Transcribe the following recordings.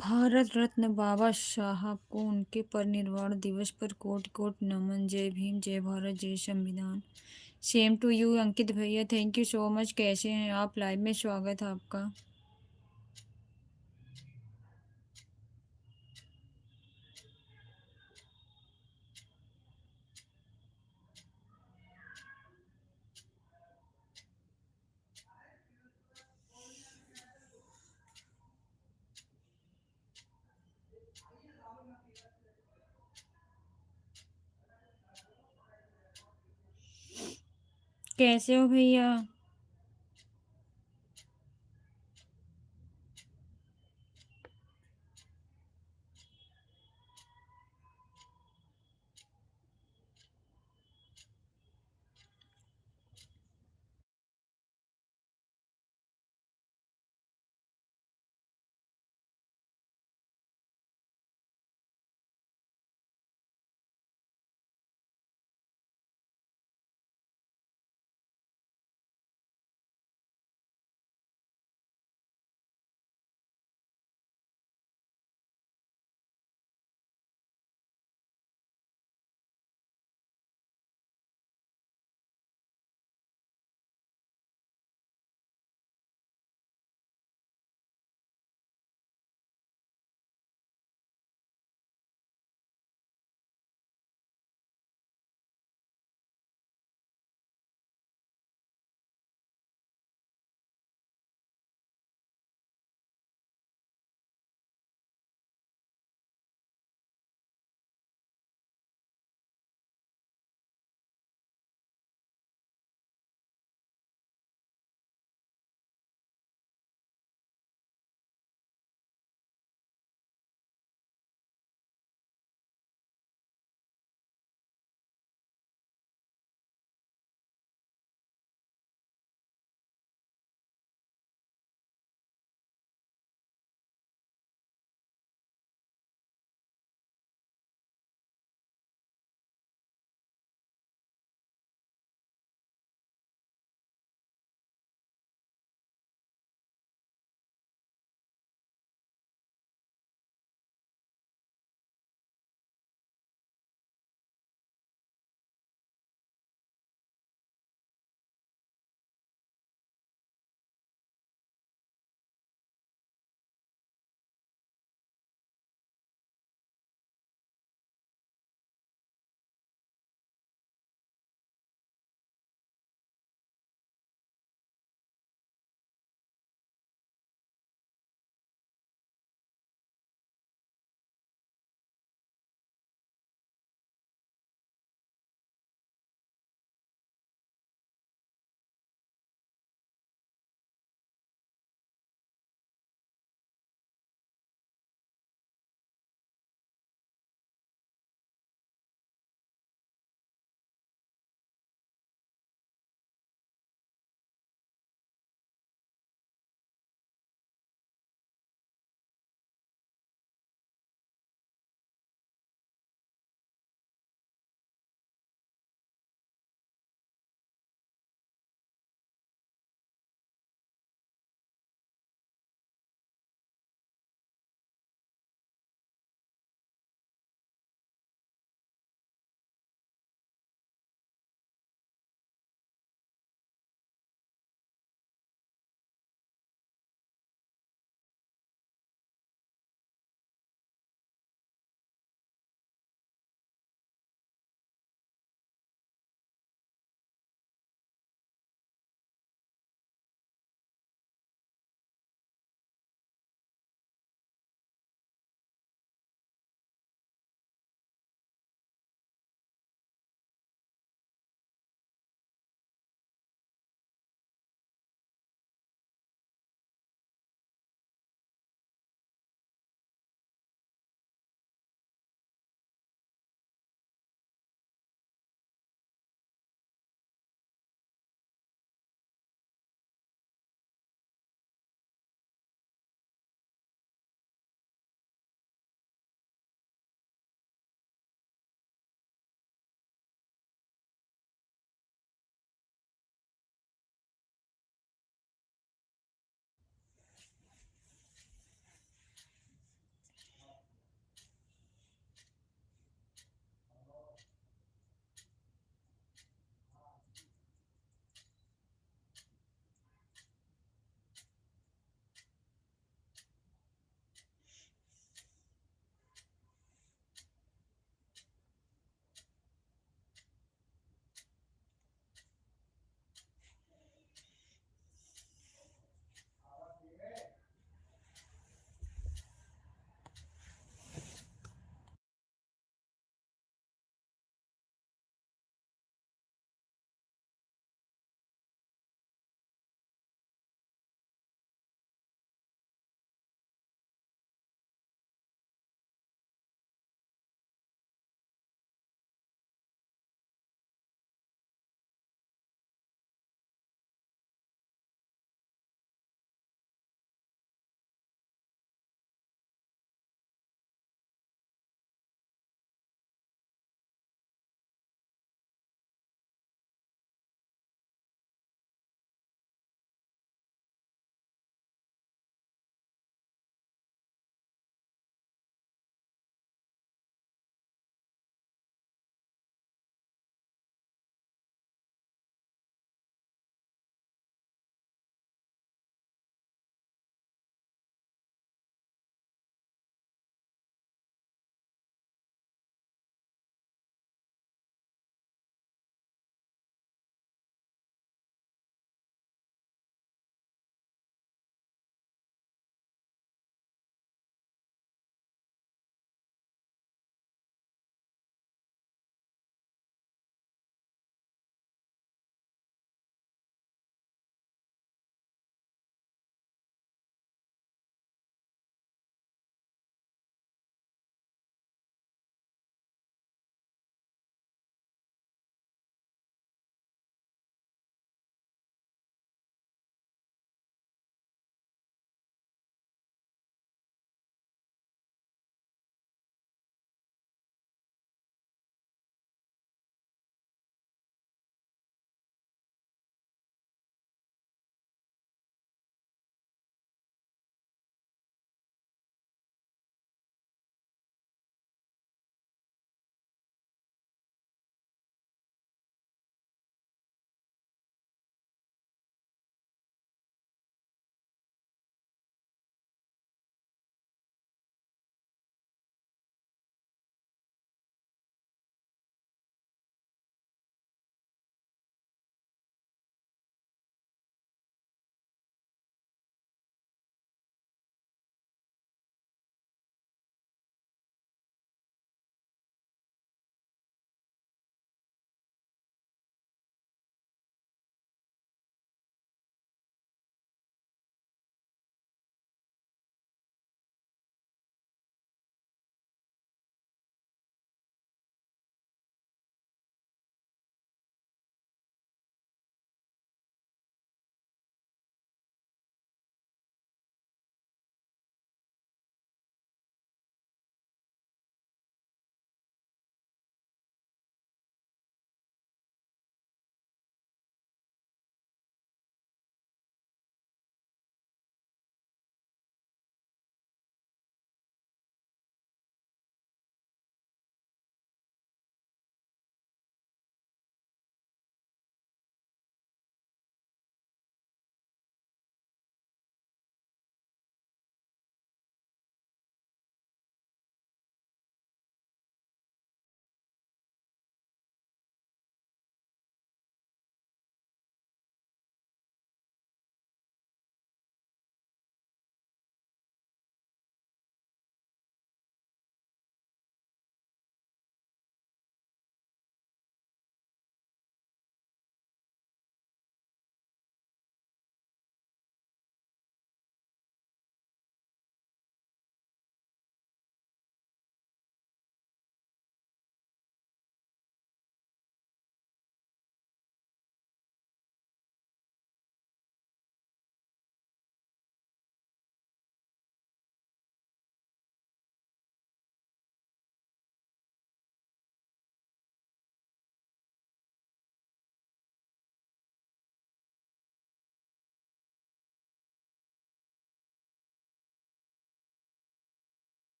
भारत रत्न बाबा साहब को उनके परिनिर्वाण दिवस पर कोटि कोटि नमन। जय भीम, जय भारत, जय संविधान। सेम टू यू अंकित भैया, थैंक यू सो मच। कैसे हैं आप? लाइव में स्वागत है आपका। कैसे हो भैया?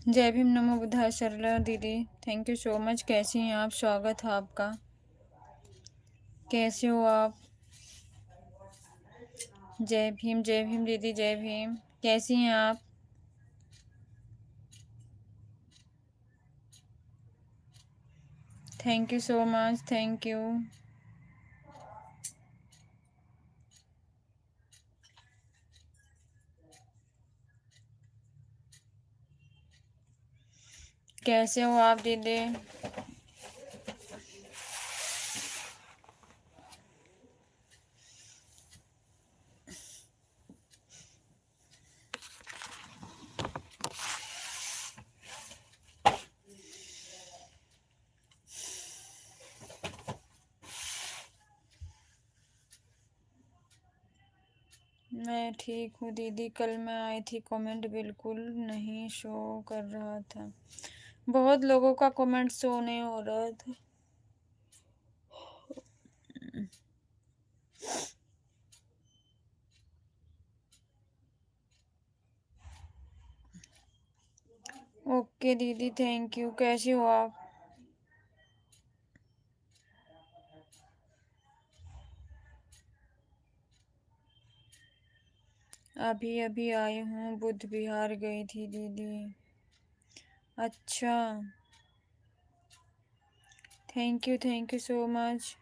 जय भीम, नमो बुद्धाय। सरला दीदी, थैंक यू सो मच। कैसी हैं आप? स्वागत है आपका। कैसे हो आप? जय भीम दीदी, जय भीम। कैसी हैं आप? Thank you so much, thank you. कैसे हो आप दीदी? मैं ठीक हूँ दीदी। कल मैं आई थी, कमेंट बिल्कुल नहीं शो कर रहा था। बहुत लोगों का कमेंट शो नहीं हो रहा था। ओके दीदी, थैंक यू। कैसे हो आप? अभी अभी आई हूँ, बुद्ध विहार गई थी दीदी। अच्छा, थैंक यू सो मच।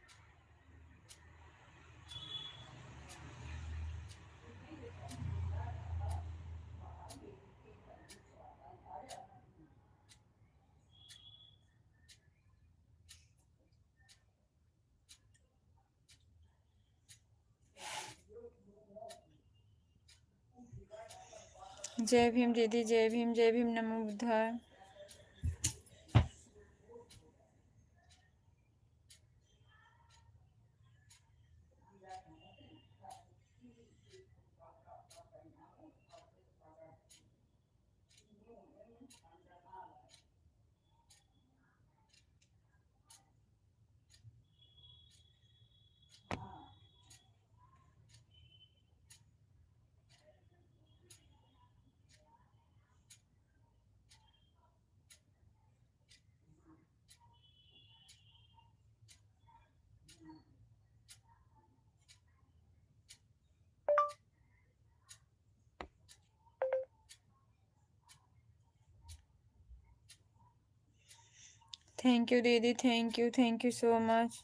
जय भीम दीदी, जय भीम, नमो बुद्धाय। थैंक यू दीदी, thank you so much.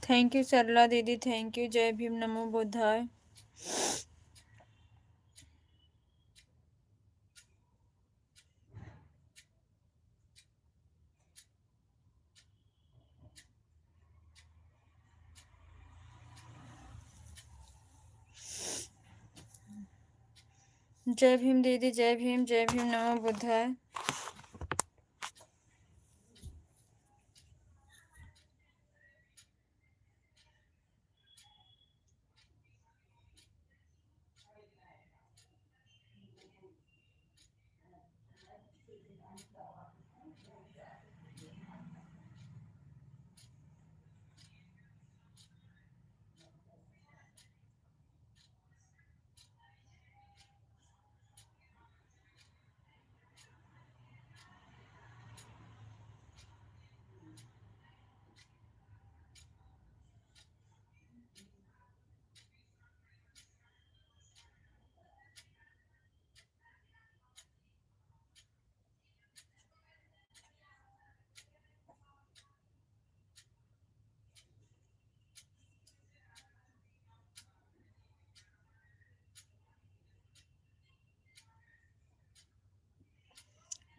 Thank you Sarla दीदी, थैंक यू। जय भीम, नमो बुद्धाय। जय भीम दीदी, जय भीम, नमो बुद्धाय।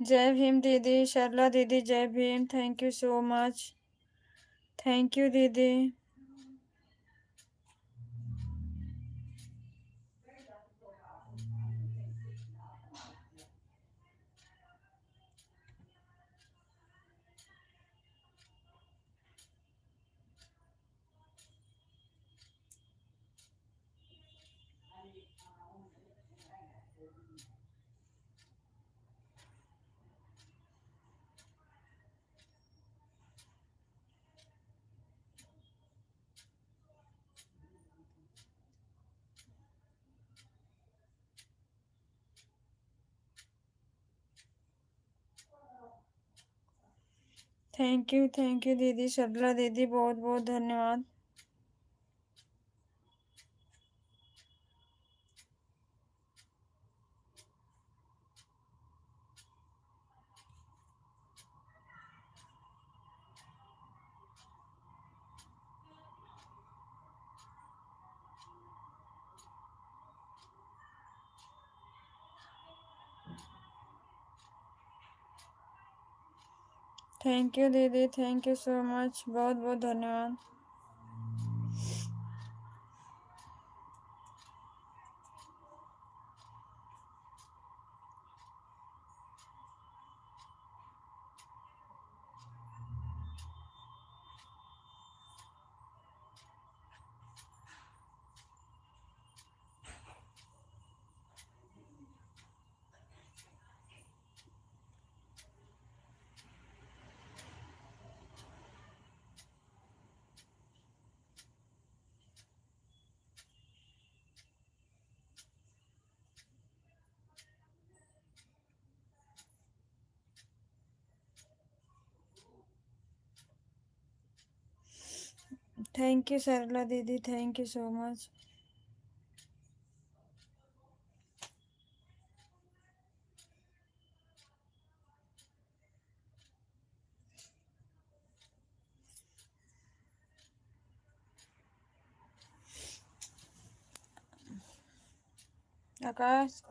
जय भीम दीदी, सरला दीदी, जय Bhim, thank you so much. Thank you दीदी। थैंक यू दीदी, सरला दीदी, बहुत बहुत धन्यवाद। थैंक यू दीदी, थैंक यू सो मच, बहुत बहुत धन्यवाद। थैंक यू सरला दीदी, थैंक यू सो मच। आकाश,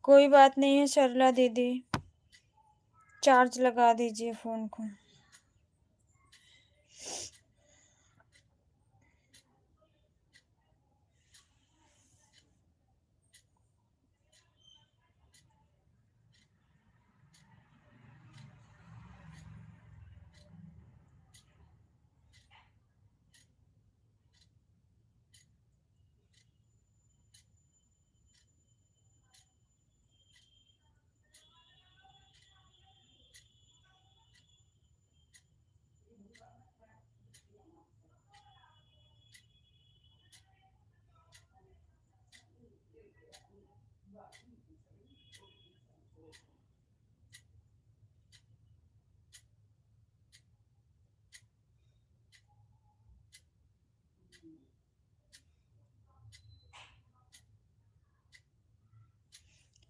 कोई बात नहीं है सरला दीदी, चार्ज लगा दीजिए फोन को।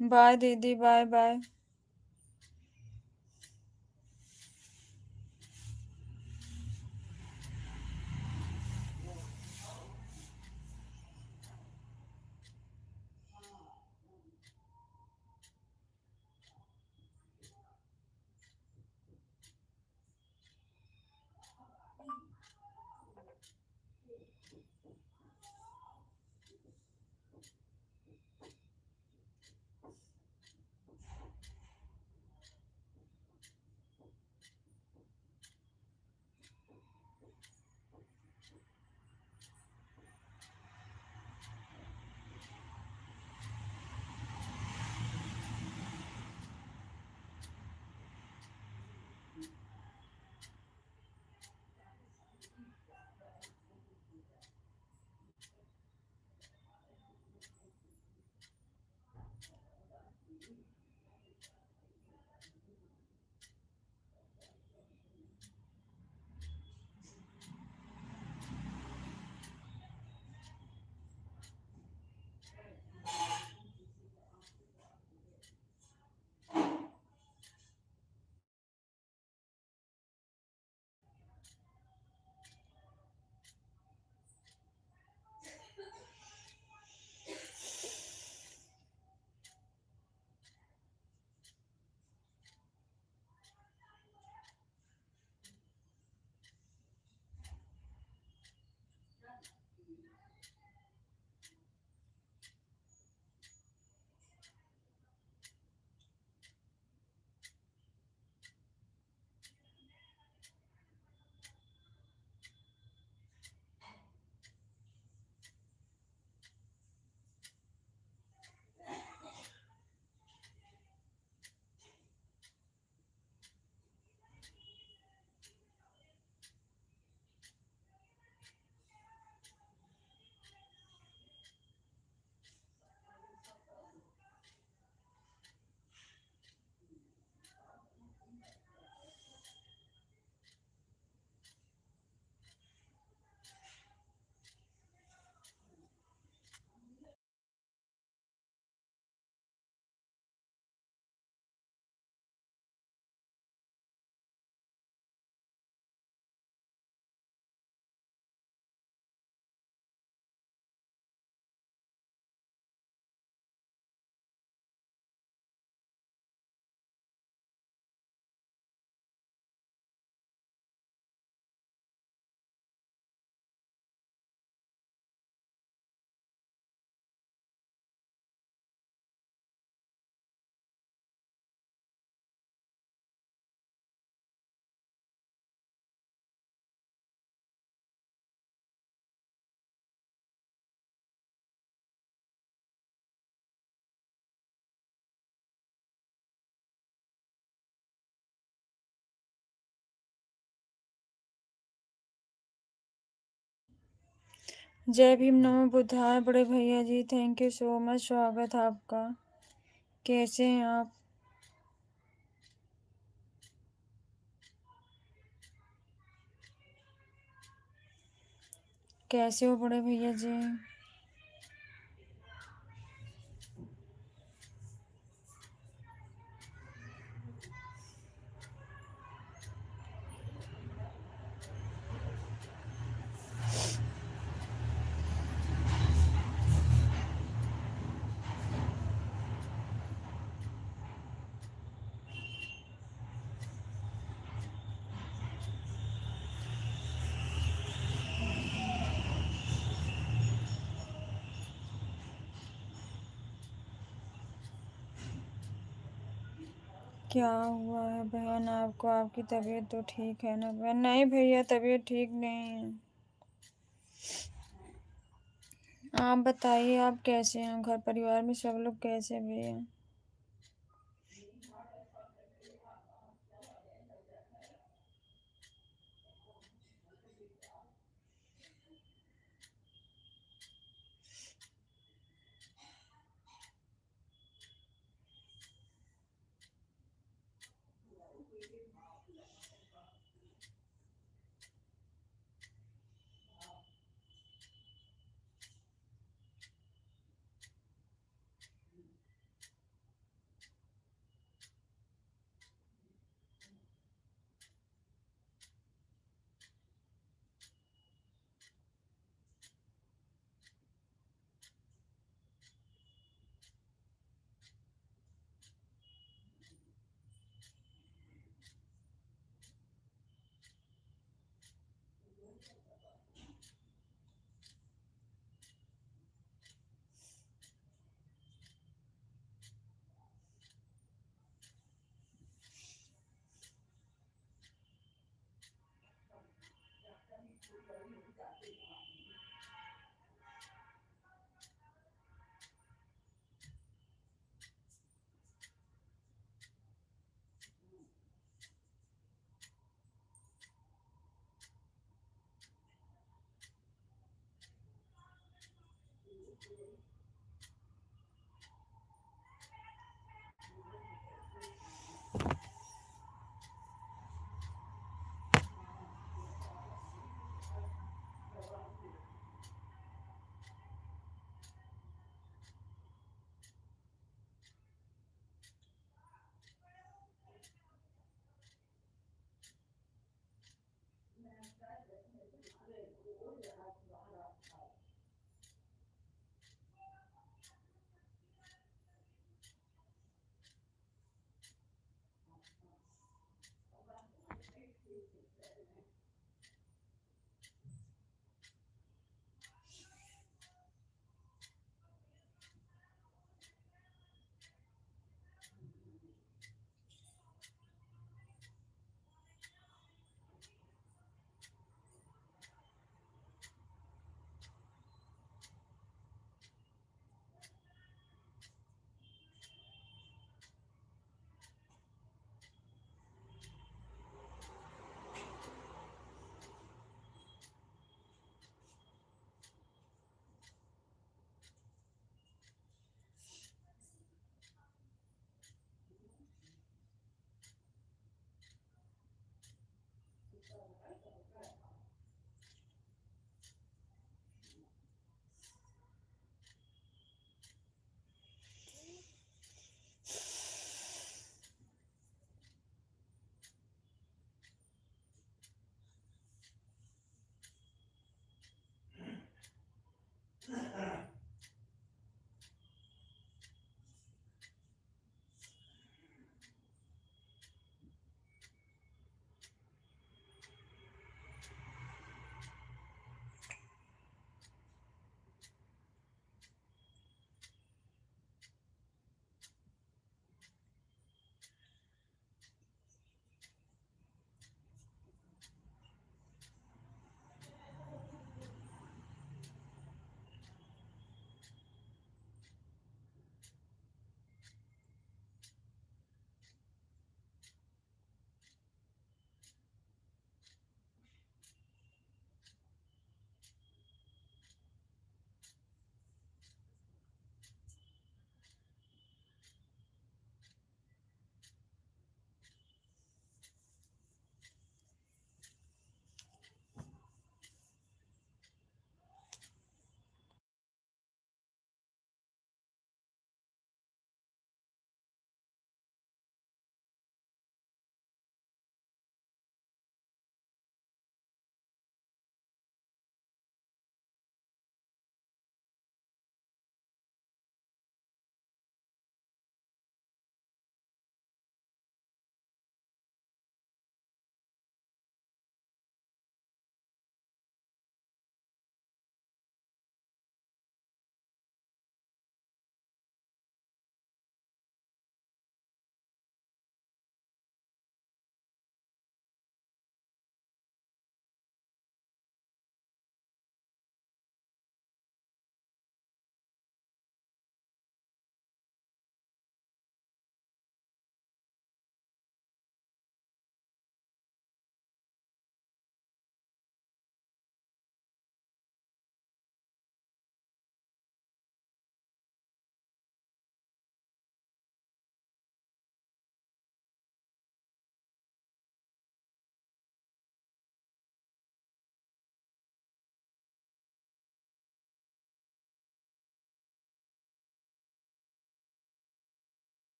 बाय दीदी, बाय बाय। जय भीम नमो बुद्धाय बड़े भैया जी, थैंक यू सो मच, स्वागत है आपका। कैसे हैं आप? कैसे हो बड़े भैया जी? क्या हुआ है बहन आपको? आपकी तबीयत तो ठीक है ना बहन? नहीं भैया, तबीयत ठीक नहीं है। आप बताइए, आप कैसे हैं? घर परिवार में सब लोग कैसे भैया?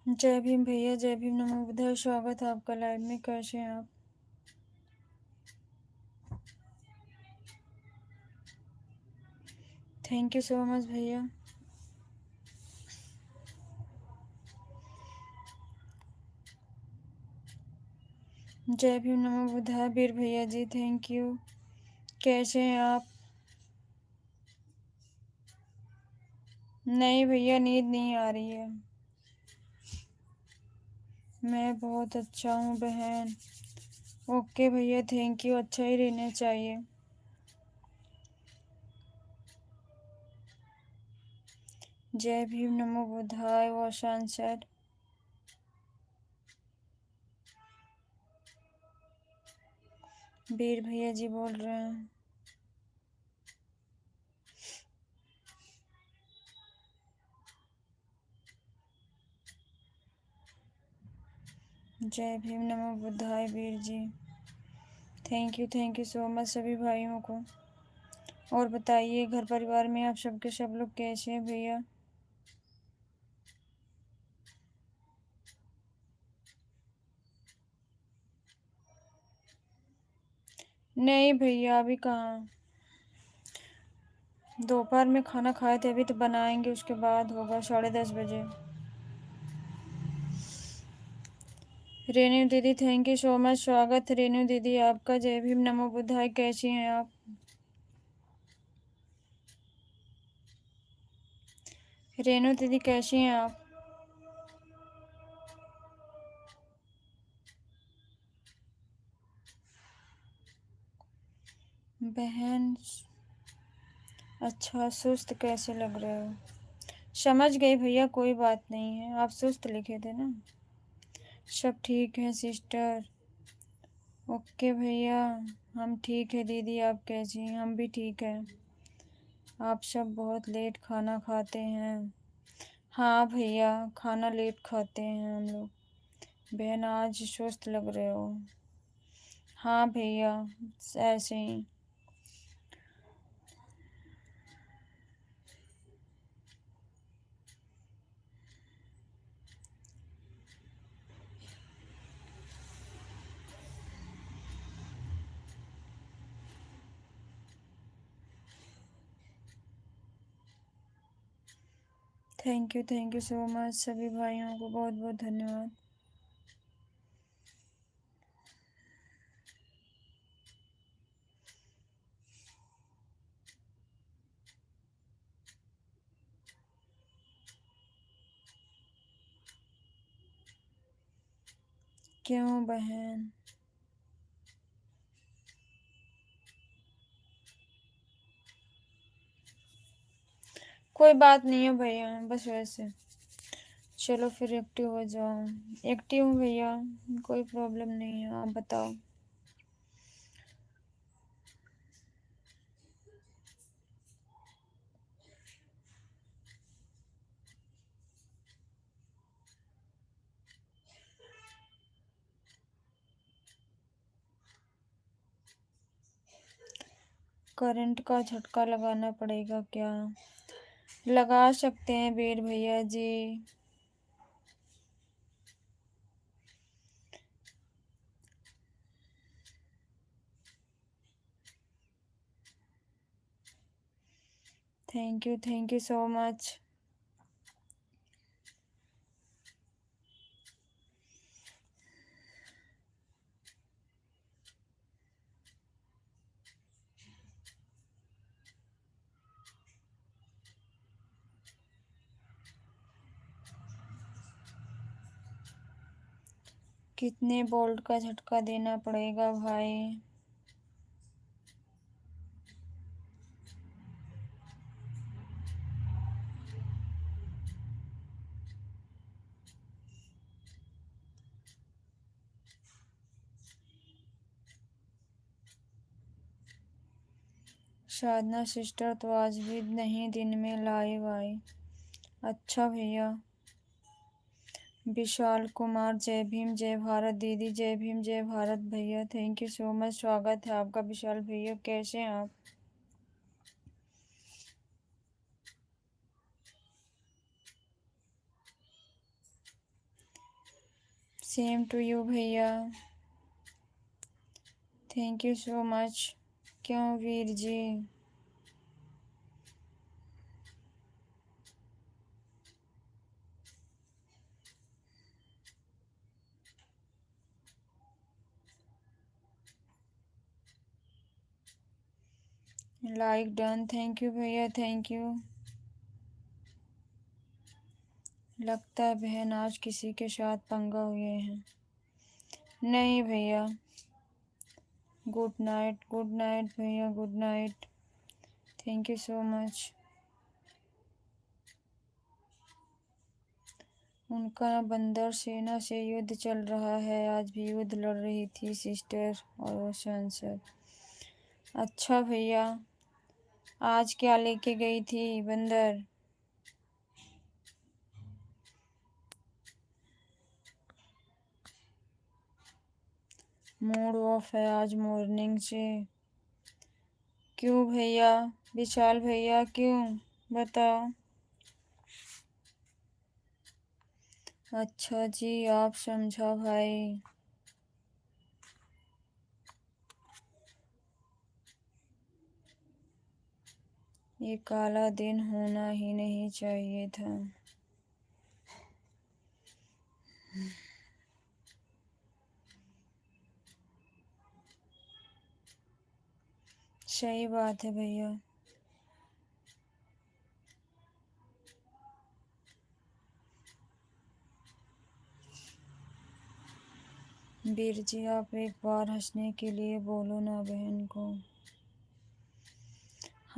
जय भीम भैया, जय भीम, नमो बुद्धाय। स्वागत है आपका लाइव में। कैसे हैं आप? थैंक यू सो मच भैया। जय भीम, नमो बुद्धाय। वीर भैया जी थैंक यू। कैसे हैं आप? नहीं भैया, नींद नहीं आ रही है। मैं बहुत अच्छा हूँ बहन। ओके भैया, थैंक यू। अच्छा ही रहना चाहिए। जय भीम, नमो बुद्धाय। वॉशान सर, वीर भैया जी बोल रहे हैं। जय भीम, नमो बुद्धाय Veer ji. Thank you so much सभी भाइयों को। और बताइए, घर परिवार में आप सबके सब लोग कैसे हैं भैया? नहीं भैया, अभी कहाँ। दोपहर में खाना खाए थे, अभी तो बनाएंगे, उसके बाद होगा 10:30 बजे। रेणु दीदी थैंक यू सो मच। स्वागत है रेणु दीदी आपका। जय भीम, नमो बुद्धाय। कैसी हैं आप? रेणु दीदी कैसी हैं आप? बहन, अच्छा सुस्त कैसे लग रहे हो? समझ गई भैया, कोई बात नहीं है। आप सुस्त लिखे थे ना। सब ठीक है सिस्टर। ओके भैया, हम ठीक है। दीदी आप कैसी हैं? हम भी ठीक हैं। आप सब बहुत लेट खाना खाते हैं। हाँ भैया, खाना लेट खाते हैं हम लोग। बहन आज सुस्त लग रहे हो। हाँ भैया, ऐसे ही। थैंक यू सो मच सभी भाइयों को। बहुत बहुत धन्यवाद। क्यों बहन? कोई बात नहीं है भैया, बस वैसे। चलो फिर एक्टिव हो जाओ। एक्टिव हूँ भैया, कोई प्रॉब्लम नहीं है। आप बताओ। करंट का झटका लगाना पड़ेगा क्या? लगा सकते हैं वीर भैया जी। Thank you so much. कितने बोल्ट का झटका देना पड़ेगा भाई? साधना सिस्टर तो आज भी नहीं दिन में लाइव आई। अच्छा भैया। विशाल कुमार जय भीम जय भारत। दीदी जय भीम जय भारत। भैया थैंक यू सो मच। स्वागत है आपका विशाल भैया। कैसे हैं आप? सेम टू यू भैया, थैंक यू सो मच। क्यों Veer ji? Like done, thank you भैया, थैंक यू। लगता है बहन आज किसी के साथ पंगा हुए हैं। नहीं भैया, गुड नाइट भैया, good night, thank you so much. उनका बंदर सेना से युद्ध चल रहा है, आज भी युद्ध लड़ रही थी सिस्टर और ओशन सर। अच्छा भैया, आज क्या लेके गई थी बंदर? मूड ऑफ है आज मॉर्निंग से। क्यों भैया? विशाल भैया क्यों, बताओ। अच्छा जी, आप समझा भाई। ये काला दिन होना ही नहीं चाहिए था। सही बात है भैया। वीर जी, आप एक बार हंसने के लिए बोलो ना बहन को।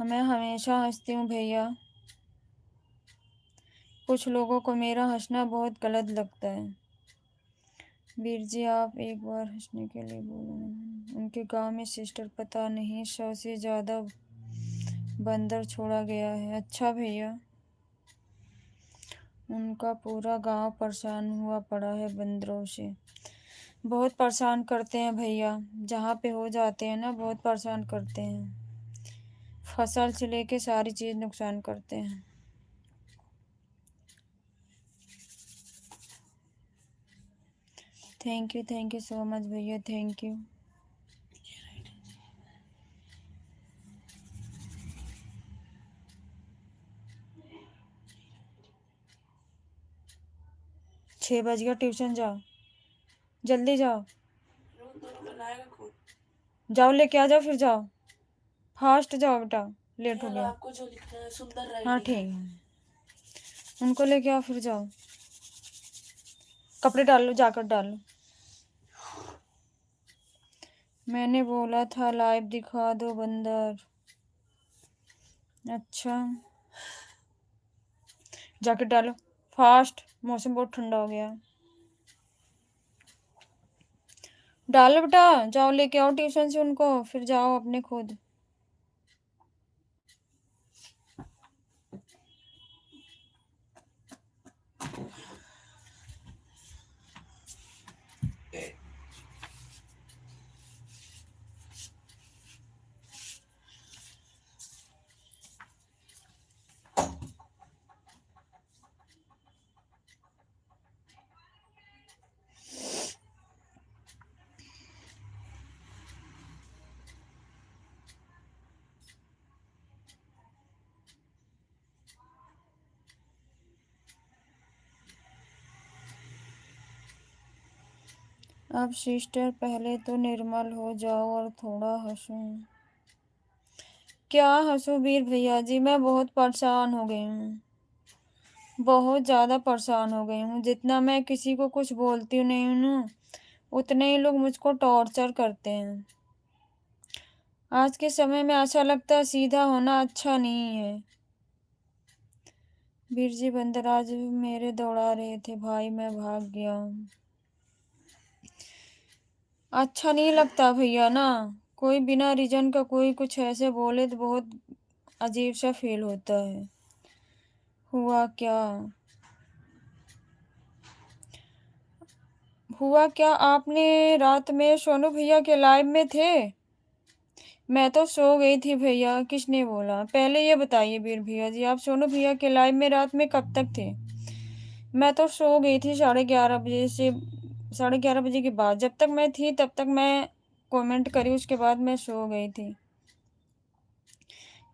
मैं हमेशा हंसती हूँ भैया। कुछ लोगों को मेरा हंसना बहुत गलत लगता है। वीर जी, आप एक बार हंसने के लिए बोलो ना। उनके गांव में सिस्टर पता नहीं 100 से ज़्यादा बंदर छोड़ा गया है। अच्छा भैया, उनका पूरा गांव परेशान हुआ पड़ा है बंदरों से। बहुत परेशान करते हैं भैया, जहाँ पे हो जाते हैं ना बहुत परेशान करते हैं। फसल से लेके सारी चीज़ नुकसान करते हैं। थैंक यू सो मच भैया, थैंक यू। छः बज गया, ट्यूशन जाओ, जल्दी जाओ। जाओ लेके आ जाओ, फिर जाओ, फास्ट जाओ बेटा, लेट हो गया। आपको जो लिखना है सुंदर, हाँ ठीक है, उनको लेके आओ फिर जाओ। कपड़े डाल लो, जाकर डाल लो। मैंने बोला था लाइव दिखा दो बंदर। अच्छा, जाके डालो फास्ट, मौसम बहुत ठंडा हो गया। डालो बेटा, जाओ लेके आओ ट्यूशन से उनको, फिर जाओ अपने खुद। अब सिस्टर पहले तो निर्मल हो जाओ और थोड़ा हंसो। क्या हंसू वीर भैया जी, मैं बहुत परेशान हो गई हूँ, बहुत ज़्यादा परेशान हो गई हूँ। जितना मैं किसी को कुछ बोलती हूँ नहीं हूँ, उतने ही लोग मुझको टॉर्चर करते हैं। आज के समय में ऐसा लगता है सीधा होना अच्छा नहीं है। वीर जी, बंदर आज मेरे दौड़ा रहे थे भाई, मैं भाग गया। अच्छा नहीं लगता भैया ना, कोई बिना रीजन का कोई कुछ ऐसे बोले तो बहुत अजीब सा फील होता है। हुआ क्या? हुआ क्या, आपने रात में सोनू भैया के लाइव में थे? मैं तो सो गई थी भैया, किसने बोला? पहले ये बताइए वीर भैया जी, आप सोनू भैया के लाइव में रात में कब तक थे? मैं तो सो गई थी 11:30 बजे से 11:30 के बाद, जब तक मैं थी तब तक मैं कमेंट करी, उसके बाद मैं सो गई थी।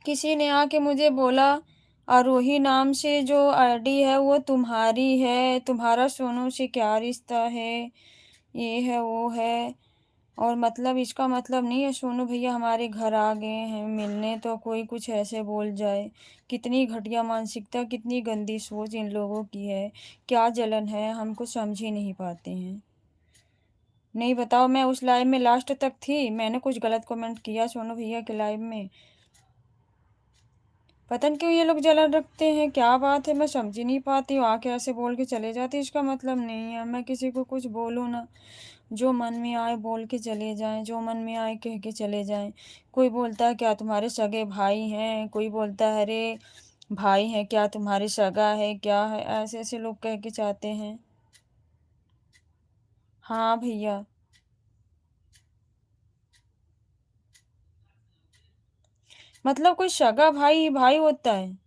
किसी ने आके मुझे बोला, आरोही नाम से जो आईडी है वो तुम्हारी है, तुम्हारा सोनू से क्या रिश्ता है, ये है वो है। और मतलब इसका मतलब नहीं है सोनू भैया हमारे घर आ गए हैं मिलने तो कोई कुछ ऐसे बोल जाए। कितनी घटिया मानसिकता, कितनी गंदी सोच इन लोगों की है, क्या जलन है, हम कुछ समझ ही नहीं पाते हैं। नहीं बताओ, मैं उस लाइव में लास्ट तक थी, मैंने कुछ गलत कमेंट किया सोनू भैया के लाइव में? पता नहीं क्यों ये लोग जलन रखते हैं, क्या बात है मैं समझ ही नहीं पाती हूँ। आके ऐसे बोल के चले जाते, इसका मतलब नहीं है मैं किसी को कुछ बोलूँ ना, जो मन में आए बोल के चले जाएं, जो मन में आए कह के चले जाएं। कोई बोलता है क्या तुम्हारे सगे भाई हैं, कोई बोलता है अरे भाई है क्या तुम्हारे, सगा है क्या है, ऐसे ऐसे लोग कह के चाहते हैं। हाँ भैया। मतलब कोई सगा भाई ही भाई होता है?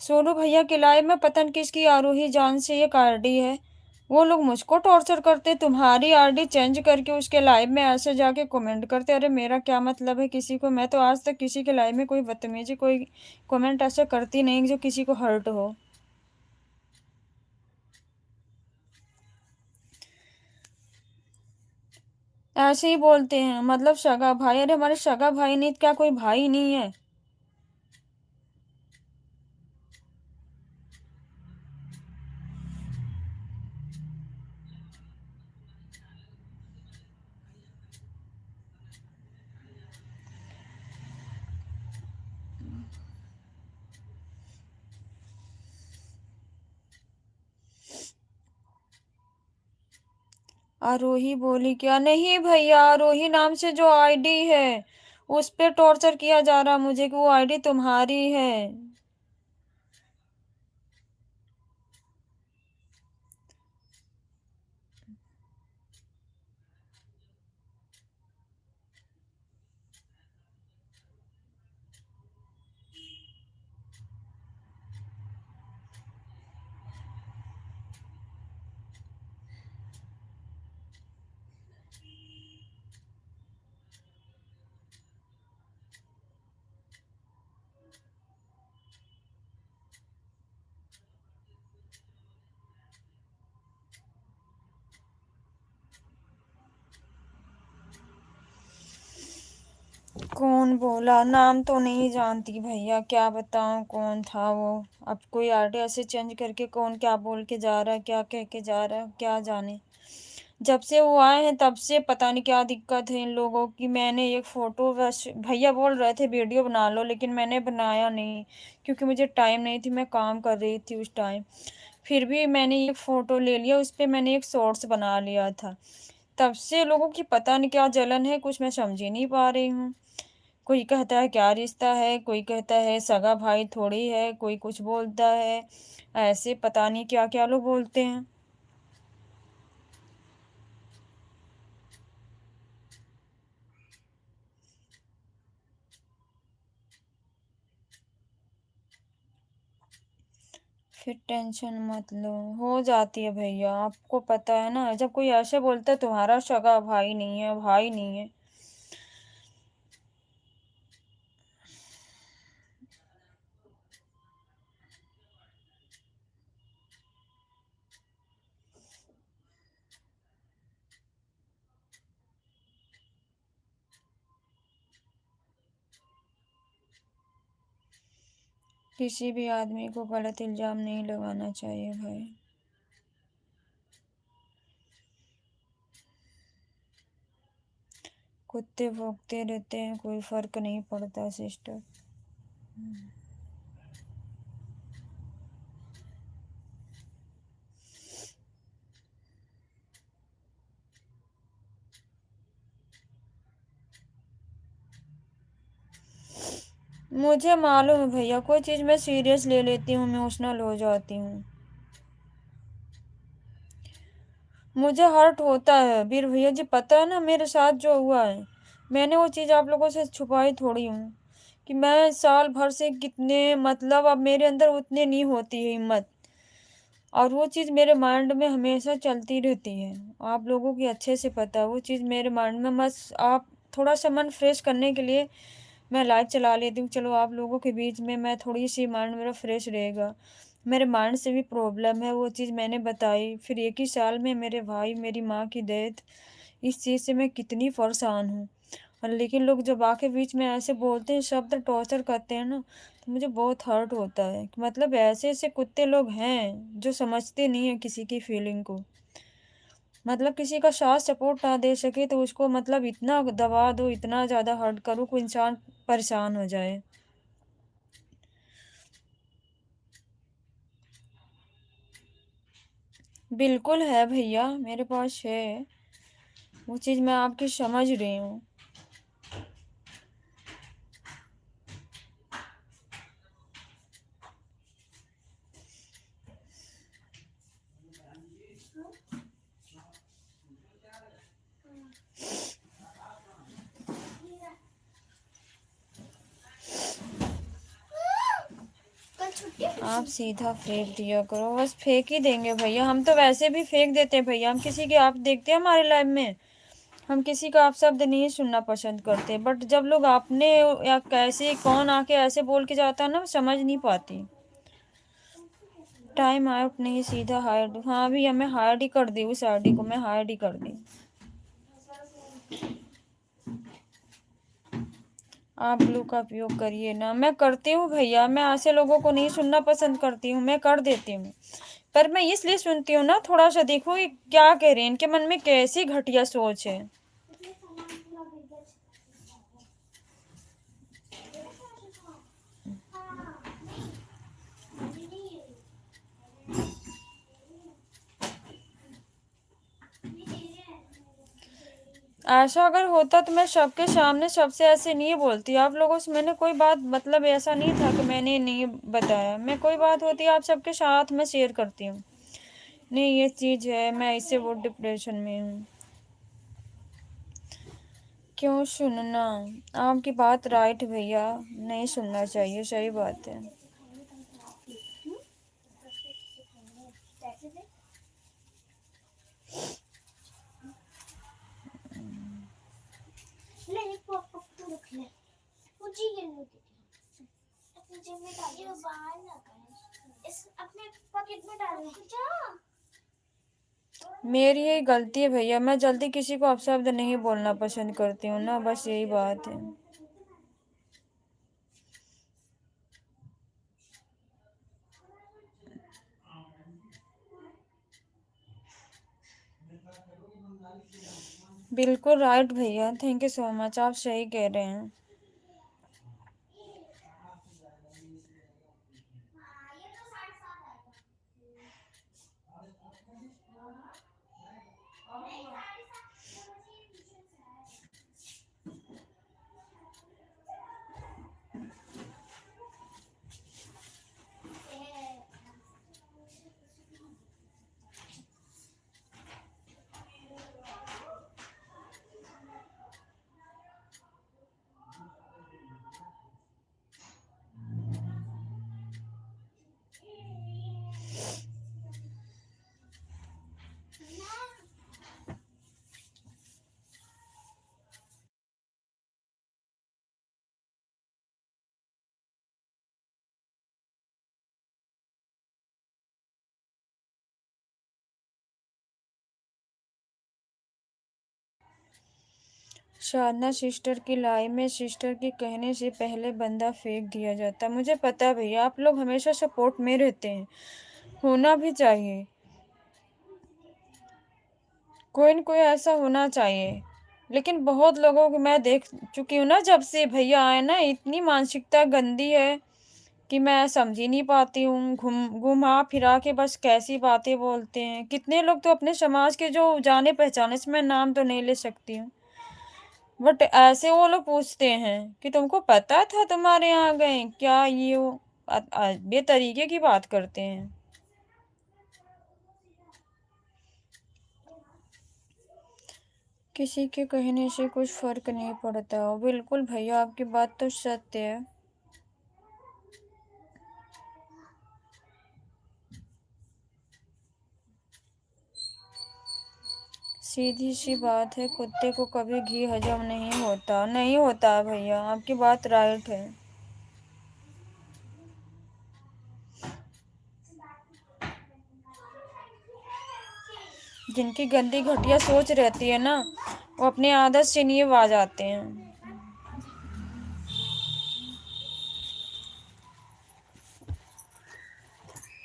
सोनू भैया की लाइव में पता नहीं किसकी आरोही जान से ये आरडी है, वो लोग मुझको टॉर्चर करते, तुम्हारी आरडी चेंज करके उसके लाइव में ऐसे जाके कमेंट करते। अरे मेरा क्या मतलब है किसी को, मैं तो आज तक किसी के लाइव में कोई बदतमीजी, कोई कमेंट ऐसे करती नहीं जो किसी को हर्ट हो। ऐसे ही बोलते हैं, मतलब सगा भाई, अरे हमारे सगा भाई नहीं तो क्या कोई भाई नहीं है? आरोही बोली क्या? नहीं भैया, आरोही नाम से जो आईडी है उस पे टॉर्चर किया जा रहा मुझे कि वो आईडी तुम्हारी है। कौन बोला? नाम तो नहीं जानती भैया, क्या बताऊं कौन था वो। अब कोई आईडी ऐसे चेंज करके कौन क्या बोल के जा रहा है, क्या कह के जा रहा है, क्या जाने। जब से वो आए हैं तब से पता नहीं क्या दिक्कत है इन लोगों की। मैंने एक फोटो, बस भैया बोल रहे थे वीडियो बना लो, लेकिन मैंने बनाया नहीं क्योंकि मुझे टाइम नहीं थी, मैं काम कर रही थी उस टाइम। फिर भी मैंने एक फ़ोटो ले लिया, उस पे मैंने एक शॉर्ट्स बना लिया था। तब से लोगों की पता नहीं क्या जलन है, कुछ मैं समझ ही नहीं पा रही हूँ। कोई कहता है क्या रिश्ता है, कोई कहता है सगा भाई थोड़ी है, कोई कुछ बोलता है, ऐसे पता नहीं क्या क्या लोग बोलते हैं। फिर टेंशन मत लो, हो जाती है भैया, आपको पता है ना, जब कोई ऐसे बोलता है तुम्हारा सगा भाई नहीं है, भाई नहीं है। किसी भी आदमी को गलत इल्जाम नहीं लगाना चाहिए भाई। कुत्ते भौंकते रहते हैं, कोई फर्क नहीं पड़ता सिस्टर। मुझे मालूम है भैया, कोई चीज़ मैं सीरियस ले लेती हूँ, इमोशनल हो जाती हूँ। मुझे हर्ट होता है वीर भैया जी, पता है ना मेरे साथ जो हुआ है। मैंने वो चीज़ आप लोगों से छुपाई थोड़ी हूँ कि मैं साल भर से कितने, मतलब अब मेरे अंदर उतने नहीं होती है हिम्मत, और वो चीज़ मेरे माइंड में हमेशा चलती रहती है। आप लोगों की अच्छे से पता है वो चीज़ मेरे माइंड में, बस आप थोड़ा सा मन फ्रेश करने के लिए मैं लाइट चला लेती हूँ, चलो आप लोगों के बीच में मैं थोड़ी सी माइंड मेरा फ्रेश रहेगा। मेरे माइंड से भी प्रॉब्लम है, वो चीज़ मैंने बताई, फिर एक ही साल में मेरे भाई मेरी माँ की डेथ, इस चीज़ से मैं कितनी परेशान हूँ। और लेकिन लोग जब आके बीच में ऐसे बोलते हैं, शब्द टॉर्चर करते हैं ना, तो मुझे बहुत हर्ट होता है कि मतलब ऐसे ऐसे कुत्ते लोग हैं जो समझते नहीं है किसी की फीलिंग को। मतलब किसी का साथ सपोर्ट ना दे सके तो उसको मतलब इतना दबा दो, इतना ज़्यादा हर्ट करो कि इंसान परेशान हो जाए। बिल्कुल है भैया, मेरे पास है, वो चीज़ मैं आपकी समझ रही हूँ। आप सीधा फेंक दिया करो, बस फेंक ही देंगे भैया, हम तो वैसे भी फेंक देते हैं भैया, हम किसी के, आप देखते हैं हमारे लाइफ में, हम किसी का आप शब्द नहीं सुनना पसंद करते, बट जब लोग आपने या कैसे कौन आके ऐसे बोल के जाता है ना, समझ नहीं पाती। टाइम आउट नहीं, सीधा हाइड, हाँ भैया मैं हाइड ही कर दी, उस आईडी को मैं हाइड ही कर दी। आप ब्लू का उपयोग करिए ना, मैं करती हूँ भैया, मैं ऐसे लोगों को नहीं सुनना पसंद करती हूँ, मैं कर देती हूँ, पर मैं इसलिए सुनती हूँ ना, थोड़ा सा देखो ये क्या कह रहे हैं, इनके मन में कैसी घटिया सोच है। ऐसा अगर होता तो मैं सबके सामने सबसे ऐसे नहीं बोलती, आप लोगों से मैंने कोई बात, मतलब ऐसा नहीं था कि मैंने नहीं बताया, मैं कोई बात होती है आप सबके साथ में शेयर करती हूँ, नहीं ये चीज़ है, मैं इससे बहुत डिप्रेशन में हूँ। क्यों सुनना, आपकी बात राइट भैया, नहीं सुनना चाहिए, सही बात है। मेरी यही गलती है भैया, मैं जल्दी किसी को अपशब्द नहीं बोलना पसंद करती हूँ ना, बस यही बात है। बिल्कुल राइट भैया, थैंक यू सो मच, आप सही कह रहे हैं। साधना सिस्टर की लाइफ में सिस्टर के कहने से पहले बंदा फेंक दिया जाता, मुझे पता है भैया, आप लोग हमेशा सपोर्ट में रहते हैं, होना भी चाहिए, कोई न कोई ऐसा होना चाहिए, लेकिन बहुत लोगों को मैं देख चुकी हूँ ना, जब से भैया आए ना, इतनी मानसिकता गंदी है कि मैं समझ ही नहीं पाती हूँ, घुमा फिरा के बस कैसी बातें बोलते हैं। कितने लोग तो अपने समाज के जो जाने पहचाने से, मैं नाम तो नहीं ले सकती हूँ, बट ऐसे वो लोग पूछते हैं कि तुमको पता था तुम्हारे यहाँ गए क्या, ये वो बेतरीके की बात करते हैं। किसी के कहने से कुछ फर्क नहीं पड़ता। बिल्कुल भैया, आपकी बात तो सत्य है। सीधी सी बात है, कुत्ते को कभी घी हजम नहीं होता। नहीं होता है भैया, आपकी बात राइट है। जिनकी गंदी घटिया सोच रहती है ना, वो अपनी आदत से नहीं आ जाते हैं।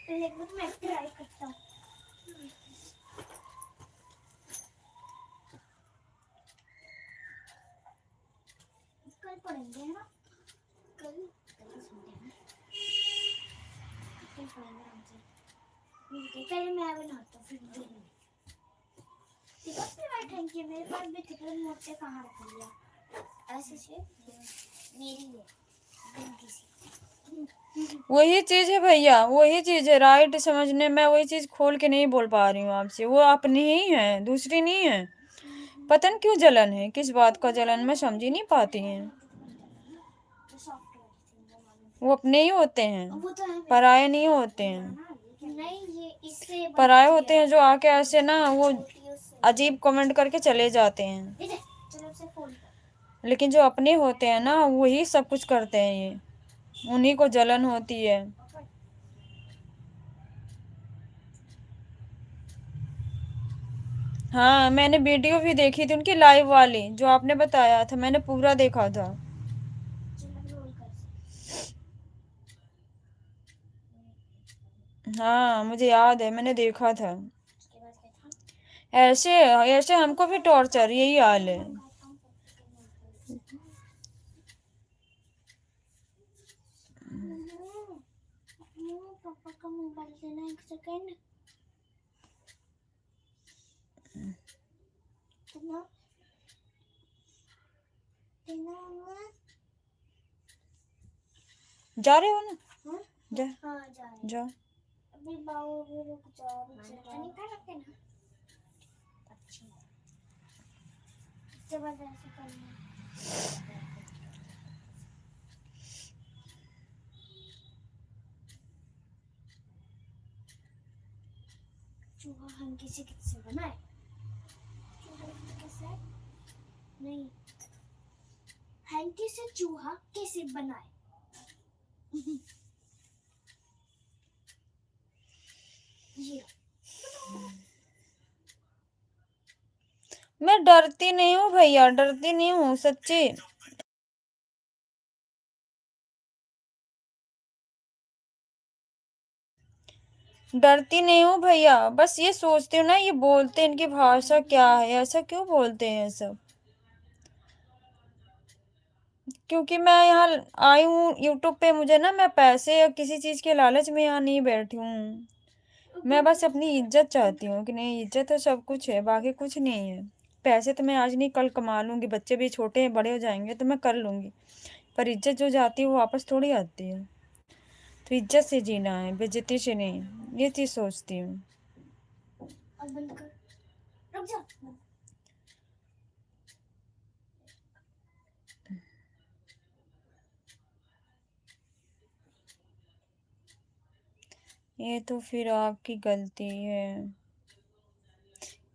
मैं ट्राई करता हूँ। कल पढ़ेंगे है ना, कल कल सुनते हैं, कल पढ़ेंगे आराम से। पहले मैं बनाता हूँ, फिर देखो फिर बैठेंगे। मेरे पास भी कितने मोटे कहाँ रख लिया ऐसे से, मेरी है गंदी सी। वही चीज है भैया, वही चीज है राइट समझने। मैं वही चीज खोल के नहीं बोल पा रही हूँ आपसे। वो अपनी ही है, दूसरी नहीं है। पता नहीं क्यों जलन है, किस बात का जलन, मैं समझ ही नहीं पाती हैं। वो अपने ही होते हैं, पराये नहीं होते हैं। नहीं, ये इससे पराये होते हैं जो आके ऐसे ना वो अजीब कमेंट करके चले जाते हैं। लेकिन जो अपने होते हैं ना, वही सब कुछ करते हैं। ये उन्हीं को जलन होती है। हाँ, मैंने वीडियो भी देखी थी उनकी लाइव वाली, जो आपने बताया था, मैंने पूरा देखा था। हाँ, मुझे याद है, मैंने देखा था। ऐसे ऐसे हमको भी टॉर्चर, यही हाल है। पापा का मोबाइल देना, एक सेकंड। जा रहे हो ना? हाँ? जा हाँ, जा रहे हैं। जा। अभी बाबू भी रुक जाओ, नहीं कर सकते ना। अच्छा, इसके बाद ऐसे करना। चूहा हम किसी किससे बनाए? चूहा कैसे? नहीं, हैंकी से चूहा कैसे बनाए? ये मैं डरती नहीं हूँ भैया, डरती नहीं हूँ सच्ची। डरती नहीं हूँ भैया, बस ये सोचती हूँ ना, ये बोलते हैं, इनकी भाषा क्या है, ऐसा क्यों बोलते हैं सब। क्योंकि मैं यहाँ आई हूँ यूट्यूब पे, मुझे ना, मैं पैसे या किसी चीज के लालच में यहाँ नहीं बैठी हूँ। मैं बस अपनी इज्जत चाहती हूँ कि नहीं, इज्जत तो सब कुछ है, बाकी कुछ नहीं है। पैसे तो मैं आज नहीं कल कमा लूंगी, बच्चे भी छोटे हैं, बड़े हो जाएंगे तो मैं कर लूंगी। पर इज्जत जो जाती है वो वापस थोड़ी आती है। तो इज्जत से जीना है, बेइज्जती से नहीं। ये चीज सोचती हूँ। अब बंद कर, रुक जा। ये तो फिर आपकी गलती है।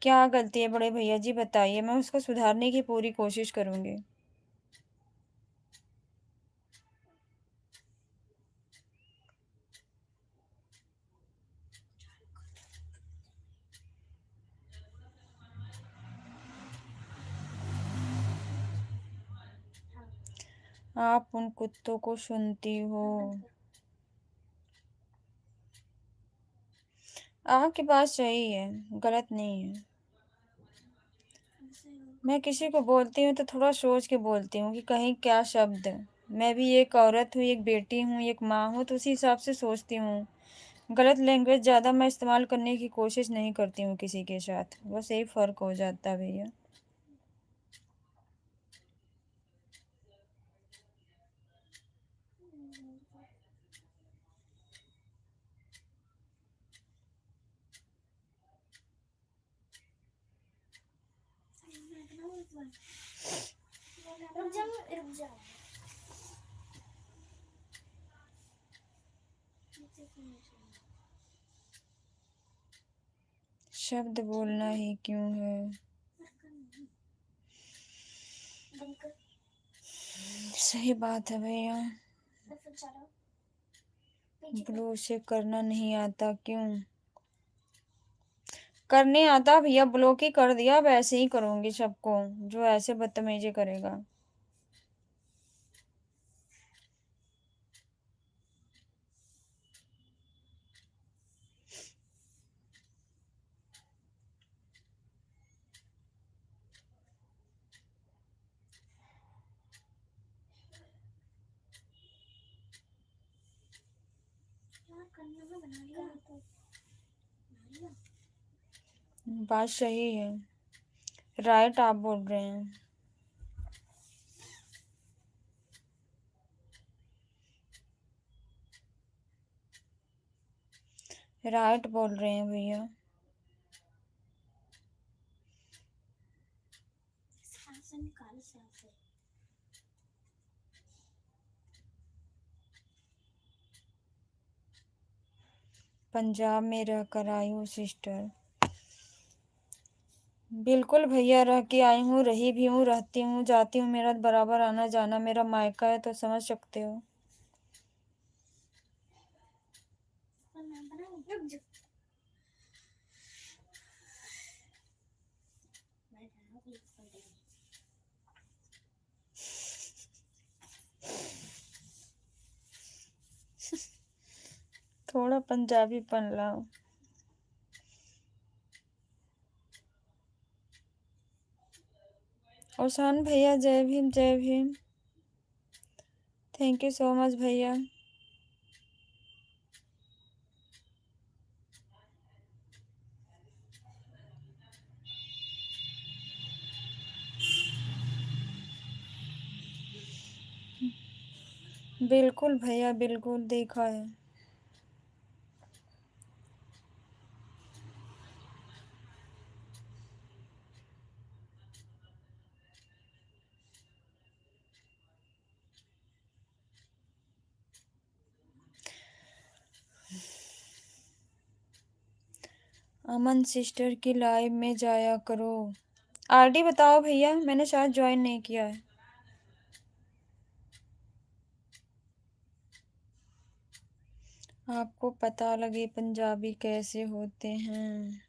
क्या गलती है बड़े भैया जी, बताइए, मैं उसको सुधारने की पूरी कोशिश करूंगी। आप उन कुत्तों को सुनती हो। आपकी बात सही है, गलत नहीं है। मैं किसी को बोलती हूँ तो थोड़ा सोच के बोलती हूँ कि कहीं क्या शब्द। मैं भी एक औरत हूँ, एक बेटी हूँ, एक माँ हूँ, तो उसी हिसाब से सोचती हूँ। गलत लैंग्वेज ज़्यादा मैं इस्तेमाल करने की कोशिश नहीं करती हूँ किसी के साथ, बस यही फ़र्क हो जाता है भैया। रुक जा, रुक जा। शब्द बोलना ही क्यों है? बंद कर। सही बात है भैया। मैं फिर जा रहा हूँ। पीछे कर। ब्लू से करना नहीं आता क्यों? करने आता भैया, ब्लॉक ही कर दिया। अब ऐसे ही करूंगी सबको जो ऐसे बदतमीजी करेगा। यार करने में बना लिया तो बना लिया। बात सही है, राइट आप बोल रहे हैं। राइट बोल रहे हैं भैया। सांस निकाल, सांस। पंजाब में रहकर आई हूँ सिस्टर। बिल्कुल भैया, रह के आई हूँ, रही भी हूँ, रहती हूँ, जाती हूँ, मेरा बराबर आना जाना, मेरा मायका है, तो समझ सकते हो। मैं बनाऊं, रुक जा। मैं बनाऊं एक पलटे। थोड़ा पंजाबी पन लाओ। ओसान भैया जय भीम जय Bhim. Thank you so much भैया। बिल्कुल भैया, बिल्कुल देखा है। अमन सिस्टर की लाइव में जाया करो। आरडी बताओ भैया, मैंने शायद ज्वाइन नहीं किया है। आपको पता लगे पंजाबी कैसे होते हैं?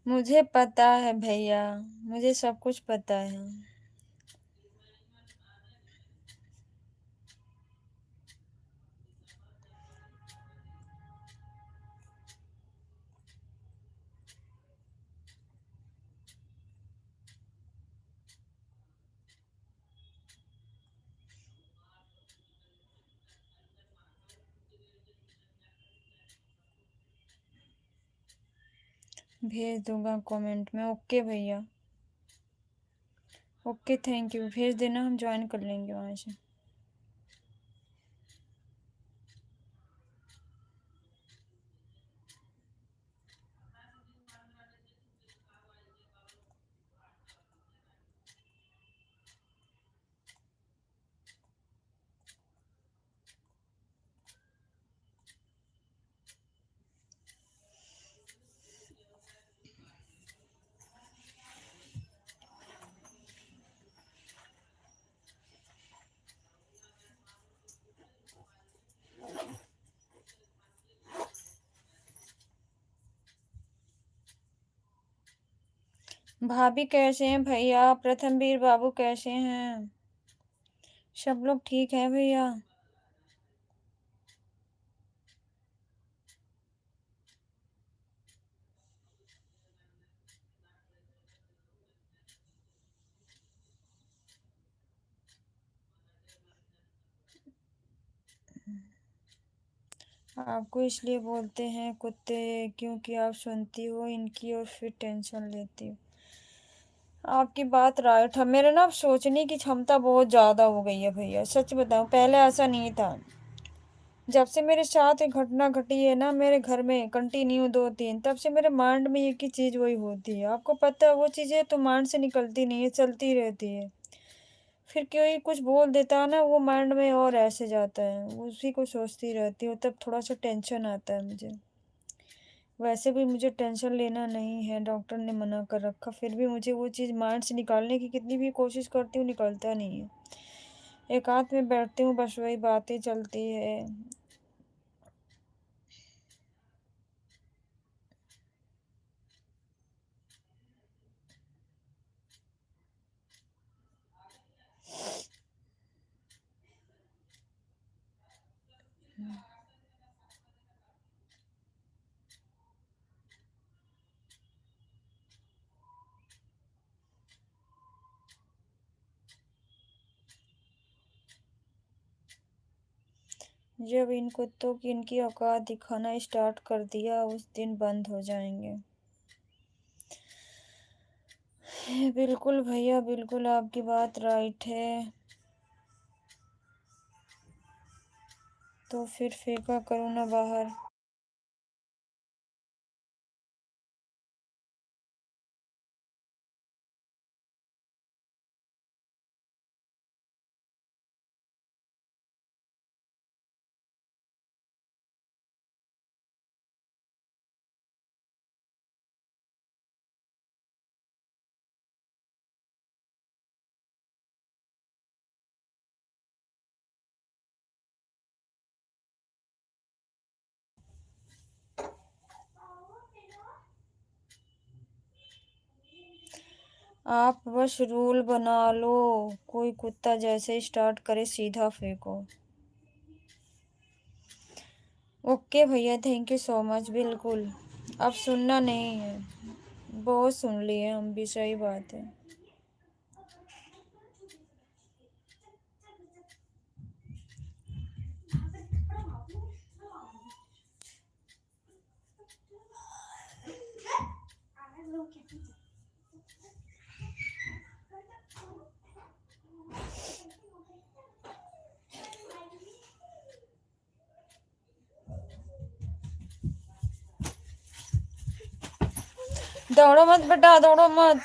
मुझे पता है भैया, मुझे सब कुछ पता है। भेज दूंगा कमेंट में। ओके भैया, ओके, थैंक यू। भेज देना, हम ज्वाइन कर लेंगे वहाँ से। भाभी कैसे हैं भैया? प्रथमवीर बाबू कैसे हैं? सब लोग ठीक है भैया? आपको इसलिए बोलते हैं कुत्ते क्योंकि आप सुनती हो इनकी और फिर टेंशन लेती हो। आपकी बात राइट है। मेरे ना अब सोचने की क्षमता बहुत ज़्यादा हो गई है भैया, सच बताऊं, पहले ऐसा नहीं था। जब से मेरे साथ एक घटना घटी है ना मेरे घर में कंटिन्यू 2-3, तब से मेरे माइंड में एक ही चीज़ वही होती है। आपको पता है वो चीज़ें तो माइंड से निकलती नहीं है, चलती रहती है। फिर कोई कुछ बोल देता है ना वो माइंड में और ऐसे जाता है, उसी को सोचती रहती हूँ, तब थोड़ा-सा टेंशन आता है मुझे। वैसे भी मुझे टेंशन लेना नहीं है, डॉक्टर ने मना कर रखा, फिर भी मुझे वो चीज़ माइंड से निकालने की कितनी भी कोशिश करती हूँ, निकलता नहीं है। एकांत में बैठती हूँ, बस वही बातें चलती है। जब इन कुत्तों की इनकी औकात दिखाना स्टार्ट कर दिया, उस दिन बंद हो जाएँगे। बिल्कुल भैया, बिल्कुल आपकी बात राइट है। तो फिर फेंका करो ना बाहर। आप बस रूल बना लो, कोई कुत्ता जैसे स्टार्ट करे सीधा फेंको। ओके भैया, थैंक यू सो मच, बिल्कुल। अब सुनना नहीं है, बहुत सुन लिए हम भी, सही बात है। दौड़ो मत बेटा, दौड़ो मत।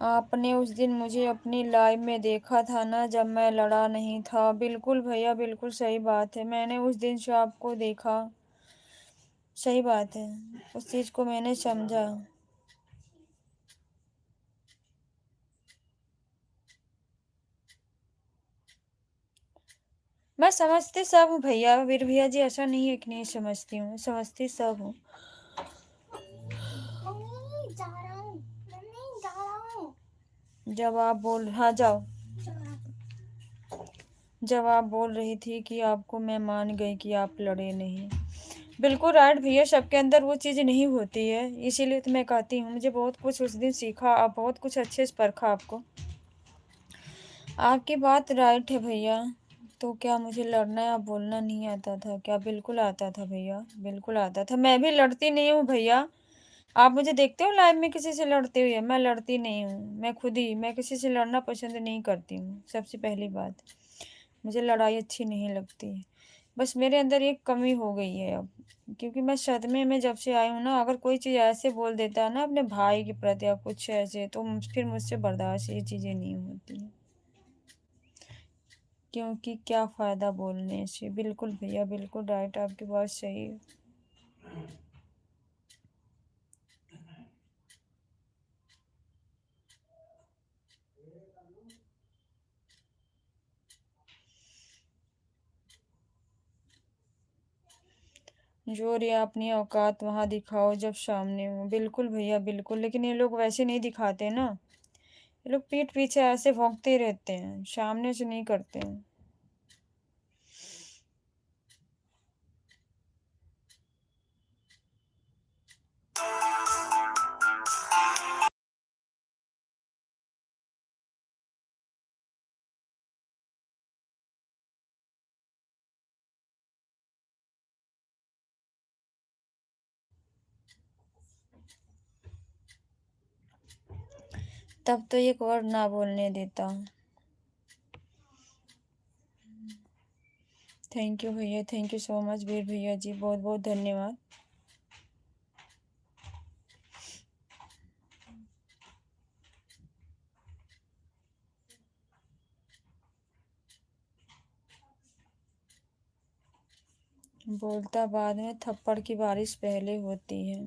आपने उस दिन मुझे अपनी लाइव में देखा था ना, जब मैं लड़ा नहीं था। बिल्कुल भैया, बिल्कुल सही बात है, मैंने उस दिन से आपको देखा। सही बात है, उस चीज़ को मैंने समझा। मैं समझती सब हूँ भैया, वीर भैया जी, ऐसा नहीं है कि नहीं समझती हूँ, समझती सब हूँ। मम्मी जा रहा हूँ, मम्मी जा रहा हूँ। जब आप बोल, हाँ जाओ। जब आप बोल रही थी कि आपको, मैं मान गई कि आप लड़े नहीं। बिल्कुल राइट भैया, सबके अंदर वो चीज़ नहीं होती है, इसीलिए तो मैं कहती हूँ मुझे बहुत कुछ उस दिन सीखा, आप बहुत कुछ अच्छे से परखा आपको। आपकी बात राइट है भैया। तो क्या मुझे लड़ना या बोलना नहीं आता था क्या? बिल्कुल आता था भैया, बिल्कुल आता था। मैं भी लड़ती नहीं हूँ भैया। आप मुझे देखते हो लाइव में किसी से लड़ते हुए? मैं लड़ती नहीं हूँ, मैं खुद ही, मैं किसी से लड़ना पसंद नहीं करती हूँ, सबसे पहली बात। मुझे लड़ाई अच्छी नहीं लगती है। बस मेरे अंदर एक कमी हो गई है अब, क्योंकि मैं सदमे में जब से आई हूँ ना, अगर कोई चीज़ ऐसे बोल देता है ना अपने भाई के प्रति या कुछ ऐसे, तो फिर मुझसे बर्दाश्त ये चीज़ें नहीं होती हैं। क्योंकि क्या फ़ायदा बोलने से। बिल्कुल भैया, बिल्कुल राइट, आपकी बात सही है। जोर या अपनी औकात वहाँ दिखाओ जब सामने हो। बिल्कुल भैया, बिल्कुल, लेकिन ये लोग वैसे नहीं दिखाते ना। ये लोग पीठ पीछे ऐसे भौंकते रहते हैं, सामने से नहीं करते हैं। तब तो एक वर्ड ना बोलने देता। थैंक यू भैया, थैंक यू सो मच वीर भैया जी, बहुत बहुत धन्यवाद। बोलता बाद में, थप्पड़ की बारिश पहले होती है।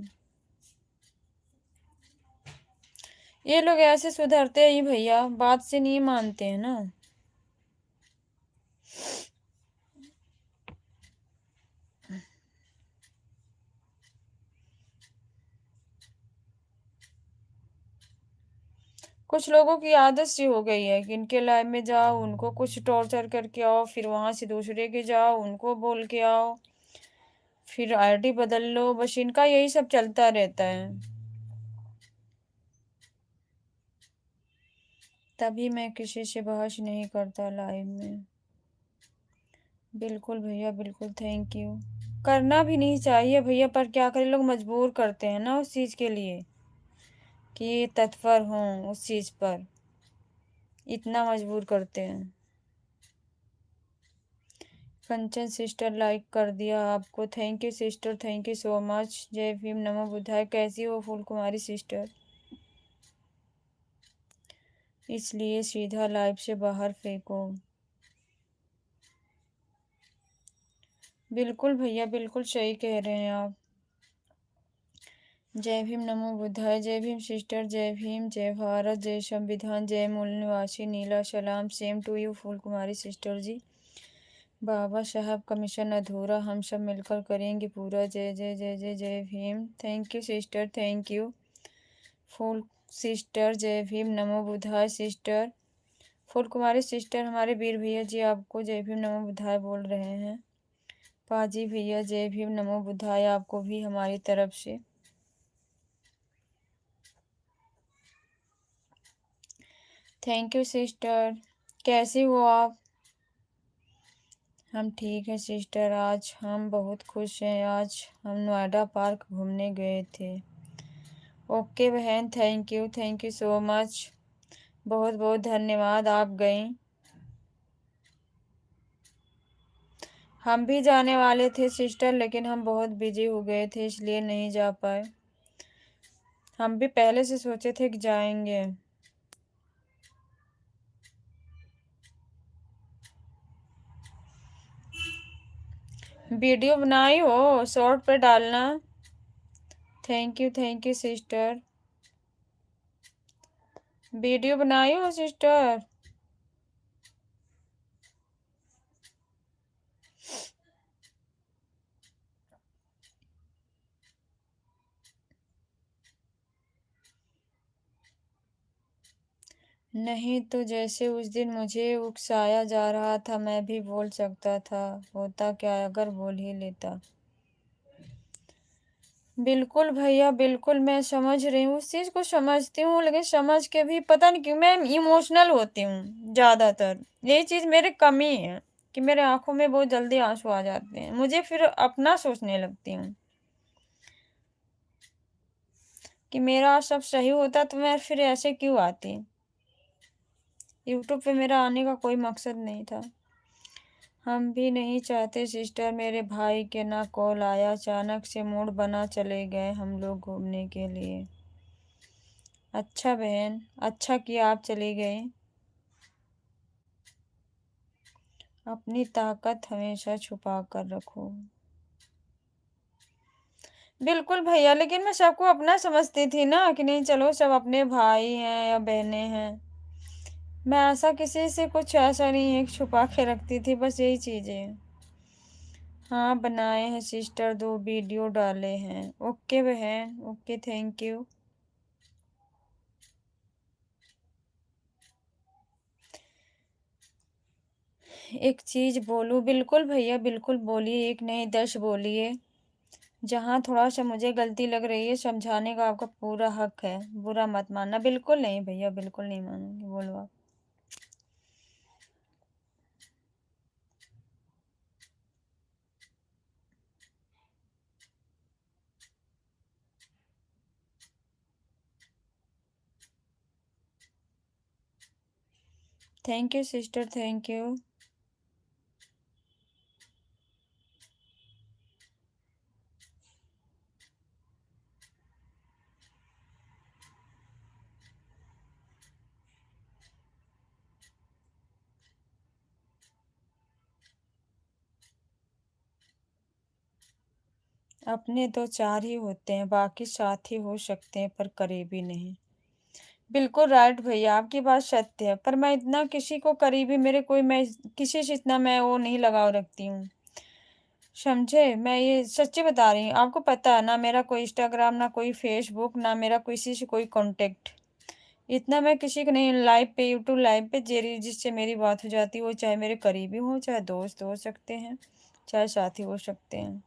ये लोग ऐसे सुधरते ही भैया, बात से नहीं मानते हैं ना। कुछ लोगों की आदत सी हो गई है कि इनके लाइफ में जाओ, उनको कुछ टॉर्चर करके आओ, फिर वहां से दूसरे के जाओ, उनको बोल के आओ, फिर आईडी बदल लो, बस इनका यही सब चलता रहता है। तभी मैं किसी से बहस नहीं करता लाइव में। बिल्कुल भैया, बिल्कुल, थैंक यू। करना भी नहीं चाहिए भैया, पर क्या करें, लोग मजबूर करते हैं ना उस चीज के लिए कि ये तत्पर हों उस चीज पर, इतना मजबूर करते हैं। कंचन सिस्टर लाइक कर दिया आपको, thank you sister, thank you so much. जय भीम, नमो बुद्धाय। कैसी हो फूल कुमारी सिस्टर? इसलिए सीधा लाइव से बाहर फेंको। बिल्कुल भैया, बिल्कुल सही कह रहे हैं आप। जय भीम, नमो बुद्धाय। जय भीम सिस्टर, जय भीम, जय भारत, जय संविधान, जय मूल निवासी नीला, सलाम same to you Phool Kumari sister जी। बाबा साहब का मिशन अधूरा, हम सब मिलकर करेंगे पूरा। जय जय जय जय जय Bhim. Thank you sister, thank you full sister. जय भीम, नमो बुद्धाय सिस्टर। फूल कुमारी सिस्टर, हमारे वीर भैया जी आपको जय भीम नमो बुद्धाय बोल रहे हैं। पाजी भैया जय भीम नमो बुद्धाय आपको भी हमारी तरफ से। Thank you sister. कैसी हो आप? हम ठीक हैं सिस्टर, आज हम बहुत खुश हैं। आज हम नोएडा पार्क घूमने गए थे। ओके बहन, थैंक यू सो मच, बहुत बहुत धन्यवाद। आप गई, हम भी जाने वाले थे सिस्टर, लेकिन हम बहुत बिजी हो गए थे इसलिए नहीं जा पाए। हम भी पहले से सोचे थे कि जाएंगे। वीडियो बनाई हो, शॉर्ट पे डालना। Thank you sister. वीडियो बनाई हो सिस्टर? नहीं तो जैसे उस दिन मुझे उकसाया जा रहा था, मैं भी बोल सकता था, होता क्या अगर बोल ही लेता। बिल्कुल भैया, बिल्कुल, मैं समझ रही हूँ, उस चीज़ को समझती हूँ, लेकिन समझ के भी पता नहीं क्यों मैं इमोशनल होती हूँ ज़्यादातर। यही चीज़ मेरी कमी है कि मेरे आंखों में बहुत जल्दी आंसू आ जाते हैं, मुझे फिर अपना सोचने लगती हूँ कि मेरा सब सही होता तो मैं फिर ऐसे क्यों आती। यूट्यूब पे मेरा आने का कोई मकसद नहीं था। हम भी नहीं चाहते सिस्टर, मेरे भाई के ना कॉल आया, अचानक से मूड बना चले गए हम लोग घूमने के लिए। अच्छा बहन, अच्छा किया आप चली गई। अपनी ताकत हमेशा छुपा कर रखो। बिल्कुल भैया, लेकिन मैं सबको अपना समझती थी ना कि नहीं चलो सब अपने भाई हैं या बहनें हैं। मैं ऐसा किसी से कुछ ऐसा नहीं है कि छुपा के रखती थी, बस यही चीज़ें। हाँ बनाए हैं सिस्टर, 2 वीडियो डाले हैं। ओके बहन, ओके, थैंक यू। एक चीज़ बोलूँ? बिल्कुल भैया, बिल्कुल बोलिए, एक नहीं 10 बोलिए। जहाँ थोड़ा-सा मुझे गलती लग रही है, समझाने का आपका पूरा हक है, बुरा मत मानना। बिल्कुल नहीं भैया, बिल्कुल नहीं मानूँगी, बोलो आप। Thank you sister, thank you. अपने तो 4 ही होते हैं, बाकी 7 ही हो सकते हैं, पर करीबी नहीं। बिल्कुल राइट भैया, आपकी बात सत्य है, पर मैं इतना किसी को करीबी मेरे कोई मैं किसी से इतना मैं वो नहीं लगाव रखती हूँ। समझे? मैं ये सच्ची बता रही हूँ। आपको पता है ना, मेरा कोई इंस्टाग्राम, ना कोई फेसबुक, ना मेरा किसी से कोई कॉन्टेक्ट। इतना मैं किसी को नहीं, लाइव पे, यूट्यूब लाइव पे जेरी जिससे मेरी बात हो जाती है, वो चाहे मेरे करीबी हो, चाहे दोस्त हो सकते हैं, चाहे साथी हो सकते हैं।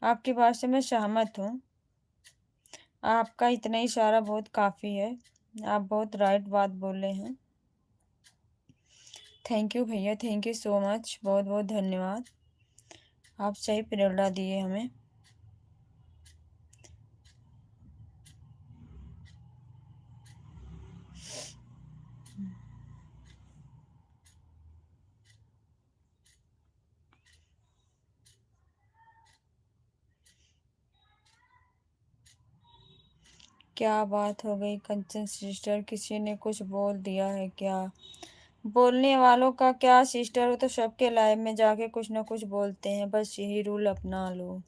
आपकी बात से मैं सहमत हूँ। आपका इतना इशारा बहुत काफ़ी है। आप बहुत राइट बात बोले हैं। थैंक यू भैया, थैंक यू सो मच, बहुत बहुत धन्यवाद। आप सही प्रेरणा दिए हमें। क्या बात हो गई कंचन सिस्टर, किसी ने कुछ बोल दिया है क्या? बोलने वालों का क्या सिस्टर, वो तो सबके लाइफ में जाके कुछ ना कुछ बोलते हैं, बस यही रूल अपना लो।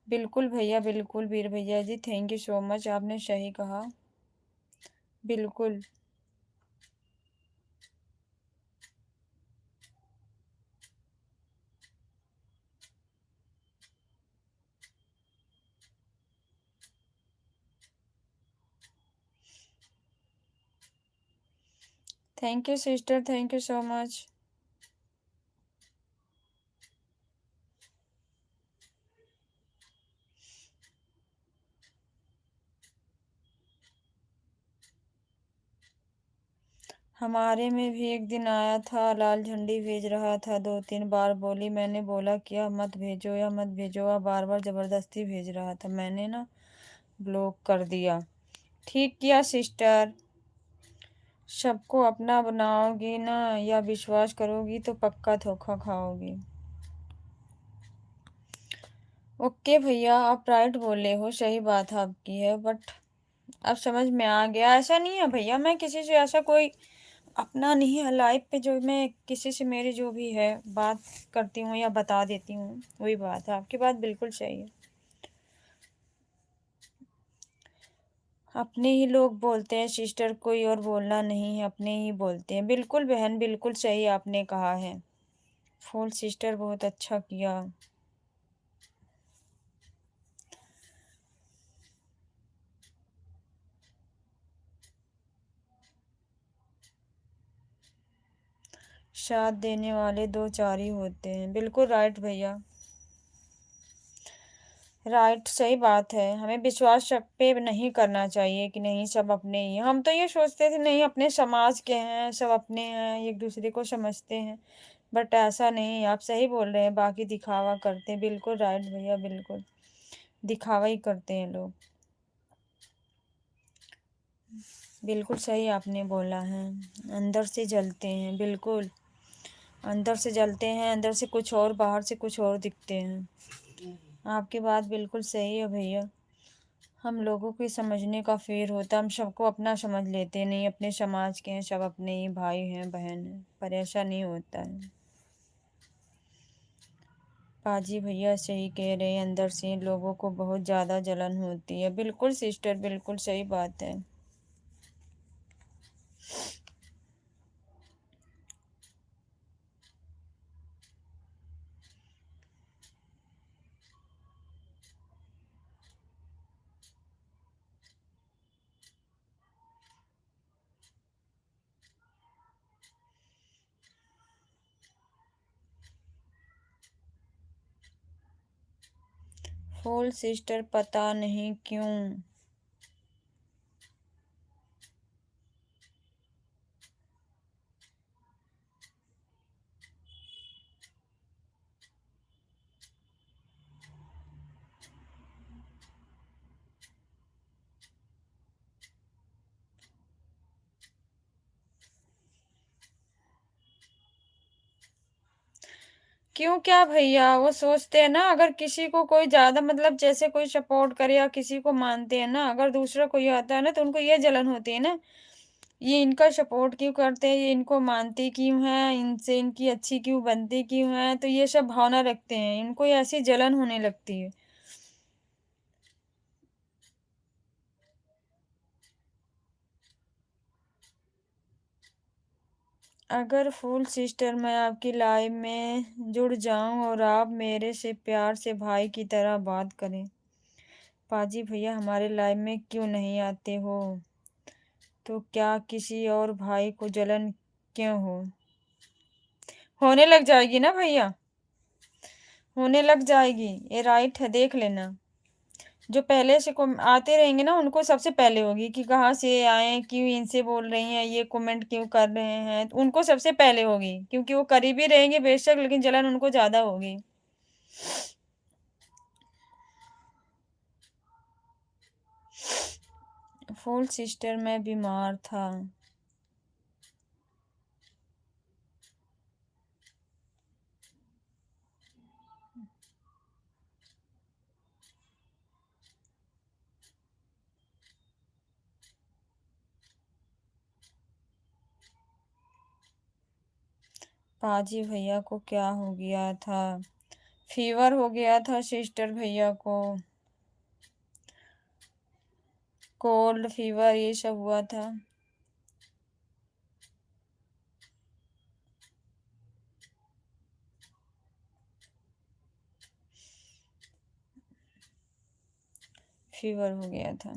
बिल्कुल भैया, बिल्कुल वीर भैया जी, थैंक यू सो मच, आपने सही कहा। बिल्कुल। Thank you sister, thank you so much. हमारे में भी एक दिन आया था, लाल झंडी भेज रहा था, 2-3 बार बोली, मैंने बोला क्या मत भेजो या मत भेजो, वह बार बार जबरदस्ती भेज रहा था, मैंने ना ब्लॉक कर दिया। ठीक किया सिस्टर। सबको अपना बनाओगी ना या विश्वास करोगी तो पक्का धोखा खाओगी। ओके भैया, आप राइट बोले हो, सही बात आपकी है, बट अब समझ में आ गया। ऐसा नहीं है भैया, मैं किसी से ऐसा कोई अपना नहीं है लाइफ पे, जो मैं किसी से मेरी जो भी है बात करती हूँ या बता देती हूँ, वही बात है। आपकी बात बिल्कुल सही है। अपने ही लोग बोलते हैं सिस्टर, कोई और बोलना नहीं है, अपने ही बोलते हैं। बिल्कुल बहन, बिल्कुल सही आपने कहा है। फुल सिस्टर, बहुत अच्छा किया। साथ देने वाले 2-4 ही होते हैं। बिल्कुल राइट भैया, राइट, सही बात है। हमें विश्वास सब पे नहीं करना चाहिए कि नहीं सब अपने ही हैं। हम तो ये सोचते थे नहीं अपने समाज के हैं, सब अपने हैं, एक दूसरे को समझते हैं, बट ऐसा नहीं। आप सही बोल रहे हैं, बाकी दिखावा करते हैं। बिल्कुल राइट भैया, बिल्कुल दिखावा ही करते हैं लोग। बिल्कुल सही आपने बोला है। अंदर से जलते हैं, बिल्कुल अंदर से जलते हैं, अंदर से कुछ और, बाहर से कुछ और दिखते हैं। आपकी बात बिल्कुल सही है भैया। हम लोगों की समझने का फेर होता, हम सबको अपना समझ लेते हैं, नहीं अपने समाज के हैं, सब अपने ही भाई हैं, बहन हैं, पर ऐसा नहीं होता है। पाजी भैया सही कह रहे हैं, अंदर से लोगों को बहुत ज़्यादा जलन होती है। बिल्कुल सिस्टर, बिल्कुल सही बात है। फुल सिस्टर, पता नहीं क्यों। क्यों क्या भैया, वो सोचते हैं ना, अगर किसी को कोई ज्यादा मतलब जैसे कोई सपोर्ट करे या किसी को मानते हैं ना, अगर दूसरा कोई आता है ना तो उनको ये जलन होती है ना, ये इनका सपोर्ट क्यों करते हैं, ये इनको मानती क्यों है, इनसे इनकी अच्छी क्यों बनती क्यों है, तो ये सब भावना रखते हैं, इनको ऐसी जलन होने लगती है। अगर फुल सिस्टर मैं आपकी लाइफ में जुड़ जाऊं और आप मेरे से प्यार से भाई की तरह बात करें, पाजी भैया हमारे लाइफ में क्यों नहीं आते हो, तो क्या किसी और भाई को जलन क्यों होने लग जाएगी ना भैया, होने लग जाएगी, ये राइट है, देख लेना। जो पहले से आते रहेंगे ना उनको सबसे पहले होगी कि कहाँ से आए, क्यों इनसे बोल रही हैं, ये कमेंट क्यों कर रहे हैं, तो उनको सबसे पहले होगी, क्योंकि वो करीबी रहेंगे बेशक, लेकिन जलन उनको ज्यादा होगी। फुल सिस्टर मैं बीमार था। पाजी भैया को क्या हो गया था, फीवर हो गया था सिस्टर भैया को, कोल्ड फीवर ये सब हुआ था। फीवर हो गया था।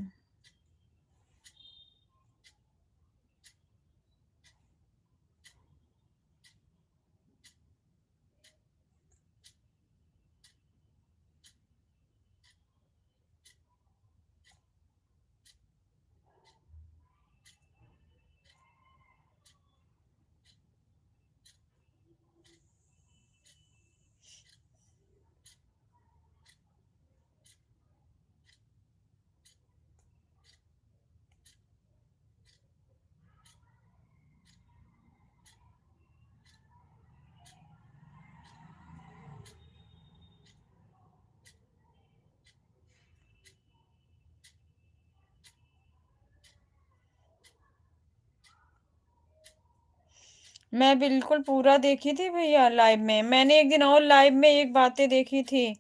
मैं बिल्कुल पूरा देखी थी भैया लाइव में, मैंने एक दिन और लाइव में एक बातें देखी थी।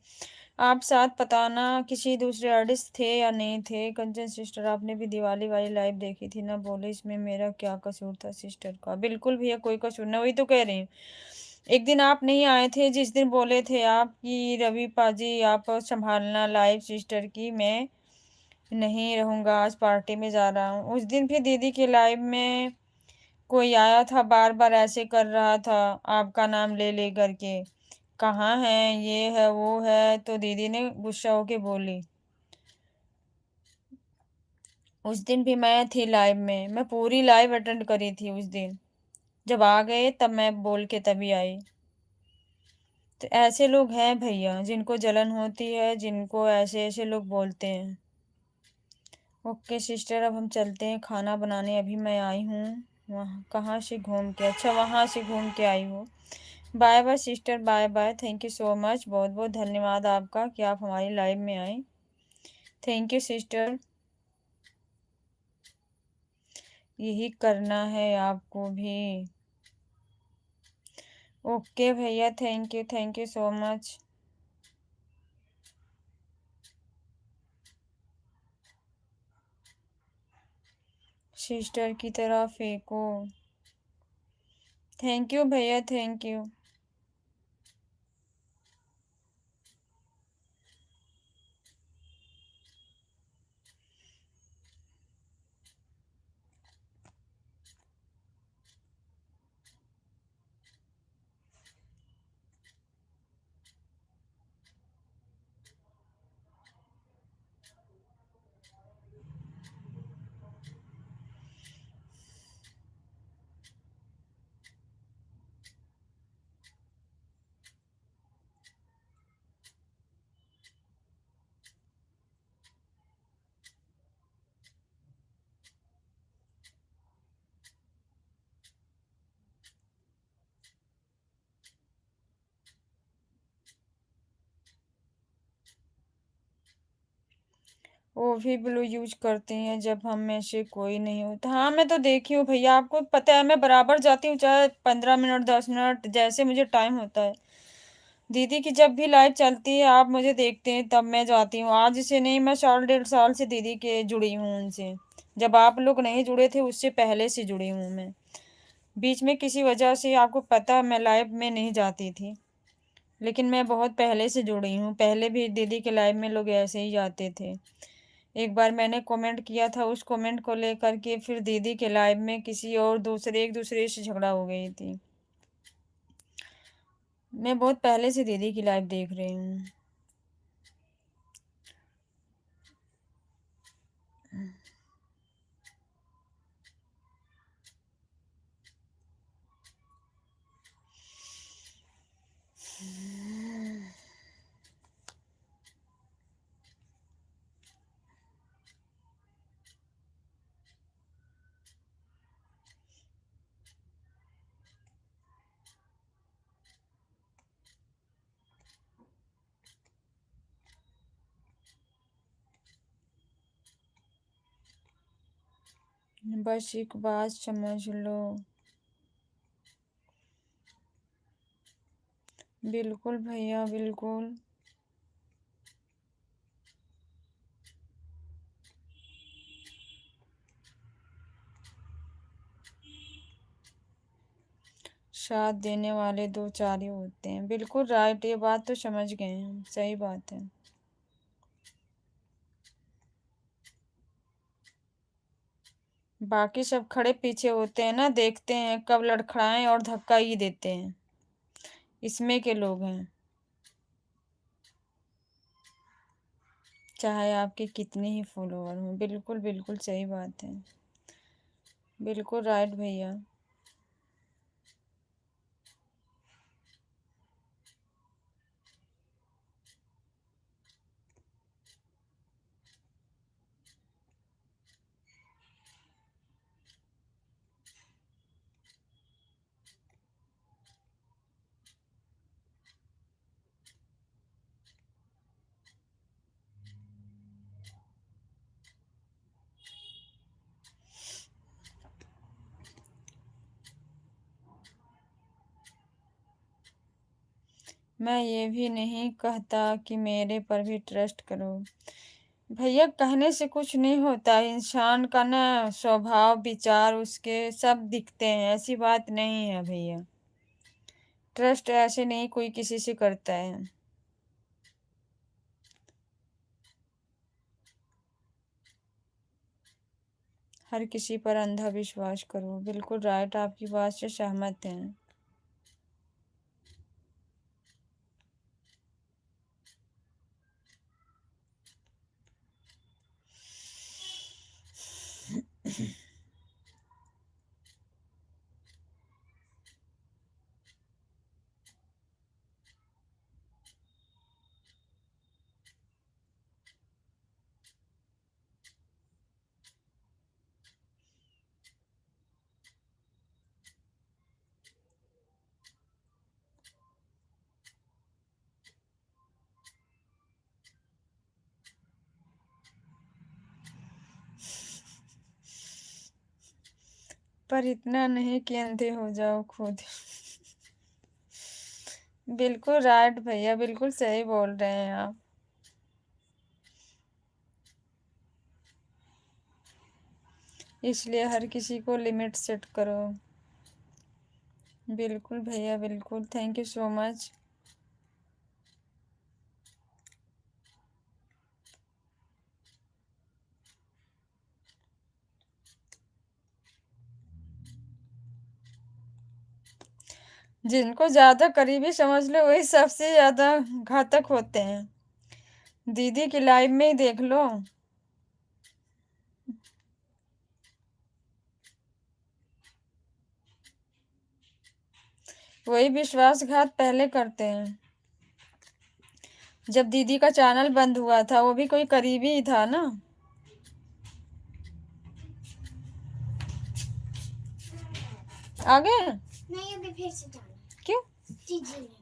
आप साथ पता ना किसी दूसरे आर्टिस्ट थे या नहीं थे, कंचन सिस्टर आपने भी दिवाली वाली लाइव देखी थी ना, बोले इसमें मेरा क्या कसूर था सिस्टर का, बिल्कुल भैया कोई कसूर ना, वही तो कह रही हूँ। एक दिन आप नहीं आए थे, जिस दिन बोले थे आप कि रवि पाजी आप संभालना लाइव सिस्टर की, मैं नहीं रहूंगा, आज पार्टी में जा रहा हूँ, उस दिन फिर दीदी के लाइव में कोई आया था, बार बार ऐसे कर रहा था, आपका नाम ले ले करके, कहाँ है, ये है वो है, तो दीदी ने गुस्सा होके बोली। उस दिन भी मैं थी लाइव में, मैं पूरी लाइव अटेंड करी थी उस दिन, जब आ गए तब मैं बोल के तभी आई। तो ऐसे लोग हैं भैया जिनको जलन होती है, जिनको ऐसे ऐसे लोग बोलते हैं। ओके सिस्टर, अब हम चलते हैं खाना बनाने, अभी मैं आई हूँ वहाँ कहाँ से घूम के, अच्छा वहाँ से घूम के आई हूँ। Bye bye sister, bye bye, thank you so much, बहुत बहुत धन्यवाद आपका कि आप हमारी लाइव में आए। थैंक यू सिस्टर, यही करना है आपको भी। ओके भैया, thank you so much. Sister की तरह फेंको। थैंक यू भैया, थैंक यू। वो भी ब्लू यूज करती हैं जब हम में से कोई नहीं होता। हाँ, मैं तो देखी हूँ भैया, आपको पता है मैं बराबर जाती हूँ, चाहे 15 मिनट 10 मिनट जैसे मुझे टाइम होता है। दीदी की जब भी लाइट चलती है आप मुझे देखते हैं तब मैं जाती हूँ। आज से नहीं, मैं 1.5 साल से दीदी के जुड़ी हूँ उनसे। जब आप लोग नहीं जुड़े थे उससे पहले से जुड़ी हूँ मैं। बीच में किसी वजह से आपको पता मैं लाइव में नहीं जाती थी, लेकिन मैं बहुत पहले से जुड़ी हूँ। पहले भी दीदी के लाइव में लोग ऐसे ही जाते थे। एक बार मैंने कमेंट किया था, उस कमेंट को लेकर के फिर दीदी के लाइव में किसी और दूसरे एक दूसरे से झगड़ा हो गई थी। मैं बहुत पहले से दीदी की लाइव देख रही हूँ। बस एक बात समझ लो। बिल्कुल भैया, बिल्कुल। साथ देने वाले दो चार ही होते हैं। बिल्कुल राइट, ये बात तो समझ गए हम, सही बात है। बाकी सब खड़े पीछे होते हैं ना, देखते हैं कब लड़खड़ाएं और धक्का ही देते हैं। इसमें के लोग हैं, चाहे आपके कितने ही फॉलोवर हों। बिल्कुल बिल्कुल सही बात है। बिल्कुल राइट भैया। मैं ये भी नहीं कहता कि मेरे पर भी ट्रस्ट करो। भैया कहने से कुछ नहीं होता, इंसान का ना स्वभाव विचार उसके सब दिखते हैं, ऐसी बात नहीं है भैया। ट्रस्ट ऐसे नहीं कोई किसी से करता है। हर किसी पर अंधा विश्वास करो। बिल्कुल राइट, आपकी बात से सहमत हैं। पर इतना नहीं कि अंधे हो जाओ खुद। बिल्कुल राइट भैया, बिल्कुल सही बोल रहे हैं आप। इसलिए हर किसी को लिमिट सेट करो। बिल्कुल भैया, बिल्कुल। Thank you so much. जिनको ज्यादा करीबी समझ लो वही सबसे ज्यादा घातक होते हैं। दीदी की लाइव में ही देख लो। वही विश्वासघात पहले करते हैं। जब दीदी का चैनल बंद हुआ था वो भी कोई करीबी ही था ना। आगे नहीं अभी फिर से जाना है। क्यों? चीजें लेने।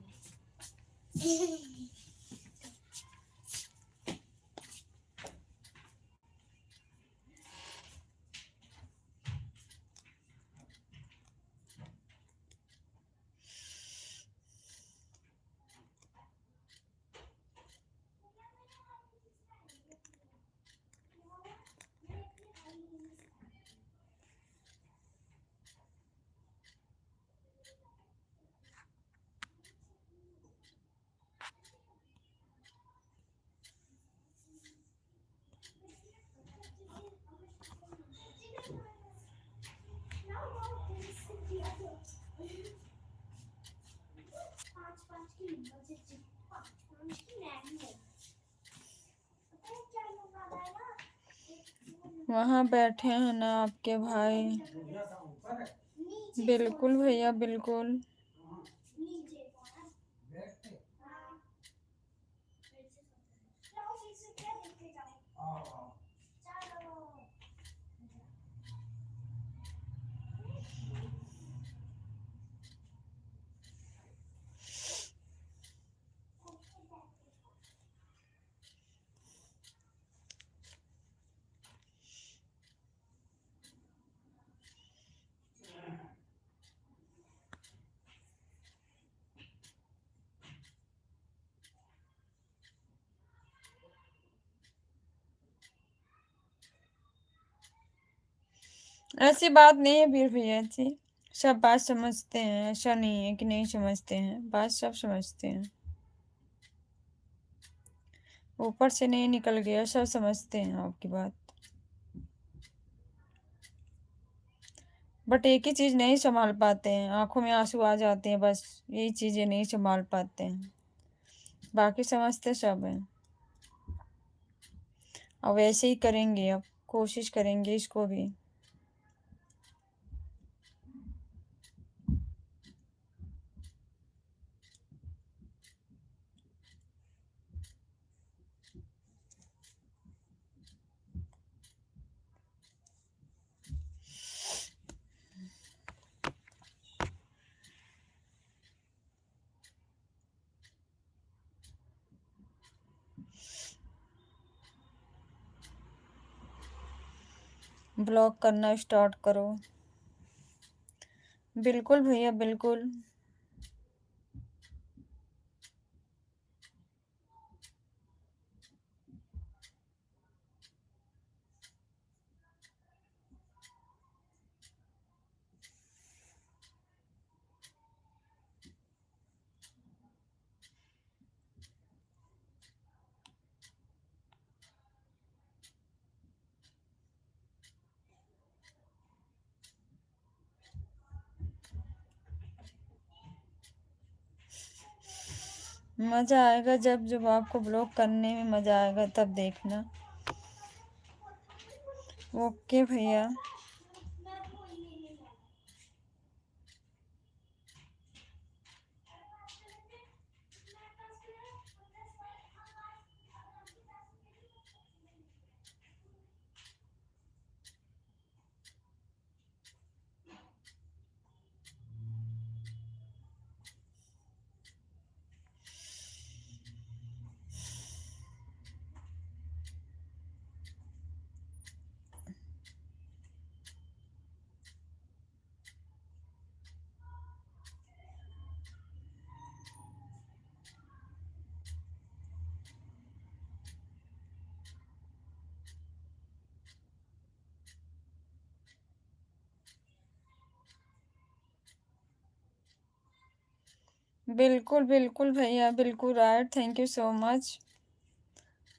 वहाँ बैठे हैं ना आपके भाई। बिल्कुल भैया बिल्कुल। ऐसी बात नहीं है वीर भैया जी, सब बात समझते हैं, ऐसा नहीं है कि नहीं समझते हैं, बात सब समझते हैं, ऊपर से नहीं निकल गया, सब समझते हैं आपकी बात। बट एक ही चीज़ नहीं संभाल पाते हैं, आंखों में आंसू आ जाते हैं, बस यही चीज़ें नहीं संभाल पाते हैं, बाकी समझते सब हैं। अब वैसे ही करेंगे, अब कोशिश करेंगे इसको भी। ब्लॉक करना स्टार्ट करो। बिल्कुल भैया बिल्कुल। मज़ा आएगा जब आपको ब्लॉक करने में मज़ा आएगा, तब देखना। ओके भैया। बिल्कुल बिल्कुल भैया बिल्कुल right, thank you so much.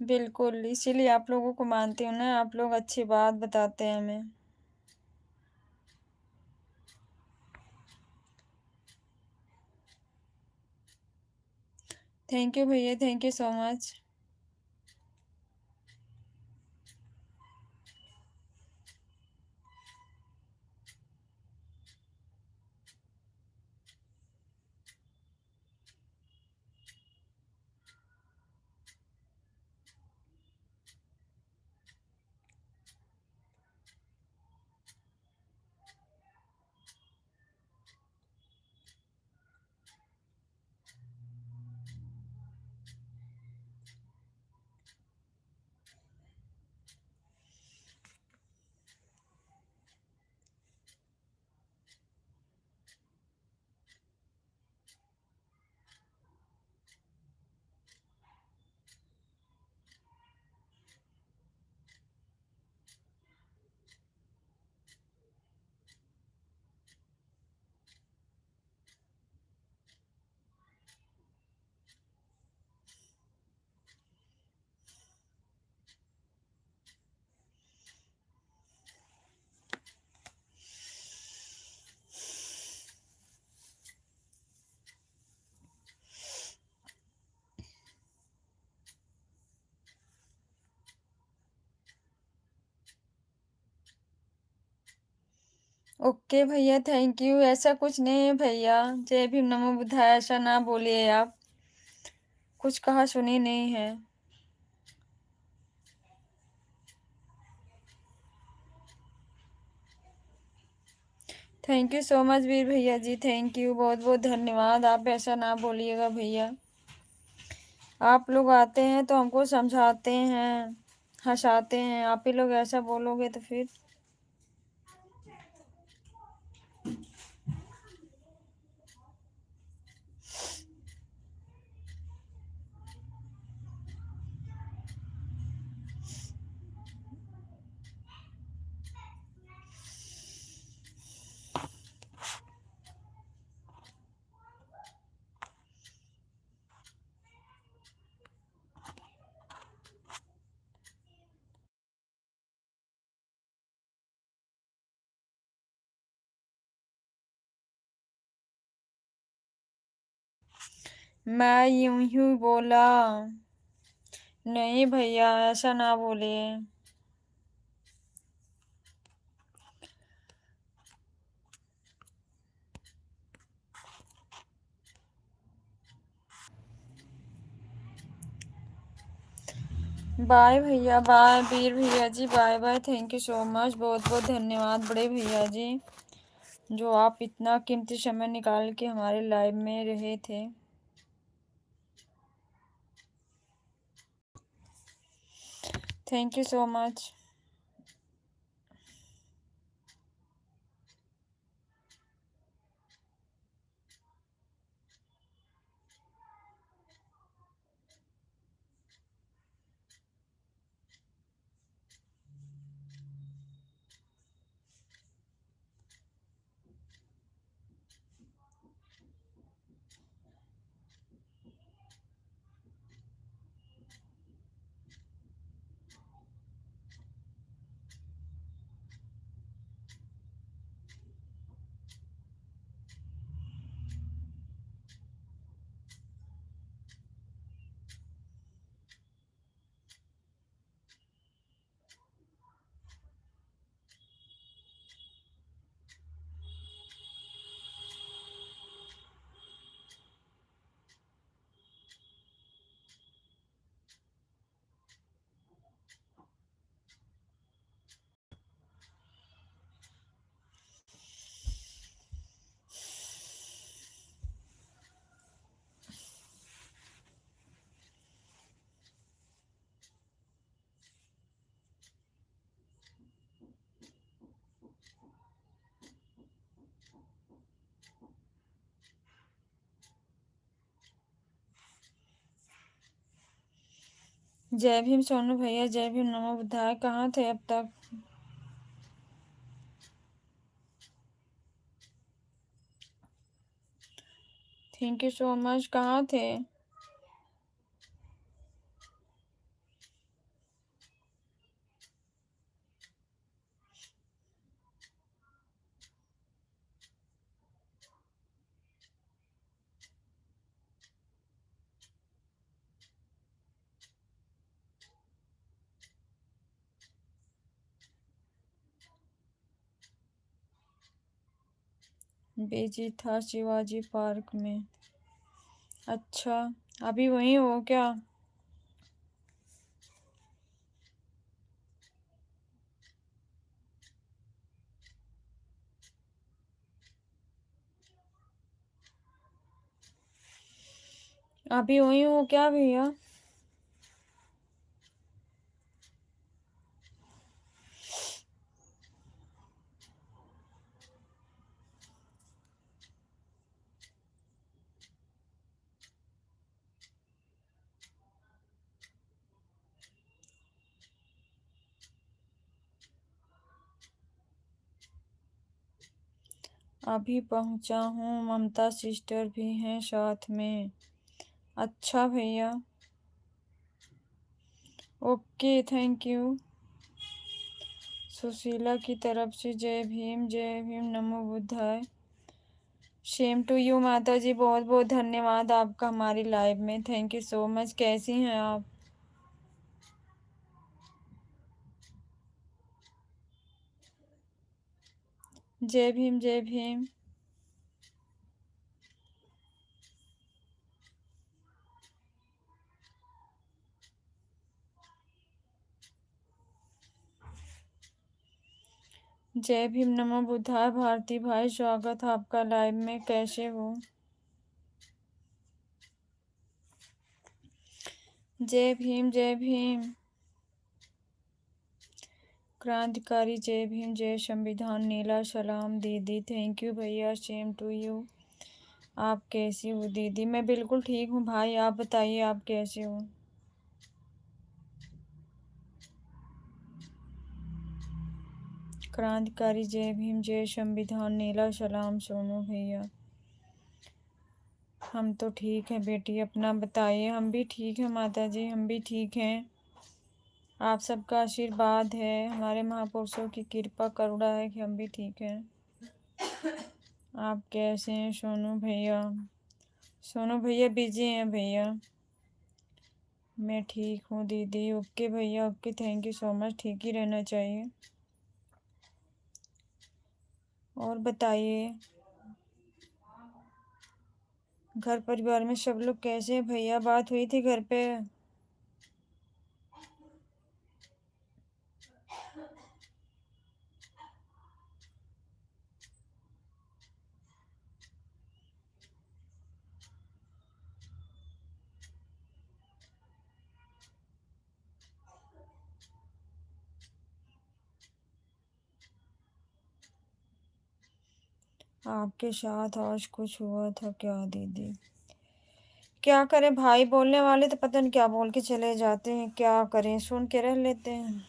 बिल्कुल, इसीलिए आप लोगों को मानती हूँ ना, आप लोग अच्छी बात बताते हैं हमें। थैंक यू भैया, thank you so much. Okay भैया, थैंक यू। ऐसा कुछ नहीं है भैया। जय भीम, नमो बुद्धाय, ऐसा ना बोलिए आप। कुछ कहा सुनी नहीं है। थैंक यू सो मच वीर भैया जी, थैंक यू, बहुत बहुत धन्यवाद। आप ऐसा ना बोलिएगा भैया। आप लोग आते हैं तो हमको समझाते हैं, हंसाते हैं, आप ही लोग ऐसा बोलोगे तो फिर। मैं यूं ही बोला। नहीं भैया, ऐसा ना बोलिए। बाय भैया, बाय वीर भैया जी, bye bye. Thank you so much, बहुत बहुत धन्यवाद बड़े भैया जी, जो आप इतना कीमती समय निकाल के हमारे लाइव में रहे थे। Thank you so much. जय भीम सोनू भैया, जय भीम, नमो बुद्धाय। कहाँ थे अब तक? थैंक यू सो मच, कहाँ थे? बिजी था शिवाजी पार्क में। अच्छा, अभी वहीं हो क्या? अभी वहीं हो क्या भैया? अभी पहुंचा हूँ, ममता सिस्टर भी हैं साथ में। अच्छा भैया, ओके, थैंक यू। सुशीला की तरफ से जय भीम, नमो बुद्धाय। सेम टू यू माता जी, बहुत बहुत धन्यवाद आपका हमारी लाइव में। Thank you so much. कैसी हैं आप? जय भीम जय भीम। जय भीम नमो बुद्धाय। भारती भाई स्वागत आपका लाइव में, कैसे हो? जय भीम जय भीम। क्रांतिकारी जय भीम जय संविधान। नीला सलाम दीदी। थैंक यू भैया, सेम टू यू। आप कैसी हो दीदी? मैं बिल्कुल ठीक हूँ भाई, आप बताइए आप कैसे हो? क्रांतिकारी जय भीम जय संविधान। नीला सलाम सोनू भैया। हम तो ठीक हैं बेटी, अपना बताइए। हम भी ठीक हैं माता जी, हम भी ठीक हैं। आप सबका आशीर्वाद है, हमारे महापुरुषों की कृपा करुणा है कि हम भी ठीक हैं। आप कैसे हैं सोनू भैया? सोनू भैया बिजी हैं भैया। मैं ठीक हूँ दीदी। ओके भैया okay, thank you so much. ठीक ही रहना चाहिए। और बताइए, घर परिवार में सब लोग कैसे हैं भैया? बात हुई थी घर पे? आपके साथ आज कुछ हुआ था क्या दीदी? क्या करें भाई, बोलने वाले तो पता नहीं क्या बोल के चले जाते हैं, क्या करें, सुन के रह लेते हैं।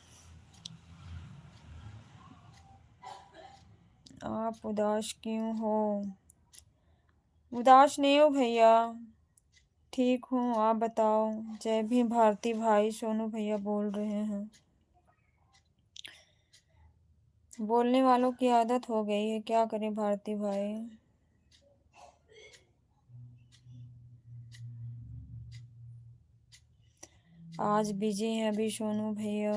आप उदास क्यों हो? उदास नहीं हो भैया, ठीक हूँ। आप बताओ। जय भीम भारती भाई, सोनू भैया बोल रहे हैं। बोलने वालों की आदत हो गई है, क्या करें भारती भाई। आज बिजी हैं अभी सोनू भैया।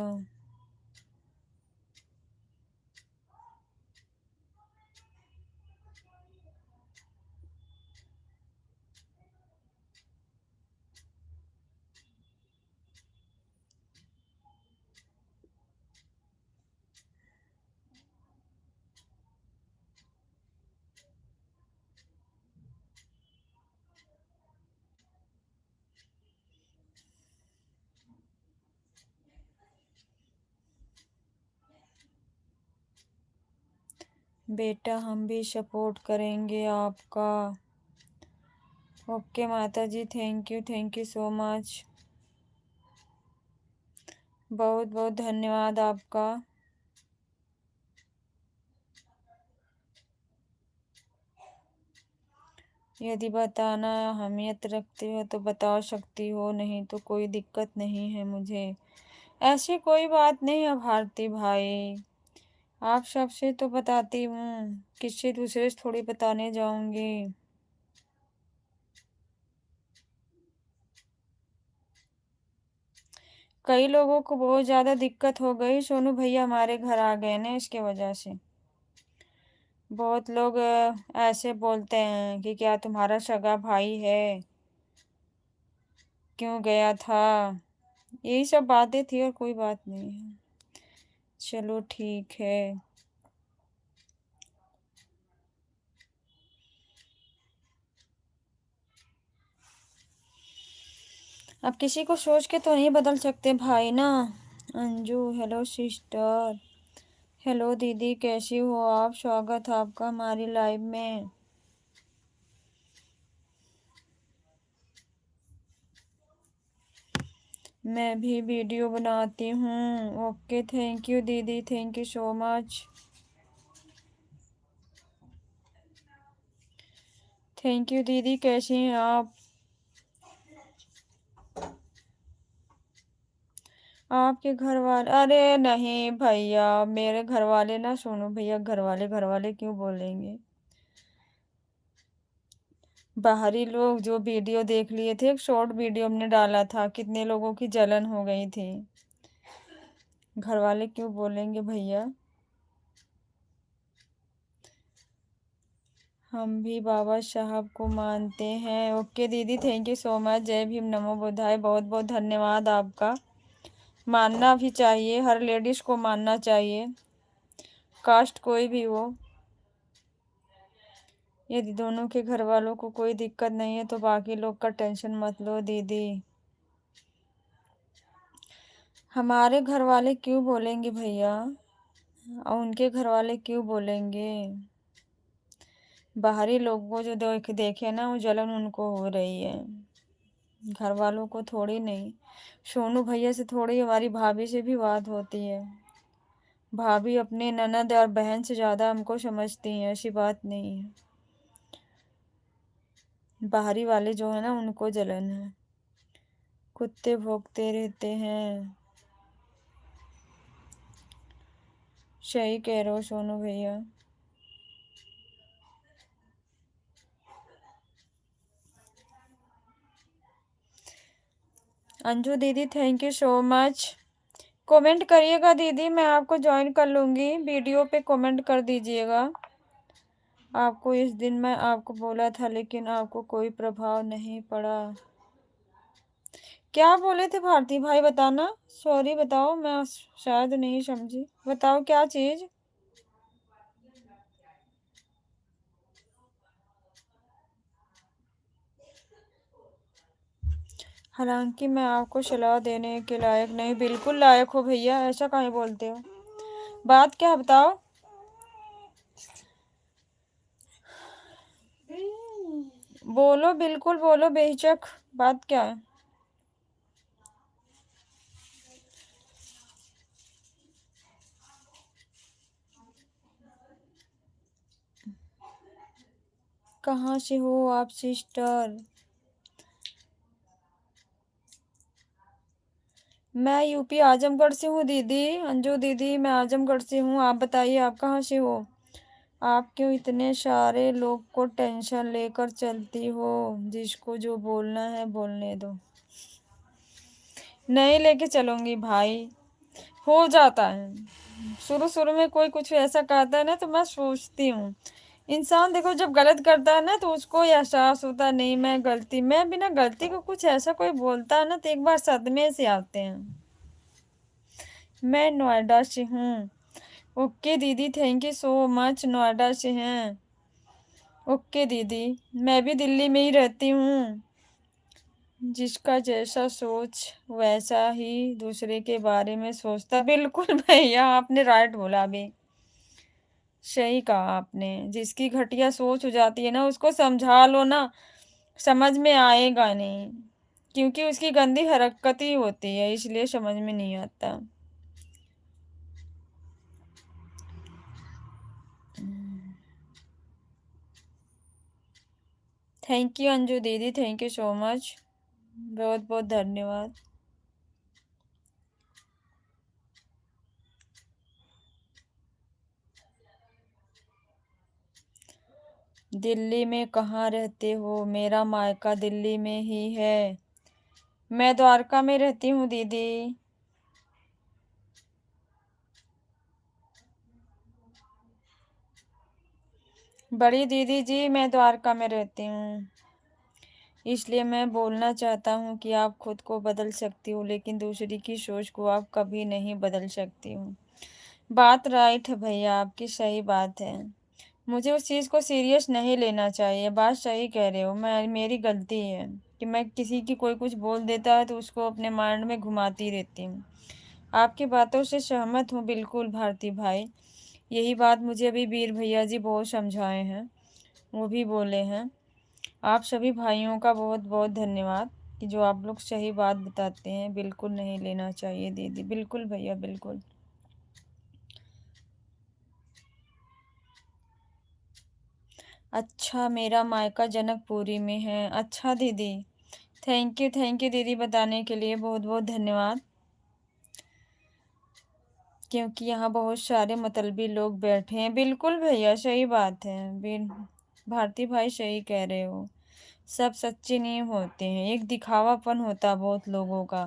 बेटा हम भी सपोर्ट करेंगे आपका। ओके माता जी, थैंक यू सो मच। बहुत बहुत धन्यवाद आपका। यदि बताना अहमियत रखती हो तो बता सकती हो, नहीं तो कोई दिक्कत नहीं है मुझे। ऐसी कोई बात नहीं है भारती भाई, आप सबसे तो बताती हूँ, किसी दूसरे से थोड़ी बताने जाऊंगी। कई लोगों को बहुत ज़्यादा दिक्कत हो गई, सोनू भैया हमारे घर आ गए ना, इसके वजह से। बहुत लोग ऐसे बोलते हैं कि क्या तुम्हारा सगा भाई है, क्यों गया था। यही सब बातें थी और कोई बात नहीं है। चलो ठीक है। अब किसी को सोच के तो नहीं बदल सकते भाई ना। Anju hello sister. हेलो दीदी, कैसी हो आप? स्वागत है आपका हमारी लाइव में। मैं भी वीडियो बनाती हूँ। ओके थैंक यू दीदी, thank you so much. Thank you दीदी, कैसी हैं आप? आपके घर वाले? अरे नहीं भैया, मेरे घर वाले ना, सुनो भैया, घर वाले क्यों बोलेंगे? बाहरी लोग जो वीडियो देख लिए थे, एक शॉर्ट वीडियो हमने डाला था, कितने लोगों की जलन हो गई थी। घर वाले क्यों बोलेंगे भैया? हम भी बाबा साहब को मानते हैं। ओके दीदी, थैंक यू सो मच। जय भीम, नमो बुद्धाय। बहुत बहुत धन्यवाद आपका। मानना भी चाहिए, हर लेडीज को मानना चाहिए, कास्ट कोई भी हो। यदि दोनों के घर वालों को कोई दिक्कत नहीं है तो बाकी लोग का टेंशन मत लो दीदी। हमारे घर वाले क्यों बोलेंगे भैया, और उनके घर वाले क्यों बोलेंगे? बाहरी लोगों को जो देखे ना, वो जलन उनको हो रही है, घर वालों को थोड़ी नहीं। सोनू भैया से थोड़ी, हमारी भाभी से भी बात होती है। भाभी अपने ननद और बहन से ज़्यादा हमको समझती हैं, ऐसी बात नहीं है। बाहरी वाले जो है ना, उनको जलन है, कुत्ते भौंकते रहते हैं। सही कह रहे हो सोनू भैया। अंजू दीदी, thank you so much. Comment करिएगा दीदी, मैं आपको ज्वाइन कर लूँगी। वीडियो पे कमेंट कर दीजिएगा। आपको इस दिन मैं आपको बोला था, लेकिन आपको कोई प्रभाव नहीं पड़ा। क्या बोले थे भारती भाई, बताना। सॉरी, बताओ, मैं शायद नहीं समझी। बताओ क्या चीज़। हालांकि मैं आपको सलाह देने के लायक नहीं। बिल्कुल लायक हो भैया, ऐसा काहे बोलते हो? बात क्या है, बताओ। बोलो, बिल्कुल बोलो बेहिचक, बात क्या है? कहाँ से हो आप सिस्टर? मैं यूपी आजमगढ़ से हूँ दीदी। अंजू दीदी, मैं आजमगढ़ से हूँ। आप बताइए, आप कहाँ से हो? आप क्यों इतने सारे लोग को टेंशन लेकर चलती हो? जिसको जो बोलना है बोलने दो। नहीं लेके चलूंगी भाई, हो जाता है। शुरू शुरू में कोई कुछ ऐसा कहता है ना, तो मैं सोचती हूँ, इंसान देखो जब गलत करता है ना, तो उसको एहसास होता है, नहीं मैं गलती, मैं बिना गलती को कुछ ऐसा कोई बोलता है ना, तो एक बार सदमे से आते हैं। मैं नोएडा से हूँ। ओके दीदी, thank you so much. Noida से हैं। ओके दीदी, मैं भी दिल्ली में ही रहती हूँ। जिसका जैसा सोच वैसा ही दूसरे के बारे में सोचता। बिल्कुल भैया, आपने राइट बोला अभी, सही कहा आपने। जिसकी घटिया सोच हो जाती है ना, उसको समझा लो ना, समझ में आएगा नहीं, क्योंकि उसकी गंदी हरकत ही होती है, इसलिए समझ में नहीं आता। थैंक यू अंजू दीदी, थैंक यू सो मच। बहुत बहुत धन्यवाद। दिल्ली में कहाँ रहते हो? मेरा मायका दिल्ली में ही है। मैं द्वारका में रहती हूँ दीदी। बड़ी दीदी जी, मैं द्वारका में रहती हूँ। इसलिए मैं बोलना चाहता हूँ कि आप खुद को बदल सकती हो, लेकिन दूसरी की सोच को आप कभी नहीं बदल सकती हो। बात राइट है भैया, आपकी सही बात है। मुझे उस चीज़ को सीरियस नहीं लेना चाहिए। बात सही कह रहे हो, मैं मेरी गलती है कि मैं किसी की कोई कुछ बोल देता है तो उसको अपने माइंड में घुमाती रहती हूँ। आपकी बातों से सहमत हूँ बिल्कुल भारती भाई। यही बात मुझे अभी वीर भैया जी बहुत समझाए हैं, वो भी बोले हैं। आप सभी भाइयों का बहुत बहुत धन्यवाद कि जो आप लोग सही बात बताते हैं। बिल्कुल नहीं लेना चाहिए दीदी, बिल्कुल भैया, बिल्कुल। अच्छा, मेरा मायका जनकपुरी में है। अच्छा दीदी, थैंक यू दीदी, बताने के लिए बहुत बहुत धन्यवाद। क्योंकि यहाँ बहुत सारे मतलबी लोग बैठे हैं। बिल्कुल भैया, सही बात है। बिल भारती भाई सही कह रहे हो। सब सच्चे नहीं होते हैं, एक दिखावापन होता है बहुत लोगों का।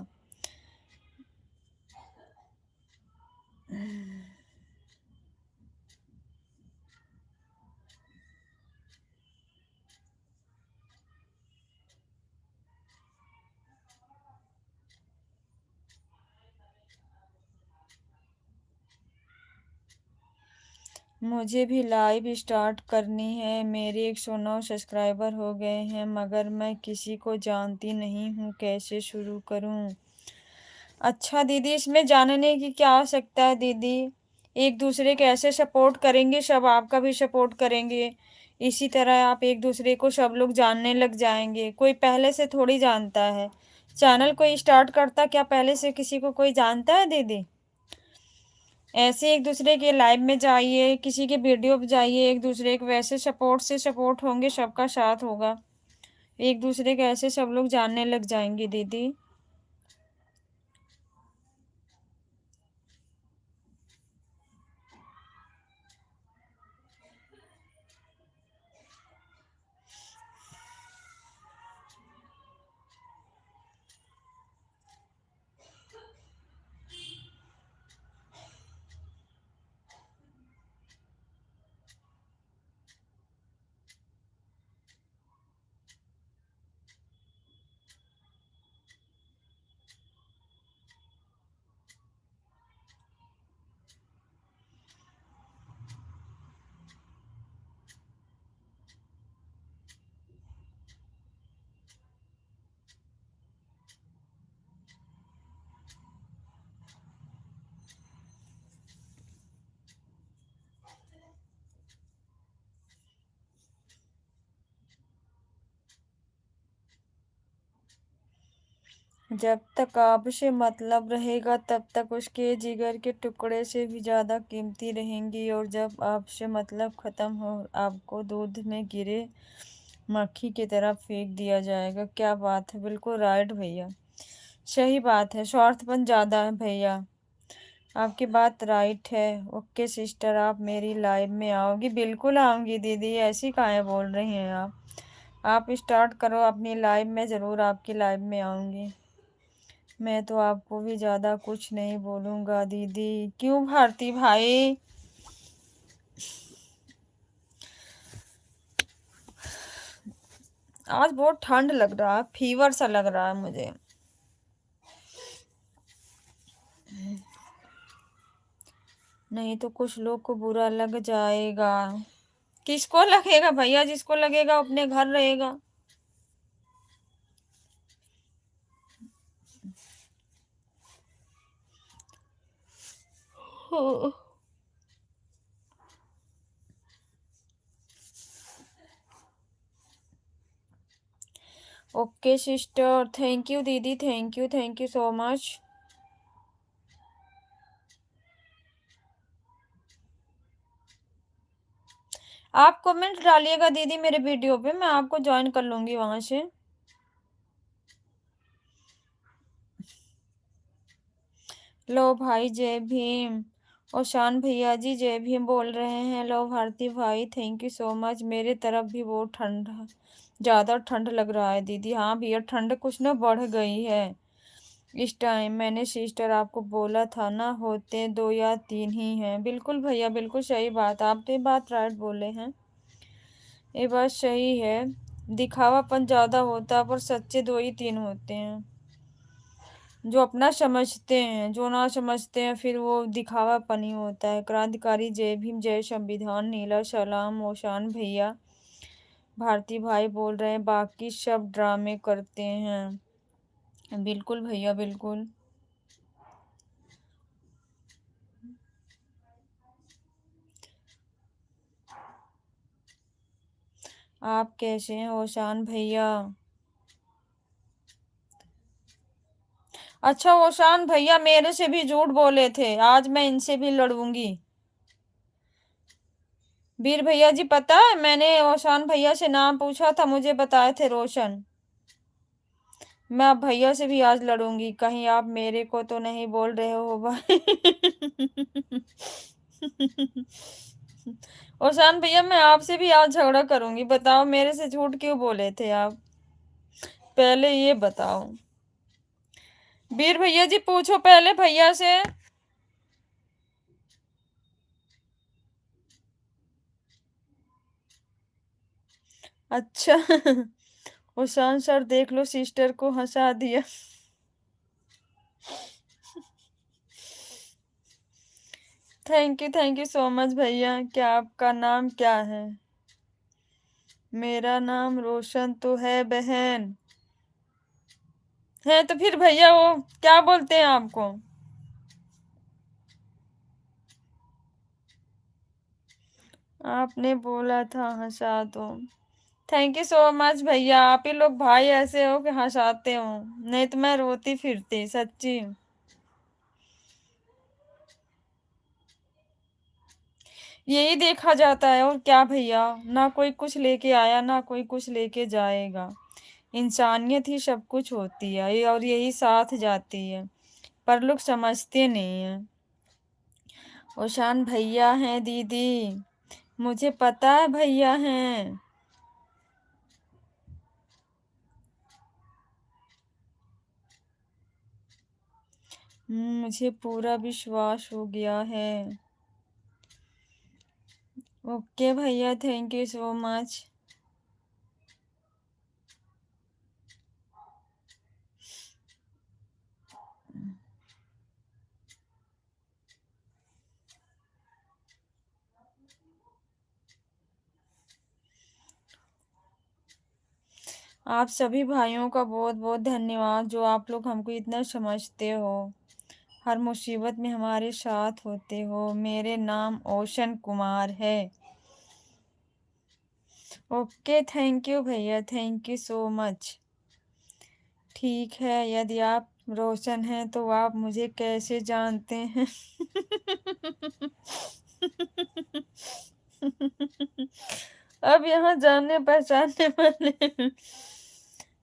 मुझे भी लाइव स्टार्ट करनी है। मेरे 109 सब्सक्राइबर हो गए हैं मगर मैं किसी को जानती नहीं हूँ, कैसे शुरू करूँ? अच्छा दीदी, इसमें जानने की क्या आवश्यकता है दीदी? एक दूसरे के ऐसे सपोर्ट करेंगे, सब आपका भी सपोर्ट करेंगे। इसी तरह आप एक दूसरे को सब लोग जानने लग जाएंगे। कोई पहले से थोड़ी जानता है। चैनल कोई स्टार्ट करता क्या पहले से किसी को कोई जानता है दीदी? ऐसे एक दूसरे के लाइव में जाइए, किसी के वीडियो पे जाइए, एक दूसरे के वैसे सपोर्ट से सपोर्ट होंगे, सबका साथ होगा। एक दूसरे के ऐसे सब लोग जानने लग जाएंगे दीदी। जब तक आपसे मतलब रहेगा तब तक उसके जिगर के टुकड़े से भी ज्यादा कीमती रहेंगी, और जब आपसे मतलब खत्म हो आपको दूध में गिरे मक्खी की तरह फेंक दिया जाएगा। क्या बात है, बिल्कुल राइट भैया, सही बात है। स्वार्थपन ज्यादा है भैया, आपकी बात राइट है। ओके सिस्टर, आप मेरी लाइव में आओगी? बिल्कुल आऊंगी दीदी, ऐसी काहे बोल रही हैं आप स्टार्ट करो अपनी लाइव, में ज़रूर आपकी लाइव में आऊंगी। मैं तो आपको भी ज़्यादा कुछ नहीं बोलूँगा दीदी। क्यों भारती भाई? आज बहुत ठंड लग रहा है, फीवर सा लग रहा है मुझे। नहीं तो कुछ लोग को बुरा लग जाएगा। किसको लगेगा भैया? जिसको लगेगा अपने घर रहेगा। ओके सिस्टर, थैंक यू दीदी, थैंक यू सो मच। आप कमेंट डालिएगा दीदी मेरे वीडियो पे, मैं आपको ज्वाइन कर लूंगी वहां से। लो भाई, जय भीम। ओशान भैया जी जय भीम बोल रहे हैं। लो भारती भाई, थैंक यू सो मच। मेरे तरफ भी बहुत ठंड, ज़्यादा ठंड लग रहा है दीदी। हाँ भैया, ठंड कुछ ना बढ़ गई है इस टाइम। मैंने सिस्टर आपको बोला था ना, होते 2 या 3 ही हैं। बिल्कुल भैया, बिल्कुल सही बात, आप तो ये बात राइट बोले हैं। ये बात सही है। दिखावापन ज़्यादा होता है पर सच्चे 2 ही 3 होते हैं। जो अपना समझते हैं, जो ना समझते हैं फिर वो दिखावापन ही होता है। क्रांतिकारी जय भीम, जय संविधान, नीला सलाम। ओशान भैया, भारती भाई बोल रहे हैं बाकी सब ड्रामे करते हैं। बिल्कुल भैया, बिल्कुल। आप कैसे हैं ओशान भैया? अच्छा ओशान भैया मेरे से भी झूठ बोले थे, आज मैं इनसे भी लड़ूंगी। वीर भैया जी, पता है मैंने ओशान भैया से नाम पूछा था, मुझे बताए थे रोशन। मैं अब भैया से भी आज लड़ूंगी, कहीं आप मेरे को तो नहीं बोल रहे हो भाई। ओशान भैया, मैं आपसे भी आज झगड़ा करूंगी। बताओ मेरे से झूठ क्यों बोले थे आप? पहले ये बताओ। वीर भैया जी पूछो पहले भैया से। अच्छा। ओशान सर देख लो, सिस्टर को हंसा दिया। थैंक यू सो मच भैया। क्या आपका नाम क्या है? मेरा नाम रोशन तो है बहन। है तो फिर भैया वो क्या बोलते हैं आपको? आपने बोला था हंसा दो। थैंक यू सो मच भैया। आप ही लोग भाई ऐसे हो कि हंसाते हो, नहीं तो मैं रोती फिरती सच्ची। यही देखा जाता है और क्या भैया। ना कोई कुछ लेके आया ना कोई कुछ लेके जाएगा। इंसानियत ही सब कुछ होती है और यही साथ जाती है, पर लोग समझते नहीं है। ओशान भैया हैं दीदी, मुझे पता है भैया हैं। मुझे पूरा विश्वास हो गया है। ओके भैया, थैंक यू सो मच। आप सभी भाइयों का बहुत बहुत धन्यवाद, जो आप लोग हमको इतना समझते हो, हर मुसीबत में हमारे साथ होते हो। मेरे नाम ओशन कुमार है। ओके थैंक यू भैया, थैंक यू सो मच। ठीक है, यदि आप रोशन हैं तो आप मुझे कैसे जानते हैं? अब यहाँ जानने पहचानने वाले हैं।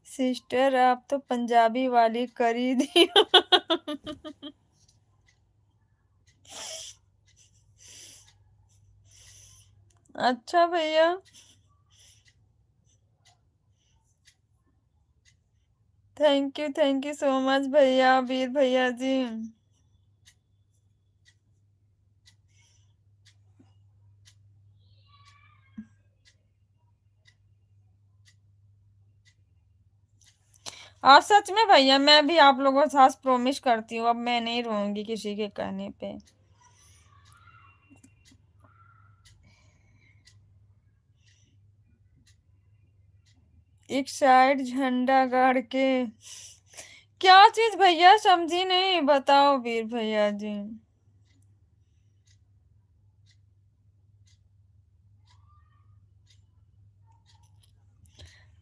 सिस्टर आप तो पंजाबी वाली करी दी। अच्छा भैया, थैंक यू सो मच भैया, वीर भैया जी। और सच में भैया, मैं भी आप लोगों के साथ प्रॉमिस करती हूँ, अब मैं नहीं रोऊंगी किसी के कहने पे। एक साइड झंडा गाड़ के क्या चीज भैया, समझी नहीं, बताओ वीर भैया जी।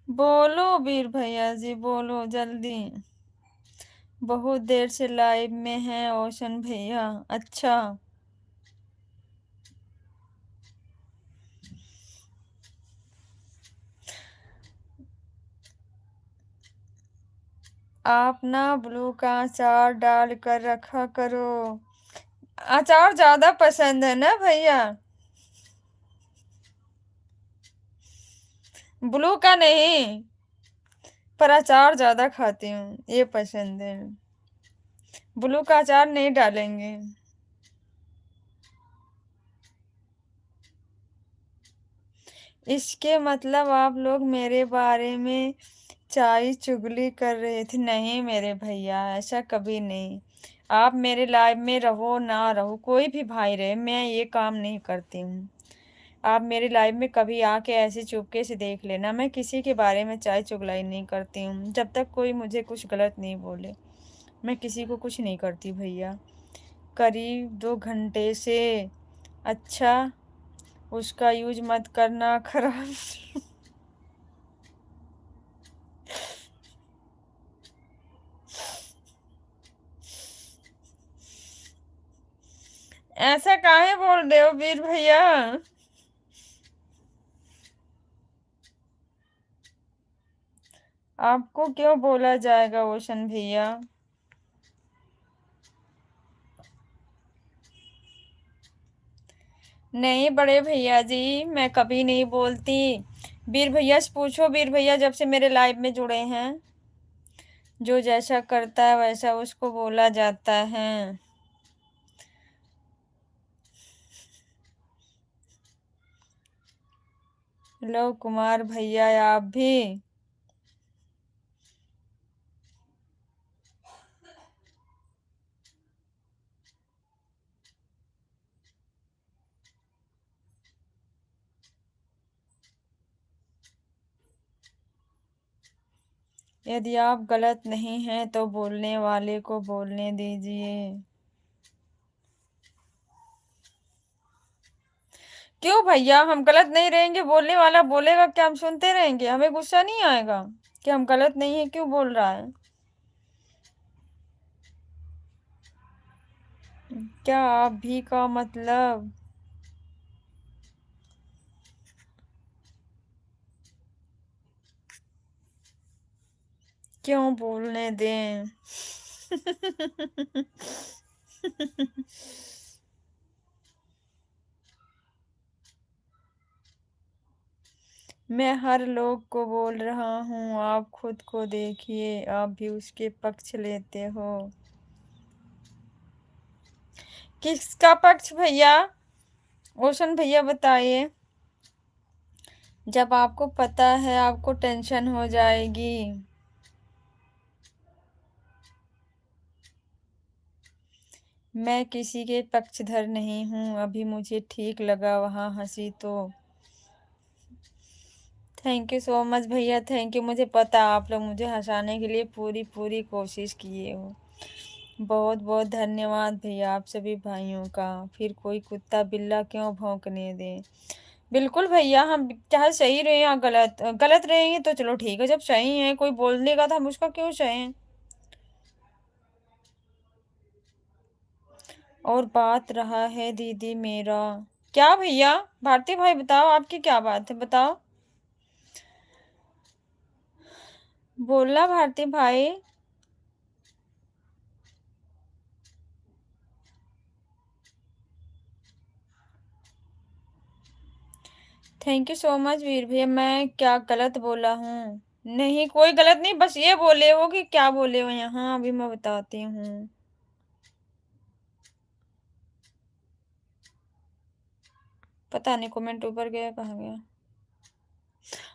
बोलो वीर भैया जी, बोलो जल्दी। बहुत देर से लाइव में हैं ओशन भैया। अच्छा, आप ना ब्लू का अचार डाल कर रखा करो। अचार ज्यादा पसंद है ना भैया? ब्लू का नहीं, पर अचार ज्यादा खाती हूँ, ये पसंद है। ब्लू का अचार नहीं डालेंगे। इसके मतलब आप लोग मेरे बारे में चाय चुगली कर रहे थे? नहीं मेरे भैया, ऐसा कभी नहीं। आप मेरे लाइफ में रहो ना रहो, कोई भी भाई रहे, मैं ये काम नहीं करती हूँ। आप मेरी लाइफ में कभी आके ऐसे चुपके से देख लेना, मैं किसी के बारे में चाय चुगलाई नहीं करती हूँ, जब तक कोई मुझे कुछ गलत नहीं बोले। मैं किसी को कुछ नहीं करती भैया। करीब 2 घंटे से। अच्छा, उसका यूज मत करना, खराब। ऐसा काहे बोल रहे हो वीर भैया? आपको क्यों बोला जाएगा ओशन भैया? नहीं बड़े भैया जी, मैं कभी नहीं बोलती। वीर भैया से पूछो, वीर भैया जब से मेरे लाइफ में जुड़े हैं, जो जैसा करता है वैसा उसको बोला जाता है। लो कुमार भैया, आप भी। यदि आप गलत नहीं हैं तो बोलने वाले को बोलने दीजिए। क्यों भैया, हम गलत नहीं रहेंगे, बोलने वाला बोलेगा, क्या हम सुनते रहेंगे? हमें गुस्सा नहीं आएगा कि हम गलत नहीं है, क्यों बोल रहा है? क्या आप भी का मतलब? क्यों बोलने दें? मैं हर लोग को बोल रहा हूँ, आप खुद को देखिए, आप भी उसके पक्ष लेते हो। किसका पक्ष भैया? ओशन भैया बताइए। जब आपको पता है आपको टेंशन हो जाएगी। मैं किसी के पक्षधर नहीं हूँ, अभी मुझे ठीक लगा वहाँ हंसी तो। थैंक यू सो मच भैया, थैंक यू। मुझे पता आप लोग मुझे हंसाने के लिए पूरी पूरी कोशिश किए हो। बहुत बहुत धन्यवाद भैया आप सभी भाइयों का। फिर कोई कुत्ता बिल्ला क्यों भौंकने दे? बिल्कुल भैया, हम चाहे सही रहे या गलत, गलत रहेंगे तो चलो ठीक है, जब सही है कोई बोल देगा तो हम उसका क्यों सहे? और बात रहा है दीदी मेरा। क्या भैया? भारती भाई बताओ, आपकी क्या बात है, बताओ। बोलना भारती भाई। थैंक यू सो मच वीर भैया। मैं क्या गलत बोला हूँ? नहीं, कोई गलत नहीं, बस ये बोले हो कि क्या बोले हो यहाँ, अभी मैं बताती हूँ। पता नहीं कमेंट ऊपर गया, कहाँ गया?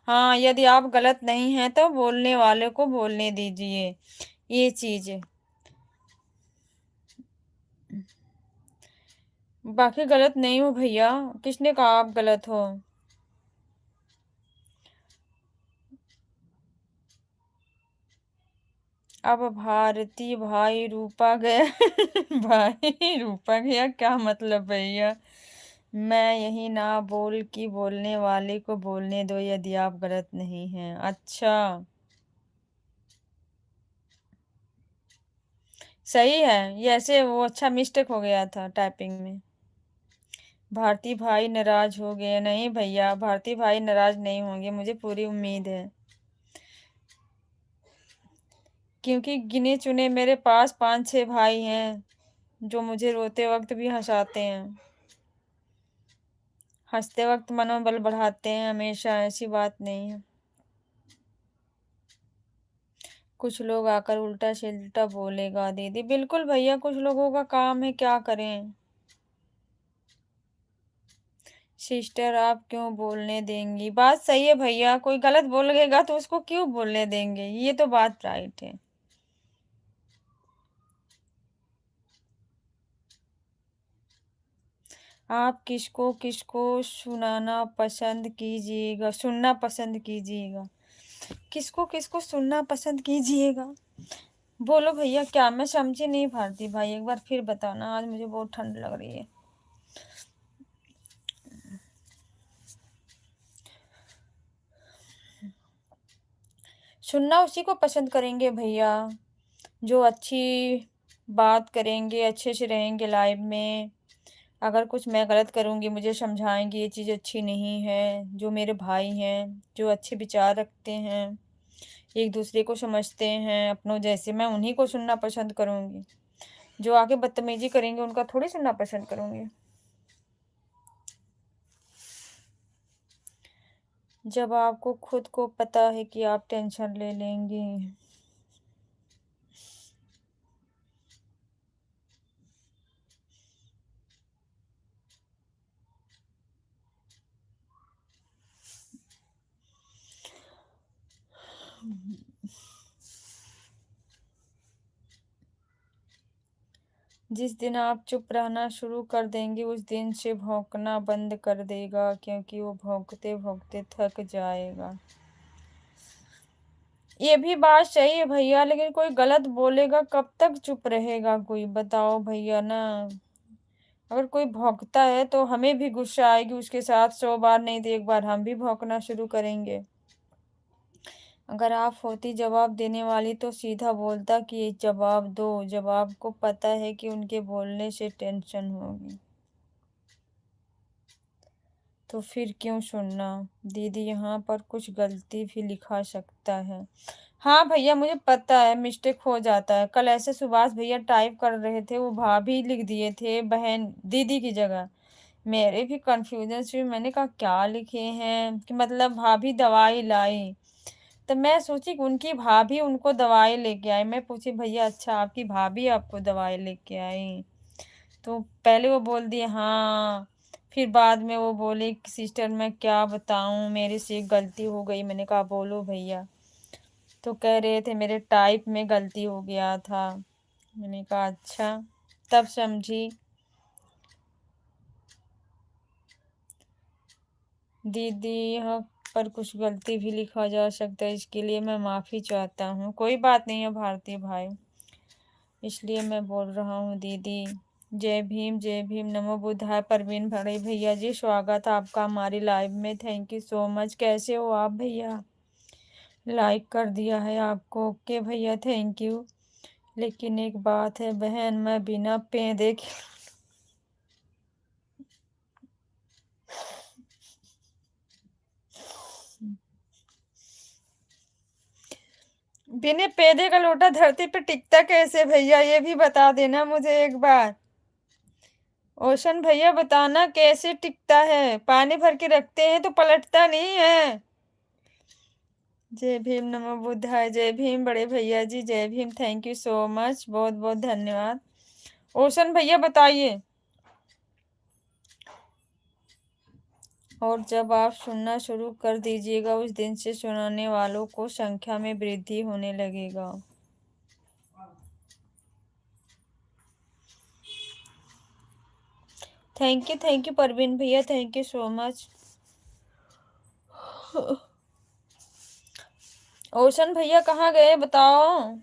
हाँ, यदि आप गलत नहीं हैं तो बोलने वाले को बोलने दीजिए, ये चीज है। बाकी गलत नहीं हो भैया, किसने कहा आप गलत हो? अब भारती भाई रूपा गया। भाई रूपा गया क्या मतलब भैया? मैं यही ना बोल कि बोलने वाले को बोलने दो यदि आप गलत नहीं हैं। अच्छा, सही है ये, ऐसे वो अच्छा मिस्टेक हो गया था टाइपिंग में। भारती भाई नाराज हो गए? नहीं भैया, भारती भाई नाराज नहीं होंगे, मुझे पूरी उम्मीद है। क्योंकि गिने चुने मेरे पास 5-6 भाई हैं जो मुझे रोते वक्त भी हंसाते हैं, हंसते वक्त मनोबल बढ़ाते हैं हमेशा, ऐसी बात नहीं है। कुछ लोग आकर उल्टा सिल्टा बोलेगा दीदी। बिल्कुल भैया, कुछ लोगों का काम है, क्या करें। सिस्टर आप क्यों बोलने देंगी? बात सही है भैया, कोई गलत बोलेगा तो उसको क्यों बोलने देंगे, ये तो बात राइट है। आप किसको किसको सुनना पसंद कीजिएगा? किसको किसको सुनना पसंद कीजिएगा? बोलो भैया, क्या मैं समझी नहीं भारती भाई, एक बार फिर बताना, आज मुझे बहुत ठंड लग रही है। सुनना उसी को पसंद करेंगे भैया जो अच्छी बात करेंगे, अच्छे से रहेंगे लाइफ में। अगर कुछ मैं गलत करूँगी मुझे समझाएंगे ये चीज़ अच्छी नहीं है, जो मेरे भाई हैं जो अच्छे विचार रखते हैं, एक दूसरे को समझते हैं अपनों जैसे, मैं उन्हीं को सुनना पसंद करूँगी। जो आके बदतमीजी करेंगे उनका थोड़ी सुनना पसंद करूँगी। जब आपको खुद को पता है कि आप टेंशन ले लेंगे। जिस दिन आप चुप रहना शुरू कर देंगे उस दिन से भौंकना बंद कर देगा, क्योंकि वो भौंकते भौंकते थक जाएगा। ये भी बात सही है भैया, लेकिन कोई गलत बोलेगा कब तक चुप रहेगा कोई, बताओ भैया ना। अगर कोई भौंकता है तो हमें भी गुस्सा आएगी उसके साथ, 100 बार नहीं तो एक बार हम भी भौंकना शुरू करेंगे। अगर आप होती जवाब देने वाली तो सीधा बोलता कि जवाब दो, जब आपको पता है कि उनके बोलने से टेंशन होगी तो फिर क्यों सुनना। दीदी यहाँ पर कुछ गलती भी लिखा सकता है। हाँ भैया मुझे पता है मिस्टेक हो जाता है। कल ऐसे सुभाष भैया टाइप कर रहे थे, वो भाभी लिख दिए थे बहन दीदी की जगह। मेरे भी कंफ्यूजन से मैंने कहा क्या लिखे हैं, कि मतलब भाभी दवाई लाई। तो मैं सोची कि उनकी भाभी उनको दवाई लेके आई। मैं पूछी भैया अच्छा आपकी भाभी आपको दवाई लेके आई? तो पहले वो बोल दिए हाँ, फिर बाद में वो बोले कि सिस्टर मैं क्या बताऊं, मेरे से एक गलती हो गई। मैंने कहा बोलो भैया। तो कह रहे थे मेरे टाइप में गलती हो गया था। मैंने कहा अच्छा, तब समझी। दीदी यहाँ पर कुछ गलती भी लिखा जा सकता है, इसके लिए मैं माफ़ी चाहता हूँ। कोई बात नहीं है भारती भाई, इसलिए मैं बोल रहा हूँ दीदी। जय भीम नमो बुद्धाय। परवीन बड़े भैया जी स्वागत है आपका हमारी लाइव में, थैंक यू सो मच। कैसे हो आप भैया? लाइक कर दिया है आपको, ओके भैया थैंक यू। लेकिन एक बात है बहन, मैं बिना पेंदे के बिना पेदे का लोटा धरती पे टिकता कैसे भैया, ये भी बता देना मुझे एक बार। ओशन भैया बताना कैसे टिकता है, पानी भर के रखते हैं तो पलटता नहीं है। जय भीम नमो बुद्धाय। जय भीम बड़े भैया जी, जय Bhim thank you so much, बहुत बहुत धन्यवाद। ओशन भैया बताइए। और जब आप सुनना शुरू कर दीजिएगा उस दिन से सुनाने वालों को संख्या में वृद्धि होने लगेगा। थैंक यू परवीन भैया, thank you so much. Ocean भैया कहाँ गए बताओ।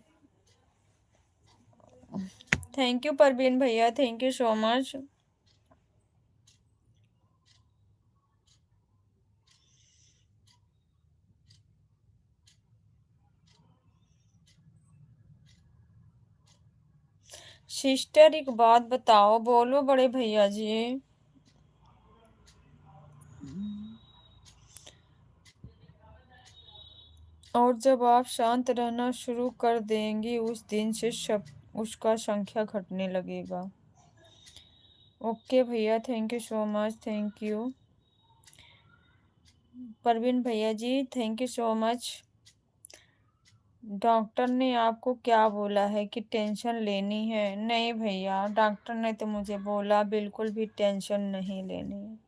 थैंक यू परवीन भैया, thank you so much. Sister एक बात बताओ, बोलो बड़े भैया जी। और जब आप शांत रहना शुरू कर देंगी उस दिन से सब उसका संख्या घटने लगेगा। ओके भैया thank you so much, thank you. Parveen भैया जी thank you so much. Doctor ने आपको क्या बोला है कि टेंशन लेनी है? नहीं भैया, डॉक्टर ने तो मुझे बोला बिल्कुल भी टेंशन नहीं लेनी है,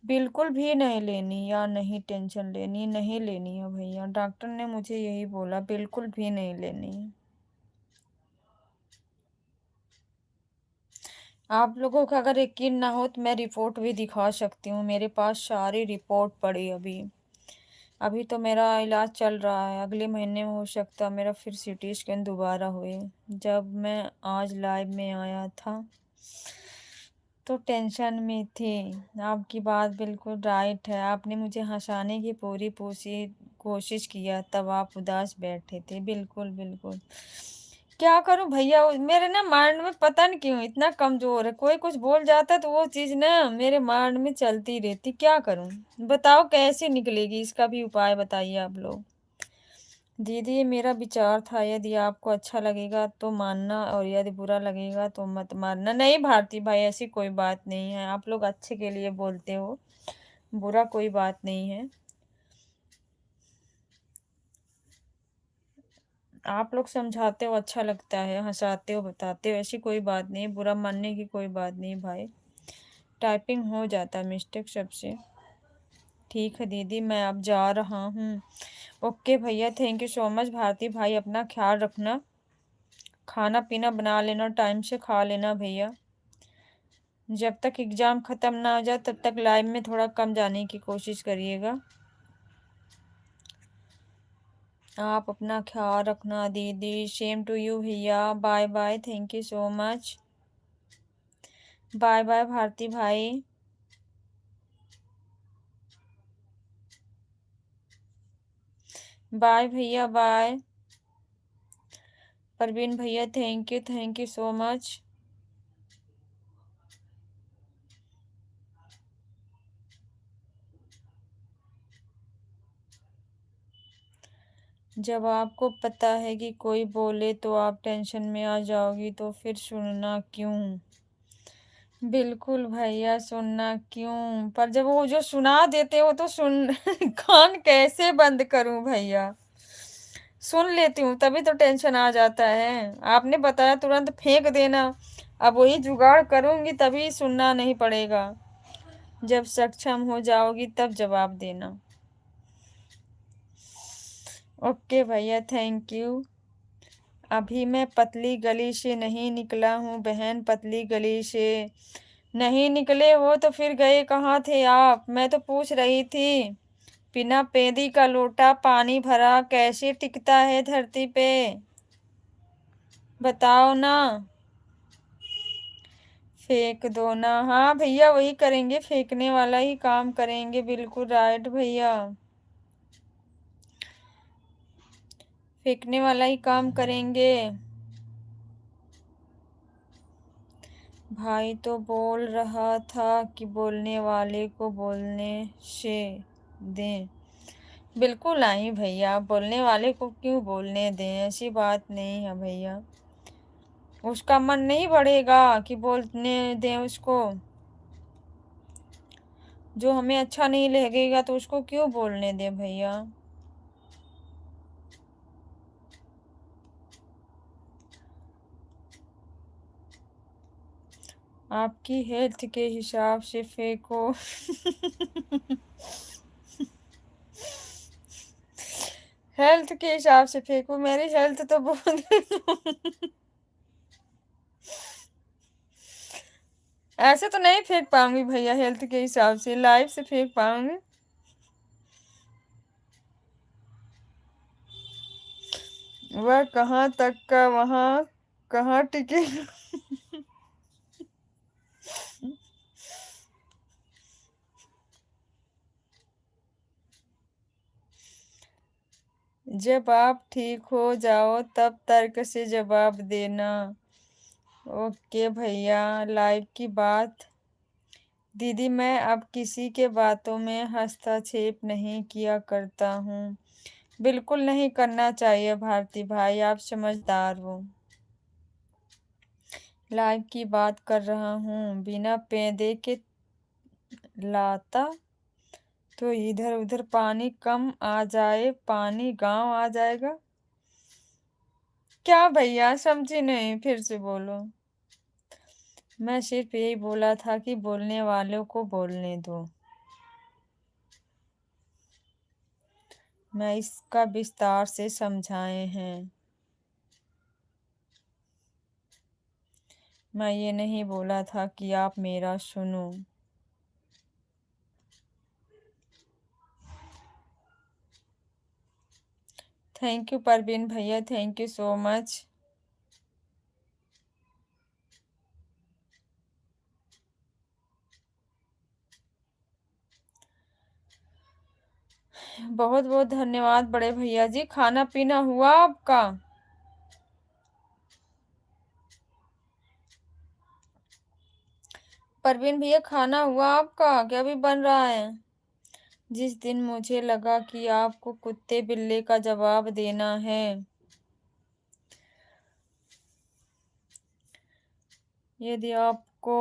बिल्कुल भी नहीं लेनी, या नहीं टेंशन लेनी, नहीं लेनी है भैया। डॉक्टर ने मुझे यही बोला, बिल्कुल भी नहीं लेनी है। आप लोगों का अगर यकीन ना हो तो मैं रिपोर्ट भी दिखा सकती हूँ, मेरे पास सारी रिपोर्ट पड़ी। अभी अभी तो मेरा इलाज चल रहा है, अगले महीने में हो सकता है मेरा फिर सीटी स्कैन दोबारा हुए। जब मैं आज लाइव में आया था तो टेंशन में थी। आपकी बात बिल्कुल राइट है, आपने मुझे हंसाने की पूरी पूरी कोशिश किया, तब आप उदास बैठे थे। बिल्कुल बिल्कुल, क्या करूं भैया, मेरे ना माइंड में पता नहीं क्यों इतना कमजोर है, कोई कुछ बोल जाता है तो वो चीज ना मेरे माइंड में चलती रहती। क्या करूं बताओ, कैसे निकलेगी, इसका भी उपाय बताइए आप लोग। दीदी ये मेरा विचार था, यदि आपको अच्छा लगेगा तो मानना और यदि बुरा लगेगा तो मत मानना। नहीं भारती भाई ऐसी कोई बात नहीं है, आप लोग अच्छे के लिए बोलते हो, बुरा कोई बात नहीं है। आप लोग समझाते हो अच्छा लगता है, हंसाते हो बताते हो, ऐसी कोई बात नहीं, बुरा मानने की कोई बात नहीं भाई। टाइपिंग हो जाता है मिस्टेक सबसे। ठीक है दीदी मैं अब जा रहा हूँ। ओके भैया thank you so much. Bharti भाई अपना ख्याल रखना, खाना पीना बना लेना, टाइम से खा लेना भैया। जब तक एग्ज़ाम ख़त्म ना हो जाए तब तक लाइव में थोड़ा कम जाने की कोशिश करिएगा। आप अपना ख्याल रखना दीदी। सेम टू यू भैया। Bye bye, thank you so much. Bye bye Bharti भाई। बाय भैया बाय। परवीन भैया थैंक यू सो मच। जब आपको पता है कि कोई बोले तो आप टेंशन में आ जाओगी तो फिर सुनना क्यों? बिल्कुल भैया, सुनना क्यों? पर जब वो जो सुना देते हो तो सुन कान कैसे बंद करूं भैया? सुन लेती हूँ तभी तो टेंशन आ जाता है। आपने बताया तुरंत फेंक देना, अब वही जुगाड़ करूंगी तभी सुनना नहीं पड़ेगा। जब सक्षम हो जाओगी तब जवाब देना। ओके भैया, थैंक यू। अभी मैं पतली गली से नहीं निकला हूँ बहन, पतली गली से नहीं निकले हो तो फिर गए कहाँ थे आप? मैं तो पूछ रही थी। बिना पेंदी का लोटा पानी भरा कैसे टिकता है धरती पे? बताओ ना। फेंक दो ना। हाँ भैया, वही करेंगे, फेंकने वाला ही काम करेंगे। बिल्कुल राइट भैया, फेंकने वाला ही काम करेंगे। भाई तो बोल रहा था कि बोलने वाले को बोलने से दें। बिल्कुल नहीं भैया, बोलने वाले को क्यों बोलने दें? ऐसी बात नहीं है भैया। उसका मन नहीं बढ़ेगा कि बोलने दें उसको? जो हमें अच्छा नहीं लगेगा तो उसको क्यों बोलने दें भैया? आपकी हेल्थ के हिसाब से फेंको। हेल्थ के हिसाब से फेंको? मेरी हेल्थ तो बहुत ऐसे तो नहीं फेंक पाऊंगी भैया, हेल्थ के हिसाब से लाइफ से फेंक पाऊंगी। वह कहाँ तक का वहाँ कहाँ टिके। जब आप ठीक हो जाओ तब तर्क से जवाब देना। ओके भैया, लाइव की बात। दीदी मैं अब किसी के बातों में हस्तक्षेप नहीं किया करता हूँ। बिल्कुल नहीं करना चाहिए भारती भाई, आप समझदार हो। लाइव की बात कर रहा हूँ। बिना पैदे के लाता तो इधर उधर पानी कम आ जाए, पानी गांव आ जाएगा। क्या भैया, समझी नहीं, फिर से बोलो। मैं सिर्फ यही बोला था कि बोलने वालों को बोलने दो। मैं इसका विस्तार से समझाए हैं। मैं ये नहीं बोला था कि आप मेरा सुनो। थैंक यू परवीन भैया, थैंक यू सो मच। बहुत बहुत धन्यवाद बड़े भैया जी। खाना पीना हुआ आपका? परवीन भैया, खाना हुआ आपका? क्या भी बन रहा है? जिस दिन मुझे लगा कि आपको कुत्ते बिल्ली का जवाब देना है, यदि आपको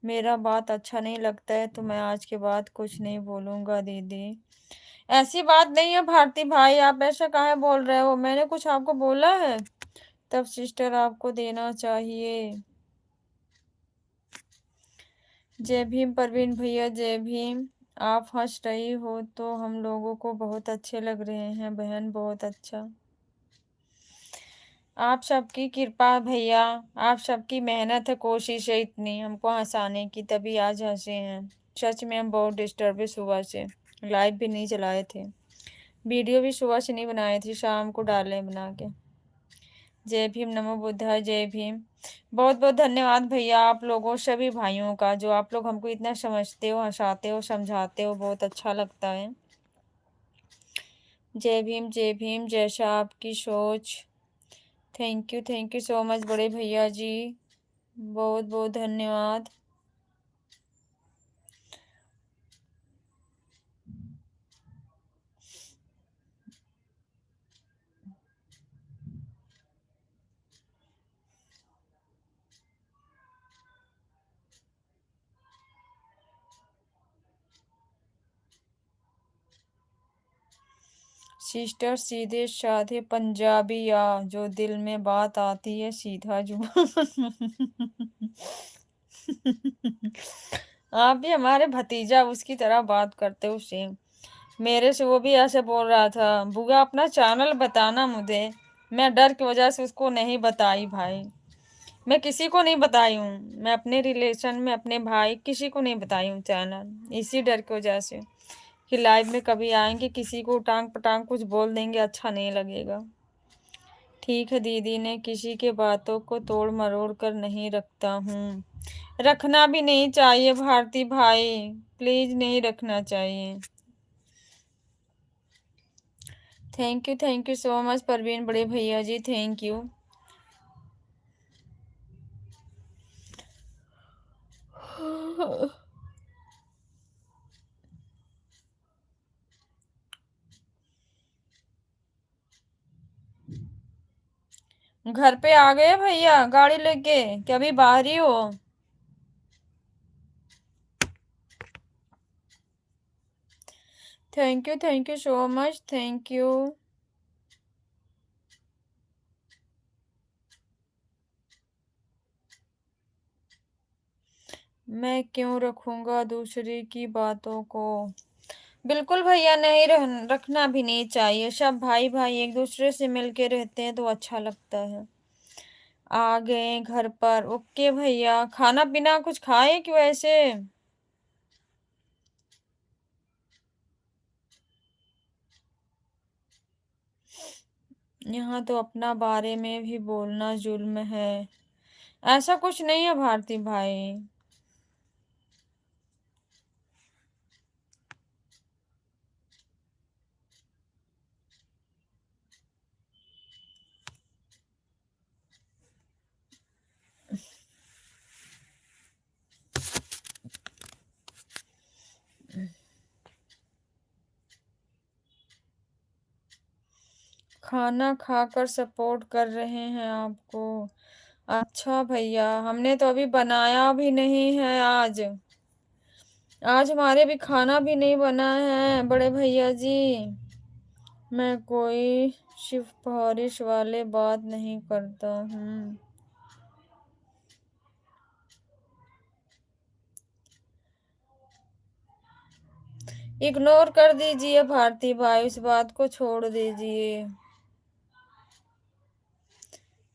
मेरा बात अच्छा नहीं लगता है तो मैं आज के बाद कुछ नहीं बोलूंगा दीदी। ऐसी बात नहीं है भारती भाई, आप ऐसा काहे बोल रहे हो? मैंने कुछ आपको बोला है? तब सिस्टर आपको देना चाहिए। जय भीम परवीन भैया, जय भीम। आप हंस रही हो तो हम लोगों को बहुत अच्छे लग रहे हैं बहन, बहुत अच्छा। आप सबकी कृपा भैया, आप सबकी मेहनत है, कोशिश है इतनी हमको हंसाने की, तभी आज हंसे हैं। सच में हम बहुत डिस्टर्ब है सुबह से। लाइव भी नहीं चलाए थे, वीडियो भी सुबह से नहीं बनाए थे, शाम को डाले बना के। जय भीम, नमो बुद्धाय, जय भीम। बहुत बहुत धन्यवाद भैया आप लोगों सभी भाइयों का, जो आप लोग हमको इतना समझते हो, हंसाते हो, समझाते हो, बहुत अच्छा लगता है। जय भीम, जय भीम, जैसा आपकी सोच। थैंक यू सो मच बड़े भैया जी, बहुत बहुत धन्यवाद। सिस्टर सीधे साधे पंजाबी, या जो दिल में बात आती है सीधा जुबान। आप भी हमारे भतीजा उसकी तरह बात करते हो सेम। मेरे से वो भी ऐसे बोल रहा था, बुआ अपना चैनल बताना मुझे। मैं डर की वजह से उसको नहीं बताई भाई, मैं किसी को नहीं बताई हूँ, मैं अपने रिलेशन में अपने भाई किसी को नहीं बताई हूँ चैनल, इसी डर की वजह से कि लाइव में कभी आएंगे किसी को टांग पटांग कुछ बोल देंगे, अच्छा नहीं लगेगा। ठीक है दीदी, ने किसी के बातों को तोड़ मरोड़ कर नहीं रखता हूँ, रखना भी नहीं चाहिए भारती भाई, प्लीज नहीं रखना चाहिए। Thank you so much Parveen बड़े भैया जी, थैंक यू। घर पे आ गए भैया गाड़ी लेके, क्या अभी बाहर ही हो? Thank you so much, thank you. मैं क्यों रखूंगा दूसरे की बातों को? बिल्कुल भैया, नहीं रखना भी नहीं चाहिए, सब भाई भाई एक दूसरे से मिलके रहते हैं तो अच्छा लगता है। आ गए घर पर, ओके भैया, खाना पीना कुछ खाए क्यों ऐसे? यहाँ तो अपना बारे में भी बोलना जुल्म है। ऐसा कुछ नहीं है भारती भाई। खाना खाकर सपोर्ट कर रहे हैं आपको। अच्छा भैया, हमने तो अभी बनाया भी नहीं है आज, आज हमारे भी खाना भी नहीं बना है बड़े भैया जी। मैं कोई सिफारिश वाले बात नहीं करता हूँ। इग्नोर कर दीजिए भारती भाई, इस बात को छोड़ दीजिए।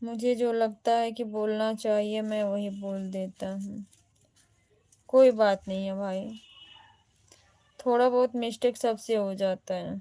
मुझे जो लगता है कि बोलना चाहिए मैं वही बोल देता हूँ, कोई बात नहीं है भाई, थोड़ा बहुत मिस्टेक सबसे हो जाता है।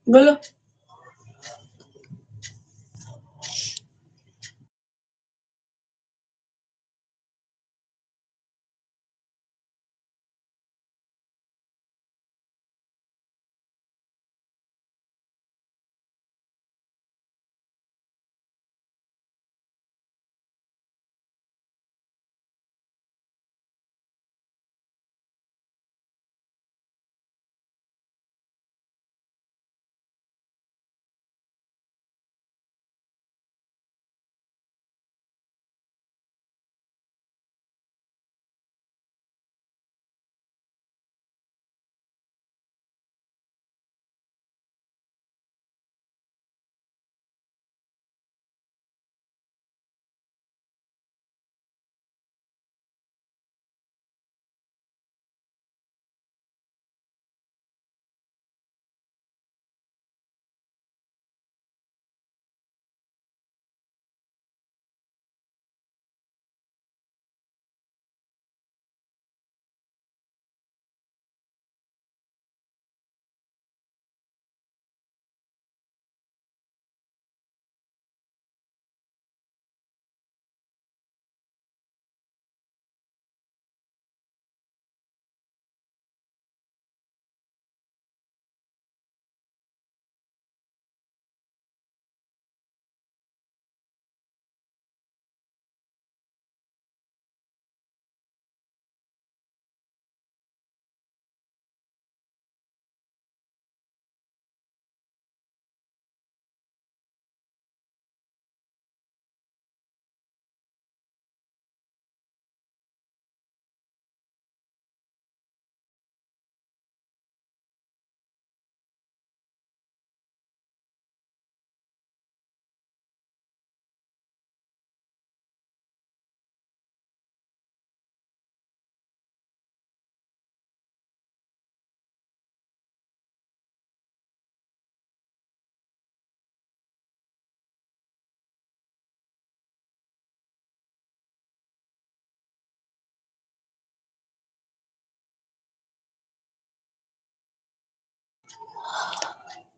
बोलो।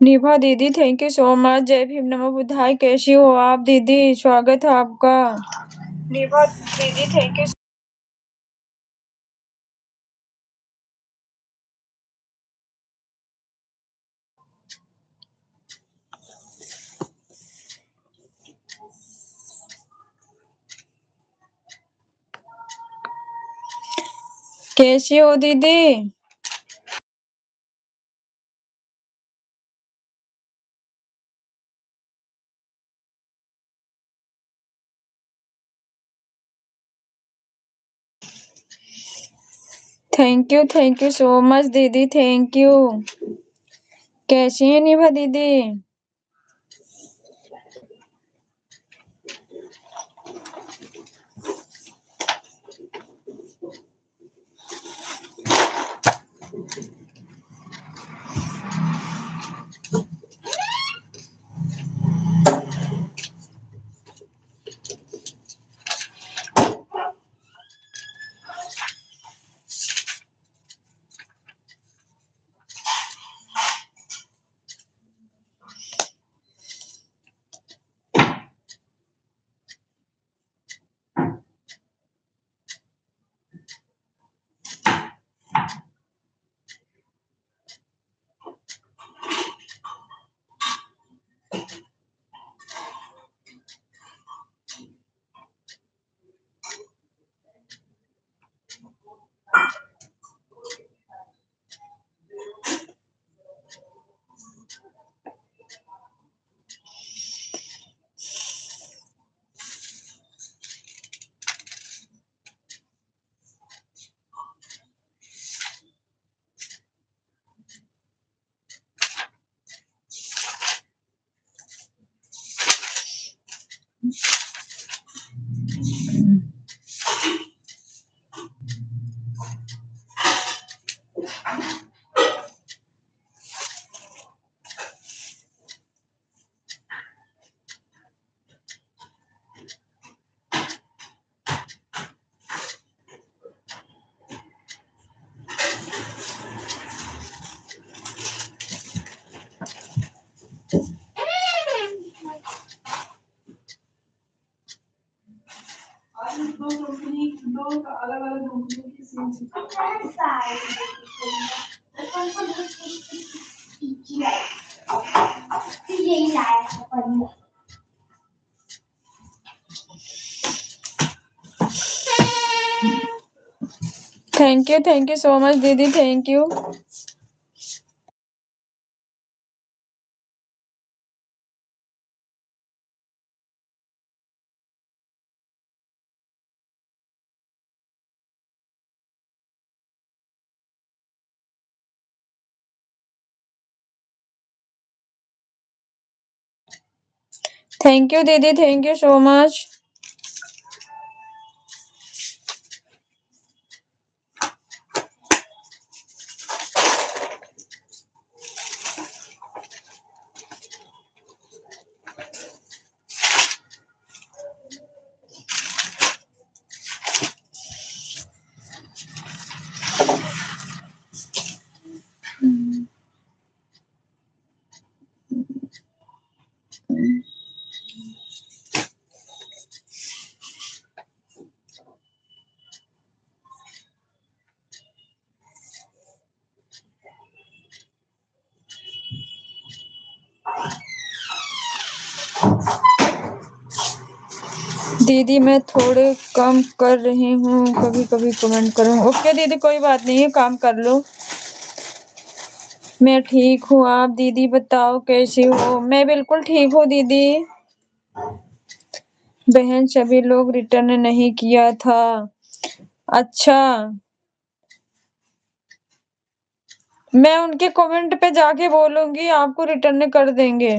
निभा दीदी थैंक यू सो मच। जय भीम नमो बुद्धाय। कैसी हो आप दीदी? स्वागत है आपका। निभा दीदी थैंक यू। कैसी हो दीदी? थैंक यू सो मच दीदी थैंक यू। कैसी हैं निभा दीदी? यही लाया था paneer. Thank you so much दीदी थैंक यू। थैंक यू दीदी थैंक यू सो मच। दीदी मैं थोड़े कम कर रही हूँ कभी कभी कमेंट करूँ। ओके दीदी कोई बात नहीं है काम कर लो। मैं ठीक हूँ आप दीदी बताओ कैसी हो? मैं बिल्कुल ठीक हूँ दीदी। बहन सभी लोग रिटर्न नहीं किया था। अच्छा मैं उनके कमेंट पे जाके बोलूंगी आपको रिटर्न कर देंगे।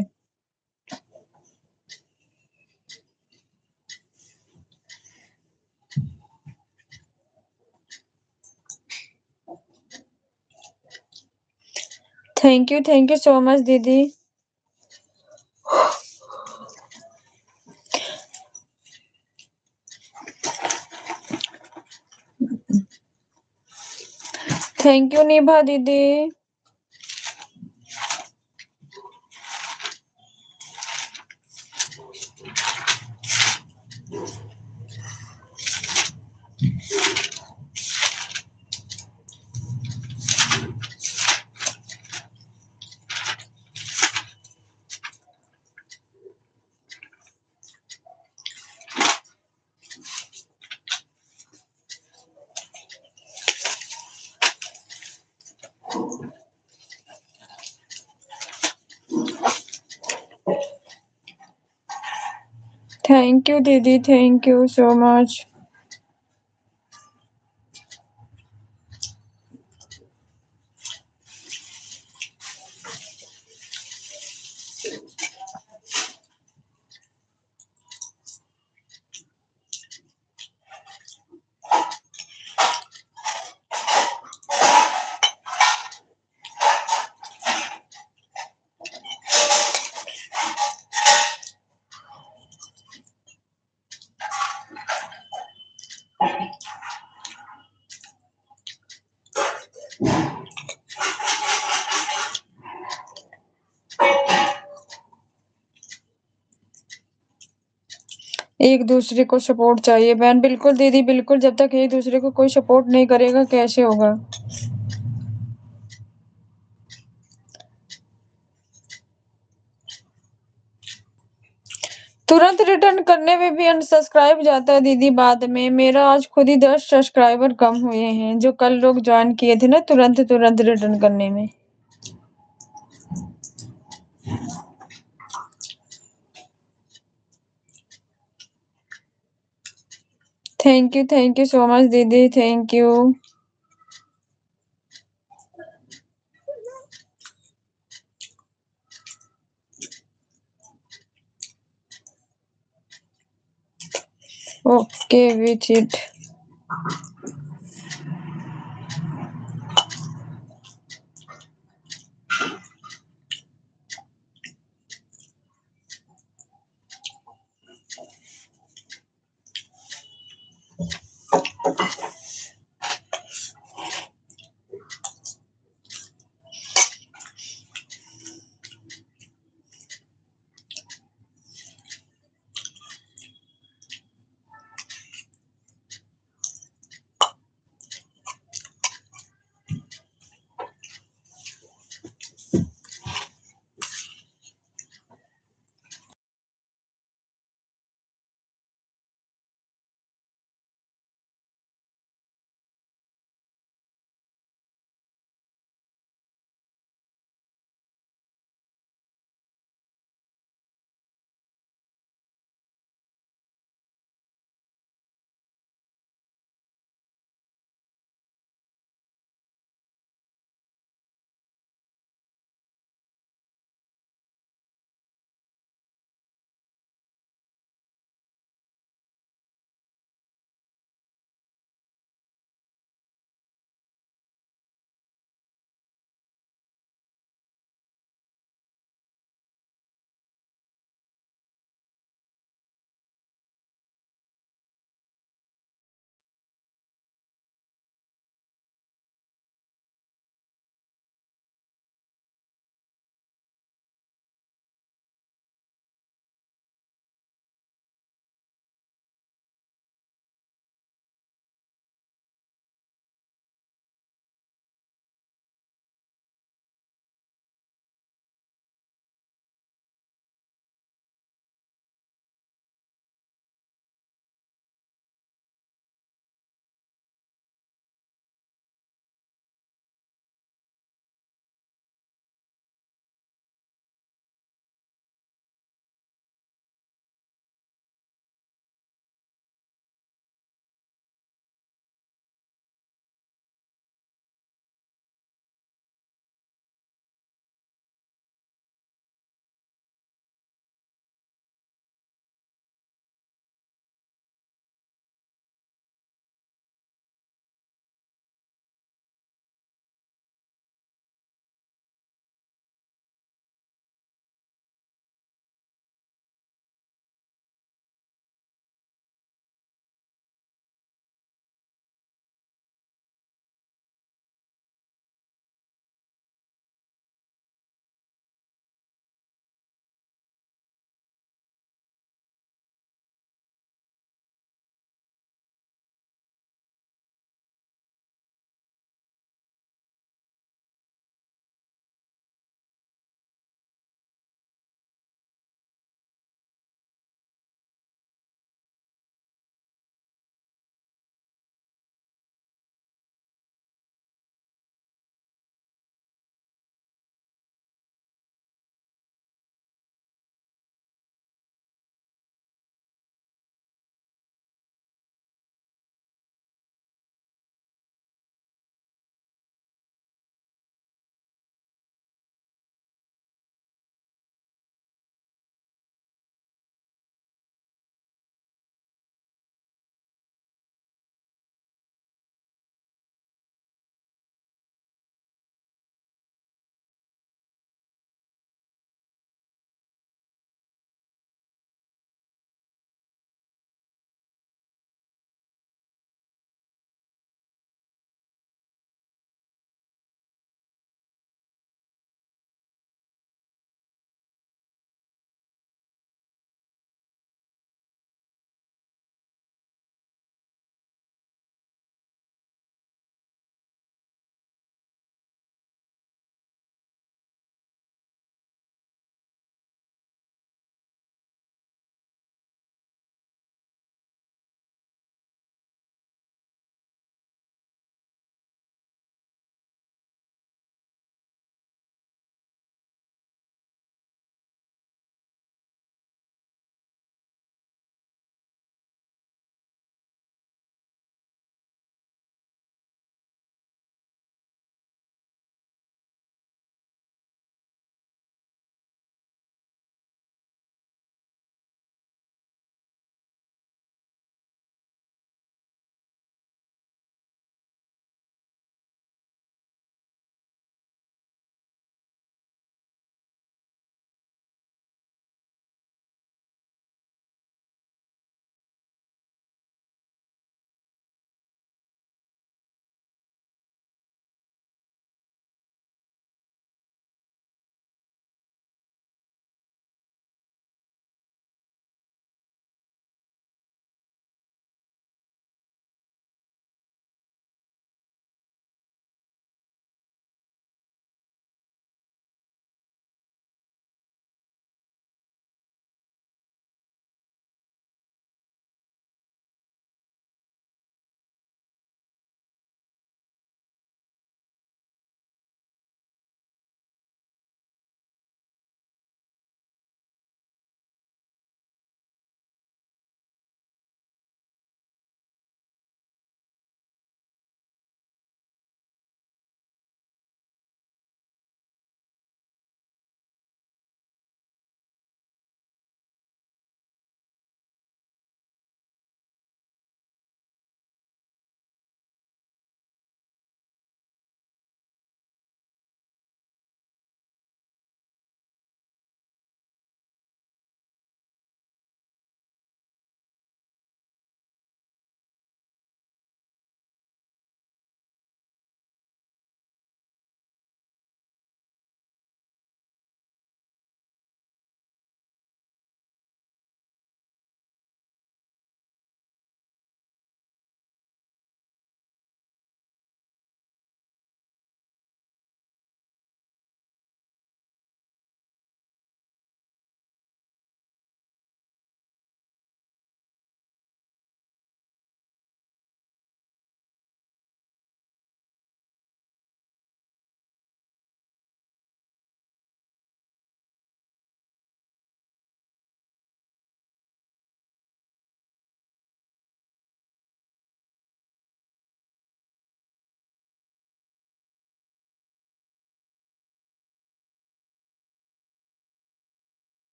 थैंक यू सो मच दीदी। थैंक यू निभा दीदी। थैंक यू दीदी, थैंक यू सो मच। एक दूसरे को सपोर्ट चाहिए बहन। बिल्कुल दीदी, बिल्कुल। जब तक एक दूसरे को कोई सपोर्ट नहीं करेगा कैसे होगा। तुरंत रिटर्न करने में भी अनसब्सक्राइब जाता है दीदी बाद में। मेरा आज खुद ही 10 सब्सक्राइबर कम हुए हैं, जो कल लोग ज्वाइन किए थे ना, तुरंत रिटर्न करने में। थैंक यू सो मच दीदी, thank you. Okay which it.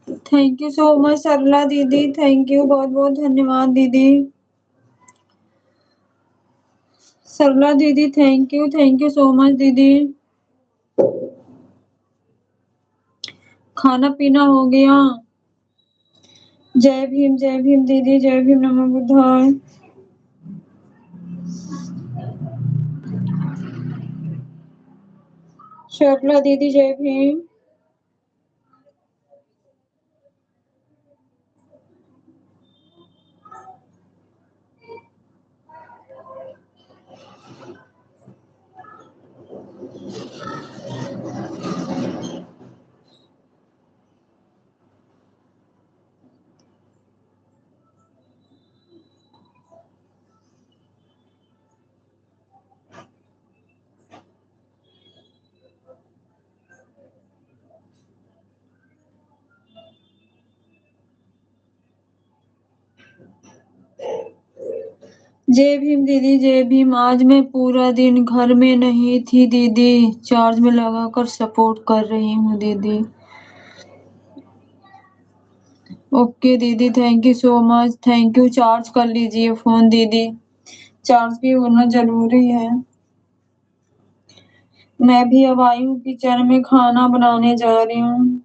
Thank you so much Sarla दीदी, थैंक यू, बहुत बहुत धन्यवाद दीदी। सरला दीदी थैंक यू सो मच दीदी। खाना पीना हो गया? जय भीम दीदी, जय भीम, नमो बुद्धाय। सरला दीदी जय भीम। जय भीम दीदी, जय भीम। आज मैं पूरा दिन घर में नहीं थी दीदी, चार्ज में लगाकर सपोर्ट कर रही हूँ दीदी। ओके दीदी, thank you so much, thank you. Charge कर लीजिए फोन दीदी, चार्ज भी होना जरूरी है। मैं भी अब आई हूँ किचन में, खाना बनाने जा रही हूँ।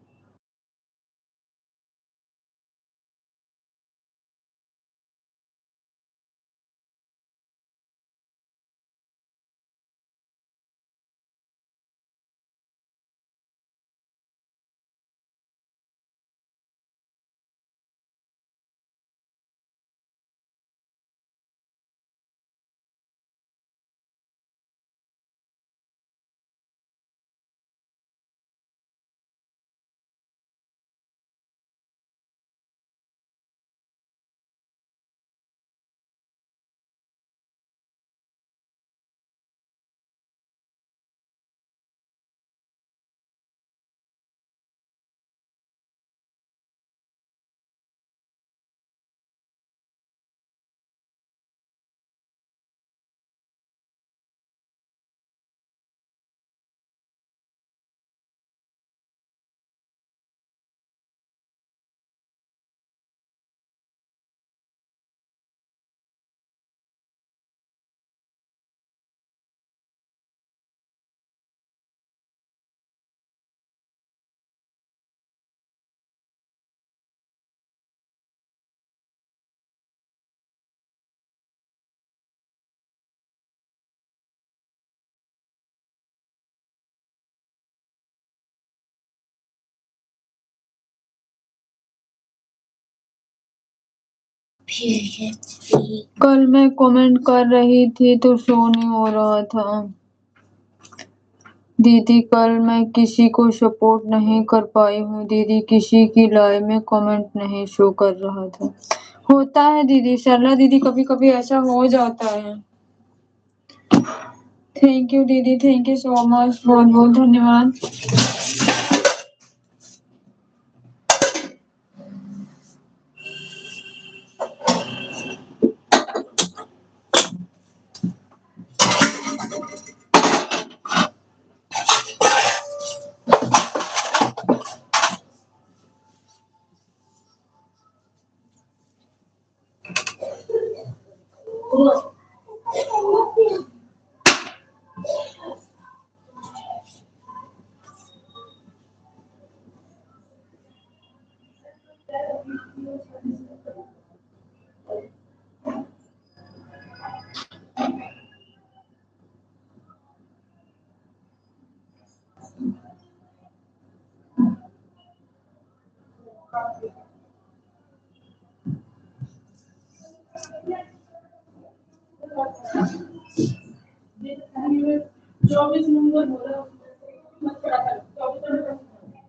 कल मैं कमेंट कर रही थी तो शो नहीं हो रहा था दीदी। कल मैं किसी को सपोर्ट नहीं कर पाई हूँ दीदी, किसी की लाइव में कमेंट नहीं शो कर रहा था। होता है दीदी, सरला दीदी, कभी कभी ऐसा हो जाता है। थैंक यू दीदी, थैंक यू सो मच, बहुत बहुत धन्यवाद।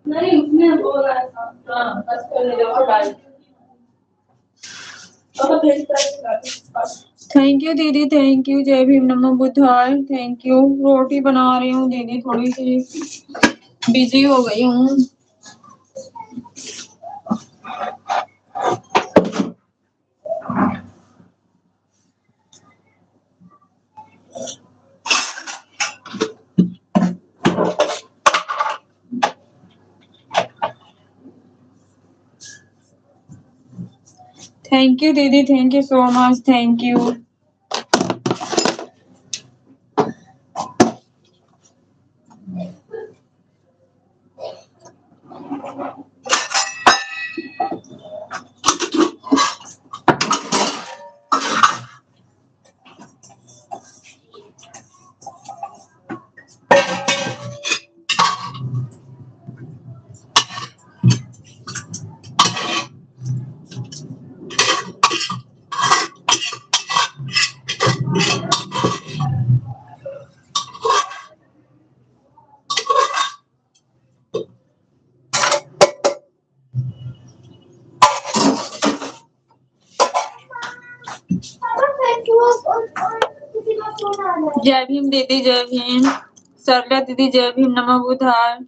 नहीं उसने बोला था, हाँ, बस कर ले और डाल। थैंक यू दीदी, थैंक यू। जय भीम, नमो बुद्धाय, थैंक यू। रोटी बना रही हूँ दीदी, थोड़ी सी बिजी हो गई हूँ। थैंक यू दीदी, thank you so much, thank you. जय भीम दीदी, जय भीम। सरला दीदी जय भीम, नमः बुद्धाय।